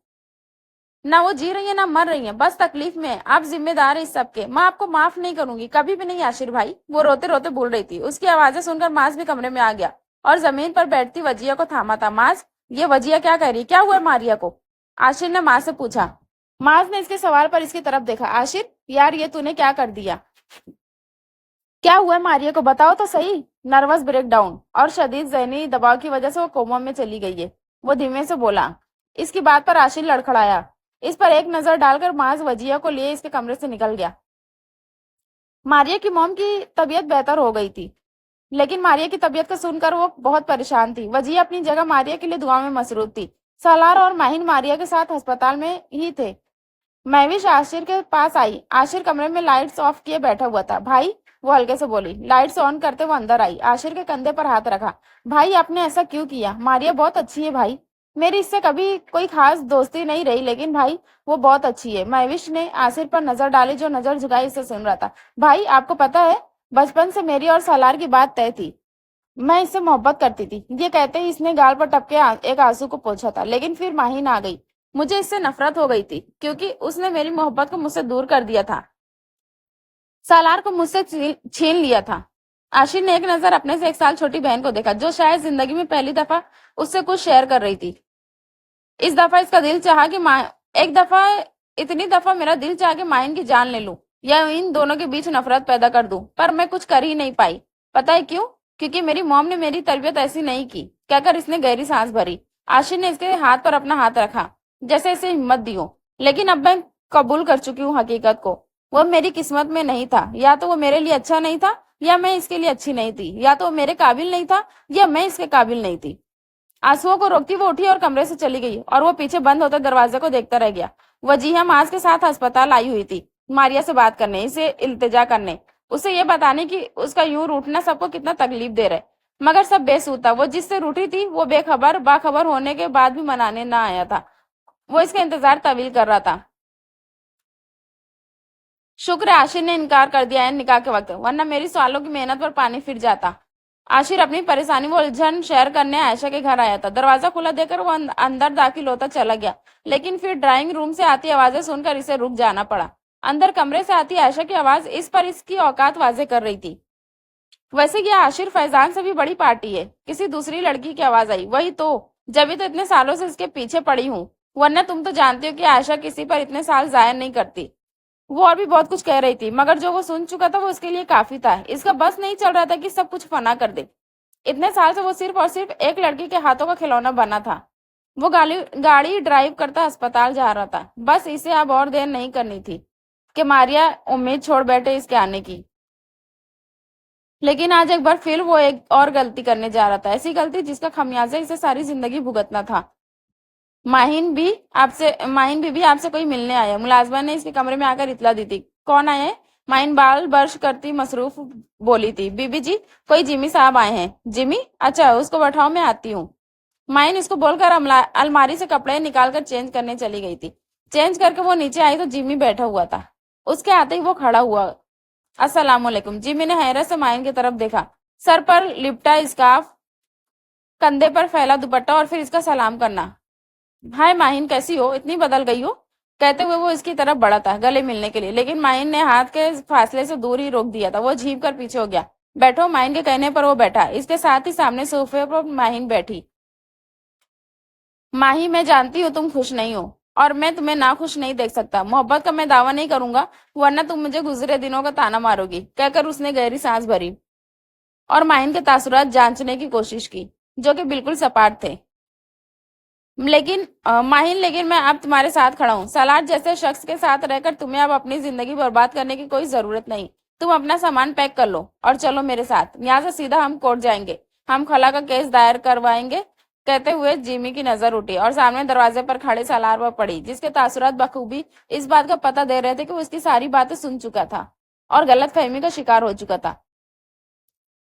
ना वो जी रही है ना मर रही है, बस तकलीफ में है। आप जिम्मेदार है इस सबके। मैं आपको माफ नहीं करूंगी, कभी भी नहीं आशिर भाई। वो रोते रोते बोल रही थी। उसकी आवाजें सुनकर माज भी कमरे में आ गया और जमीन पर बैठती वजिया को थामा था। माज, ये वजिया क्या कह रही? क्या हुआ मारिया को? आशिर ने माँ से पूछा। माज ने इसके सवाल पर इसकी तरफ देखा। आशिर यार, ये तूने क्या कर दिया? क्या हुआ मारिया को, बताओ तो सही। नर्वस ब्रेकडाउन और शदीद जहनी दबाव की वजह से वो कोमा में चली गई है। वो धीमे से बोला। इसकी बात पर आशिर लड़खड़ाया। इस पर एक नजर डालकर माज वजिया को लिए इसके कमरे से निकल गया। मारिया की मॉम की तबीयत बेहतर हो गई थी, लेकिन मारिया की तबीयत को सुनकर वो बहुत परेशान थी। वजिया अपनी जगह मारिया के लिए दुआ में मसरूफ थी। सालार और माहिन मारिया के साथ अस्पताल में ही थे। महविश आशिर के पास आई। आशिर कमरे में लाइट्स ऑफ किए बैठा हुआ था। भाई, वो हल्के से बोली। लाइट्स ऑन करते वो अंदर आई। आशिर के कंधे पर हाथ रखा। भाई, आपने ऐसा क्यों किया? मारिया बहुत अच्छी है भाई। मेरी इससे कभी कोई खास दोस्ती नहीं रही, लेकिन भाई वो बहुत अच्छी है। महविश ने आशिर पर नजर डाली जो नजर झुकाई इसे सुन रहा था। भाई, आपको पता है बचपन से मेरी और सालार की बात तय थी। मैं इससे मोहब्बत करती थी। ये कहते ही इसने गाल पर टपके एक आंसू को पोंछा था। लेकिन फिर माहिन आ गई। मुझे इससे नफरत हो गई थी क्योंकि उसने मेरी मोहब्बत को मुझसे दूर कर दिया था, सालार को मुझसे छीन लिया था। आशिर ने एक नजर अपने से 1 साल छोटी बहन को देखा, जो शायद जिंदगी में पहली दफा उससे कुछ शेयर कर रही थी। इस दफा इसका दिल चाहा कि एक दफा इतनी दफा मेरा दिल चाहा कि माइन की जान ले लूं या इन दोनों के बीच नफरत पैदा कर दूं, पर मैं कुछ कर ही नहीं पाई। पता है क्यों? क्योंकि मेरी मॉम ने मेरी तरबियत ऐसी नहीं की, कहकर इसने गहरी सांस भरी। आशिर ने इसके हाथ पर अपना हाथ रखा, जैसे इसे हिम्मत दी हो। लेकिन अब मैं कबूल कर चुकी हूँ हकीकत को। वो मेरी किस्मत में नहीं था। या तो वो मेरे लिए अच्छा नहीं था या मैं इसके लिए अच्छी नहीं थी। या तो वो मेरे काबिल नहीं था या मैं इसके काबिल नहीं थी। आंसुओं को रोकती वो उठी और कमरे से चली गई और वो पीछे बंद होते दरवाजे को देखता रह गया। वजीहा मास के साथ अस्पताल आई हुई थी, मारिया से बात करने, इसे इल्तिजा करने, उसे ये बताने कि उसका यूं रूठना सबको कितना तकलीफ दे रहा है। मगर सब बेसुध था। वो जिससे रूठी थी वो बाखबर होने के बाद भी मनाने ना आया था। वो इसका इंतजार तवील कर रहा था। शुक्र है आशिर ने इनकार कर दिया है निकाह के वक्त, वरना मेरी सालों की मेहनत पर पानी फिर जाता। आशिर अपनी परेशानी वो उलझन शेयर करने आयशा के घर आया था। दरवाजा खुला देकर वो अंदर दाखिल होता चला गया, लेकिन फिर ड्राइंग रूम से आती आवाजें सुनकर इसे रुक जाना पड़ा। अंदर कमरे से आती आयशा की आवाज इस पर इसकी औकात वाजे कर रही थी। वैसे ये आशिर फैजान से भी बड़ी पार्टी है। किसी दूसरी लड़की की आवाज आई। वही तो, जब तो इतने सालों से इसके पीछे पड़ी हूँ, वरना तुम तो जानती हो कि आयशा किसी पर इतने साल जाया नहीं करती। वो और भी बहुत कुछ कह रही थी, मगर जो वो सुन चुका था वो उसके लिए काफी था। इसका बस नहीं चल रहा था कि सब कुछ फना कर दे। इतने साल से वो सिर्फ और सिर्फ एक लड़की के हाथों का खिलौना बना था। वो गाड़ी ड्राइव करता अस्पताल जा रहा था। बस इसे अब और देर नहीं करनी थी कि मारिया उम्मीद छोड़ बैठे इसके आने की। लेकिन आज एक बार फिर वो एक और गलती करने जा रहा था, ऐसी गलती जिसका खमियाजा इसे सारी जिंदगी भुगतना था। माहिन बीबी आपसे कोई मिलने आया, मुलाजमा ने इसके कमरे में आकर इतला दी थी। कौन आया है? माहिन बाल बर्श करती मसरूफ बोली थी। बीबी जी, कोई जिमी साहब आए हैं। जिमी? अच्छा, उसको बैठाओ, मैं आती हूँ। माइन इसको बोलकर अलमारी से कपड़े निकालकर चेंज करने चली गई थी। चेंज करके वो नीचे आई तो जिमी बैठा हुआ था। उसके आते ही वो खड़ा हुआ। अस्सलामुअलैकुम। जिमी ने हैरत से माइन की तरफ देखा। सर पर लिपटा स्कार्फ, कंधे पर फैला दुपट्टा और फिर इसका सलाम करना। हाय माहिन, कैसी हो? इतनी बदल गई हो? कहते हुए वो इसकी तरफ बढ़ा था गले मिलने के लिए, लेकिन माहिन ने हाथ के फासले से दूर ही रोक दिया था। वो झीप कर पीछे हो गया। बैठो। माहिन के कहने पर वो बैठा। इसके साथ ही सामने सोफे पर माहिन बैठी। माही, मैं जानती हूँ तुम खुश नहीं हो और मैं तुम्हें ना खुश नहीं देख सकता। मोहब्बत का मैं दावा नहीं करूंगा, वरना तुम मुझे गुजरे दिनों का ताना मारोगी, कहकर उसने गहरी सांस भरी और माहिन के तासुरात जांचने की कोशिश की, जो कि बिल्कुल सपाट थे। माहिन, लेकिन मैं अब तुम्हारे साथ खड़ा हूँ। सलार जैसे शख्स के साथ रहकर तुम्हें अब अपनी जिंदगी बर्बाद करने की कोई जरूरत नहीं। तुम अपना सामान पैक कर लो और चलो मेरे साथ। यहाँ से सीधा हम कोर्ट जाएंगे। हम खला का केस दायर करवाएंगे। कहते हुए जिमी की नजर उठी और सामने दरवाजे पर खड़े सलार पर पड़ी, जिसके तासुरात बखूबी इस बात का पता दे रहे थे कि वो इसकी सारी बातें सुन चुका था और गलत फहमी का शिकार हो चुका था।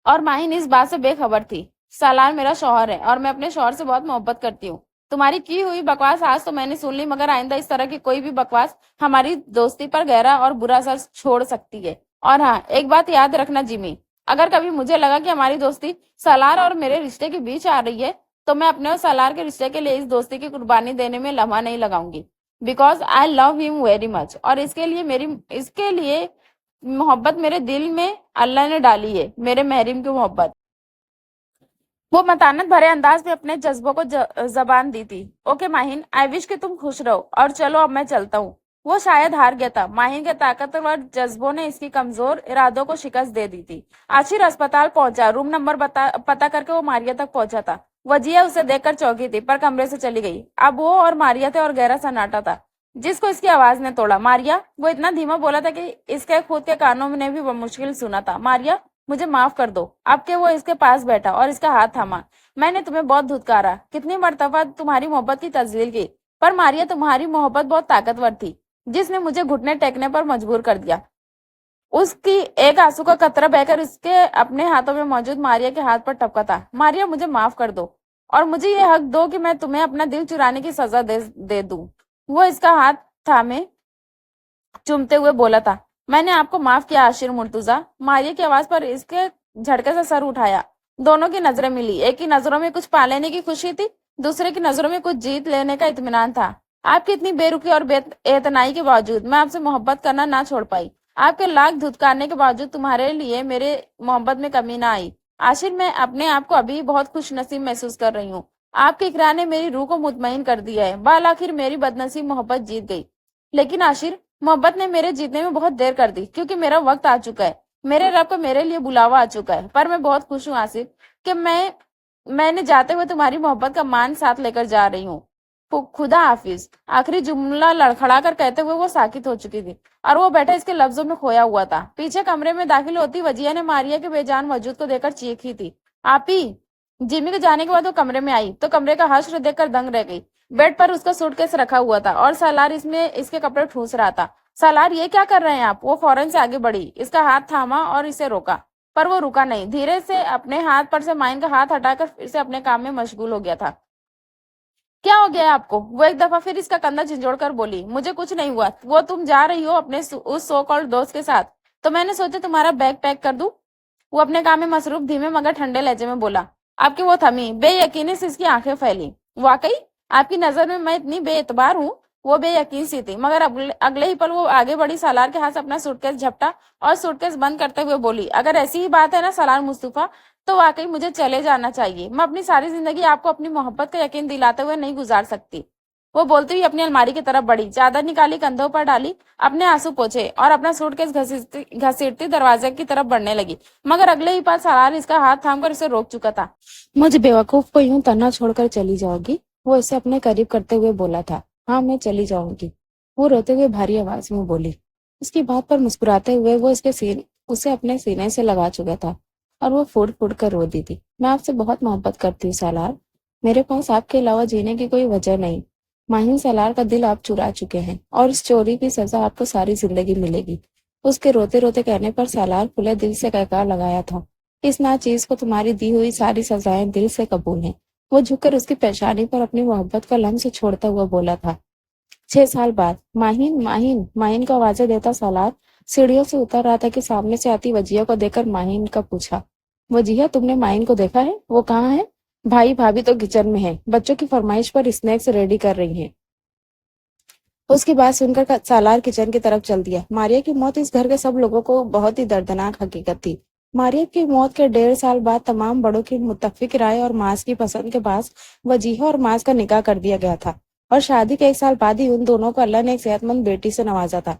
और माहिन इस बात से बेखबर थी। सालार मेरा शौहर है और मैं अपने शौहर से बहुत मोहब्बत करती हूँ। तुम्हारी की हुई बकवास आज तो मैंने सुन ली, मगर आइंदा इस तरह की कोई भी बकवास हमारी दोस्ती पर गहरा और बुरा असर छोड़ सकती है। और हाँ, एक बात याद रखना जिमी, अगर कभी मुझे लगा कि हमारी दोस्ती सालार और मेरे रिश्ते के बीच आ रही है, तो मैं अपने और सालार के रिश्ते के लिए इस दोस्ती की कुर्बानी देने में लम्हा नहीं लगाऊंगी। Because I love him very much. और इसके लिए मोहब्बत मेरे दिल में अल्लाह ने डाली है, मेरे महरीम की मोहब्बत। वो मतानत भरे अंदाज में अपने जज्बों को जबान दी थी। ओके माहिन, आई विश कि तुम खुश रहो और चलो अब मैं चलता हूँ। वो शायद हार गया था। माहिन के ताकतवर जज्बों ने इसकी कमजोर इरादों को शिकस्त दे दी थी। आखिर अस्पताल पहुंचा। रूम नंबर पता करके वो मारिया तक पहुंचा था। वजिया उसे देखकर चौंकी थी, पर कमरे से चली गई। अब वो और मारिया थे और गहरा सन्नाटा था, जिसको इसकी आवाज ने तोड़ा। मारिया, वो इतना धीमा बोला था कि इसके खुद के कानों ने भी मुश्किल सुना था। मारिया, मुझे माफ कर दो। अब के वो इसके पास बैठा और इसका हाथ थामा। मैंने तुम्हें बहुत धुतकारा, कितनी मर्तबा तुम्हारी मोहब्बत की तजलील की, पर मारिया तुम्हारी मोहब्बत बहुत ताकतवर थी, जिसने मुझे घुटने टेकने पर मजबूर कर दिया। उसकी एक आंसू का कतरा बहकर इसके अपने हाथों में मौजूद मारिया के हाथ पर टपका था। मारिया, मुझे माफ कर दो और मुझे ये हक दो कि मैं तुम्हें अपना दिल चुराने की सजा दे दूं। वो इसका हाथ थामे चूमते हुए बोला था। मैंने आपको माफ किया आशिर मुर्तुजा। मारिया की आवाज पर इसके झटके से सर उठाया। دونوں کی نظریں ملی. ایک کی نظروں میں کچھ پا لینے کی خوشی تھی, دوسرے کی نظروں میں کچھ جیت لینے کا اطمینان تھا. آپ کی اتنی بے رخی اور بے اعتنائی کے باوجود میں آپ سے محبت کرنا نہ چھوڑ پائی. آپ کے لاکھ دھتکارنے کے باوجود تمہارے لیے میرے محبت میں کمی نہ آئی. عاشر, میں اپنے آپ کو ابھی بہت خوش نصیب محسوس کر رہی ہوں. آپ کے اقرار نے میری روح کو مطمئن کر دیا ہے. بالآخر میری بدنصیب محبت جیت گئی. لیکن عاشر, محبت نے میرے جیتنے میں بہت دیر کر دی, کیونکہ میرا وقت آ چکا ہے. میرے رب کا میرے لیے بلاوا آ چکا ہے. پر میں بہت خوش ہوں عاصف کہ میں نے جاتے ہوئے تمہاری محبت کا مان ساتھ لے کر جا رہی ہوں. خدا حافظ. آخری جملہ لڑکھڑا کر کہتے ہوئے وہ ساکت ہو چکی تھی اور وہ بیٹھا اس کے لفظوں میں کھویا ہوا تھا. پیچھے کمرے میں داخل ہوتی وجیہ نے ماریا کے بے جان وجود کو دیکھ کر چیخی تھی, آپی. جمی کے جانے کے بعد وہ کمرے میں آئی تو کمرے کا حشر دیکھ کر دنگ رہ گئی. بیڈ پر اس کا سوٹ کیس رکھا ہوا تھا اور سالار اس میں اس کے کپڑے ٹھوس رہا تھا. سالار, یہ کیا کر رہے ہیں آپ؟ وہ فوراً سے آگے بڑھی, اس کا ہاتھ تھاما اور اسے روکا. پر وہ رکا نہیں. دھیرے سے اپنے ہاتھ پر سے مائن کا ہاتھ ہٹا کر پھر سے اپنے کام میں مشغول ہو گیا تھا. کیا ہو گیا آپ کو؟ وہ ایک دفعہ پھر اس کا کندھا جھنجھوڑ کر بولی. مجھے کچھ نہیں ہوا. وہ تم جا رہی ہو اپنے اس سو کالڈ دوست کے ساتھ, تو میں نے سوچا تمہارا بیگ پیک کر دوں. وہ اپنے کام میں مصروف دھیمے مگر ٹھنڈے لہجے میں بولا. آپ کی وہ تھمی. بے یقینی سے اس کی آنکھیں پھیلی. واقعی آپ کی نظر میں اتنی بے اعتبار ہوں؟ وہ بے یقین سی تھی, مگر اگلے ہی پل وہ آگے بڑی. سالار کے ہاتھ اپنا سوٹ کیس جھپٹا اور سوٹ کیس بند کرتے ہوئے بولی. اگر ایسی ہی بات ہے نا سالار مصطفیٰ, تو واقعی مجھے چلے جانا چاہیے. میں اپنی ساری زندگی آپ کو اپنی محبت کا یقین دلاتے ہوئے نہیں گزار سکتی. وہ بولتی ہوئی اپنی الماری کی طرف بڑھی, چادر نکالی, کندھوں پر ڈالی, اپنے آنسو پوچھے اور اپنا سوٹ کیس گھسیٹتی دروازے کی طرف بڑھنے لگی. مگر اگلے ہی پل سالار اس کا ہاتھ تھام کر اسے روک چکا تھا. مجھے بیوقوف کو یوں تنہا چھوڑ کر چلی جاؤ گی؟ وہ اسے اپنے قریب کرتے ہوئے بولا تھا. ہاں, میں چلی جاؤں گی, وہ روتے ہوئے بھاری آواز میں بولی. اس کی بات پر مسکراتے ہوئے وہ اسے اپنے سینے سے لگا چکا تھا اور وہ پھوٹ پھوٹ کر رو دی تھی. میں آپ سے بہت محبت کرتی ہوں سالار. میرے پاس آپ کے علاوہ جینے کی کوئی وجہ نہیں. ماہین سالار کا دل آپ چرا چکے ہیں اور اس چوری کی سزا آپ کو ساری زندگی ملے گی. اس کے روتے روتے کہنے پر سالار کھلے دل سے کہکار لگایا تھا. اس ناچیز کو تمہاری دی ہوئی ساری سزائیں دل سے قبول ہیں. وہ جھک کر اس کی پیشانی پر اپنی محبت کا لمس چھوڑتا ہوا بولا تھا. 6 سال بعد. ماہین ماہین ماہین کو آوازیں دیتا سالار سیڑھیوں سے اتر رہا تھا کہ سامنے سے آتی وجیہ کو دیکھ کر ماہین کا پوچھا. وجیہ, تم نے ماہین کو دیکھا ہے؟ وہ کہاں ہے؟ بھائی بھابھی تو کچن میں ہے, بچوں کی فرمائش پر اسنیکس ریڈی کر رہی ہیں. اس کی بات سن کر سالار کچن کی طرف چل دیا. ماریا کی موت اس گھر کے سب لوگوں کو بہت ہی دردناک حقیقت تھی. ماریا کی موت کے 1.5 سال بعد تمام بڑوں کی متفق رائے اور ماس کی پسند کے بعد وجیہ اور ماس کا نکاح کر دیا گیا تھا اور شادی کے 1 سال بعد ہی ان دونوں کو اللہ نے ایک صحت مند بیٹی سے نوازا تھا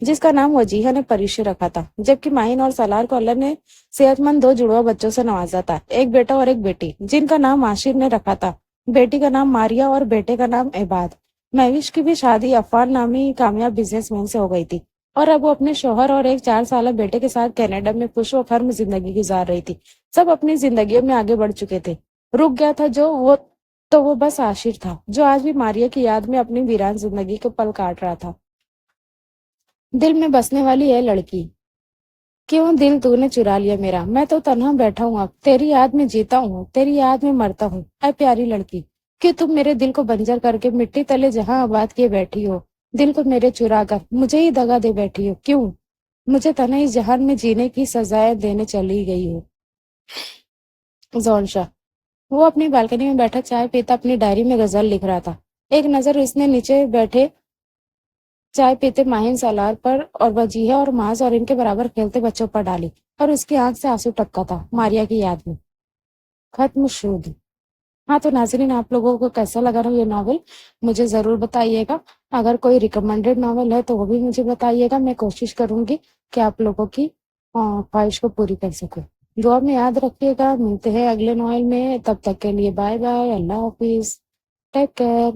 جس کا نام وجیہ نے پریش رکھا تھا. جبکہ ماہین اور سالار کو اللہ نے صحت مند 2 جڑواں بچوں سے نوازا تھا, ایک بیٹا اور ایک بیٹی, جن کا نام عاشر نے رکھا تھا. بیٹی کا نام ماریا اور بیٹے کا نام عباد. مہوش کی بھی شادی عفان نامی کامیاب بزنس مین سے ہو گئی تھی اور اب وہ اپنے شوہر اور ایک 4 سالہ بیٹے کے ساتھ کینیڈا میں خوش و خرم زندگی گزار رہی تھی. سب اپنی زندگیوں میں آگے بڑھ چکے تھے. رک گیا تھا وہ بس عاشر تھا, جو آج بھی ماریا کی یاد میں اپنی ویران زندگی کو پل کاٹ رہا تھا. دل میں بسنے والی ہے لڑکی, کیوں دل تو نے چرا لیا میرا. میں تو تنہا بیٹھا ہوں, اب تیری یاد میں جیتا ہوں, تیری یاد میں مرتا ہوں. اے پیاری لڑکی, کہ تم میرے دل کو بنجر کر کے مٹی تلے جہاں آباد کیے بیٹھی ہو, دل کو میرے چرا کر مجھے ہی دگا دے بیٹھی ہو. کیوں مجھے تنہا اس جہان میں جینے کی سزائیں دینے چلی گئی ہو؟ زون شاہ. وہ اپنی بالکنی میں بیٹھا چائے پیتا اپنی ڈائری میں غزل لکھ رہا تھا. ایک نظر اس نے نیچے بیٹھے چائے پیتے ماہین سالار پر اور وجیہ اور ماس اور ان کے برابر کھیلتے بچوں پر ڈالی اور اس کی آنکھ سے آنسو ٹپکا تھا. ماریا کی یاد میں. ختم شد. ہاں تو ناظرین, آپ لوگوں کو کیسا لگا رہا یہ ناول مجھے ضرور بتائیے گا. اگر کوئی ریکمینڈیڈ ناول ہے تو وہ بھی مجھے بتائیے گا. میں کوشش کروں گی کہ آپ لوگوں کی خواہش کو پوری کر سکوں. دعا میں یاد رکھیے گا. ملتے ہیں اگلے ناول میں. تب تک کے لیے بائے بائے. اللہ حافظ. Take care.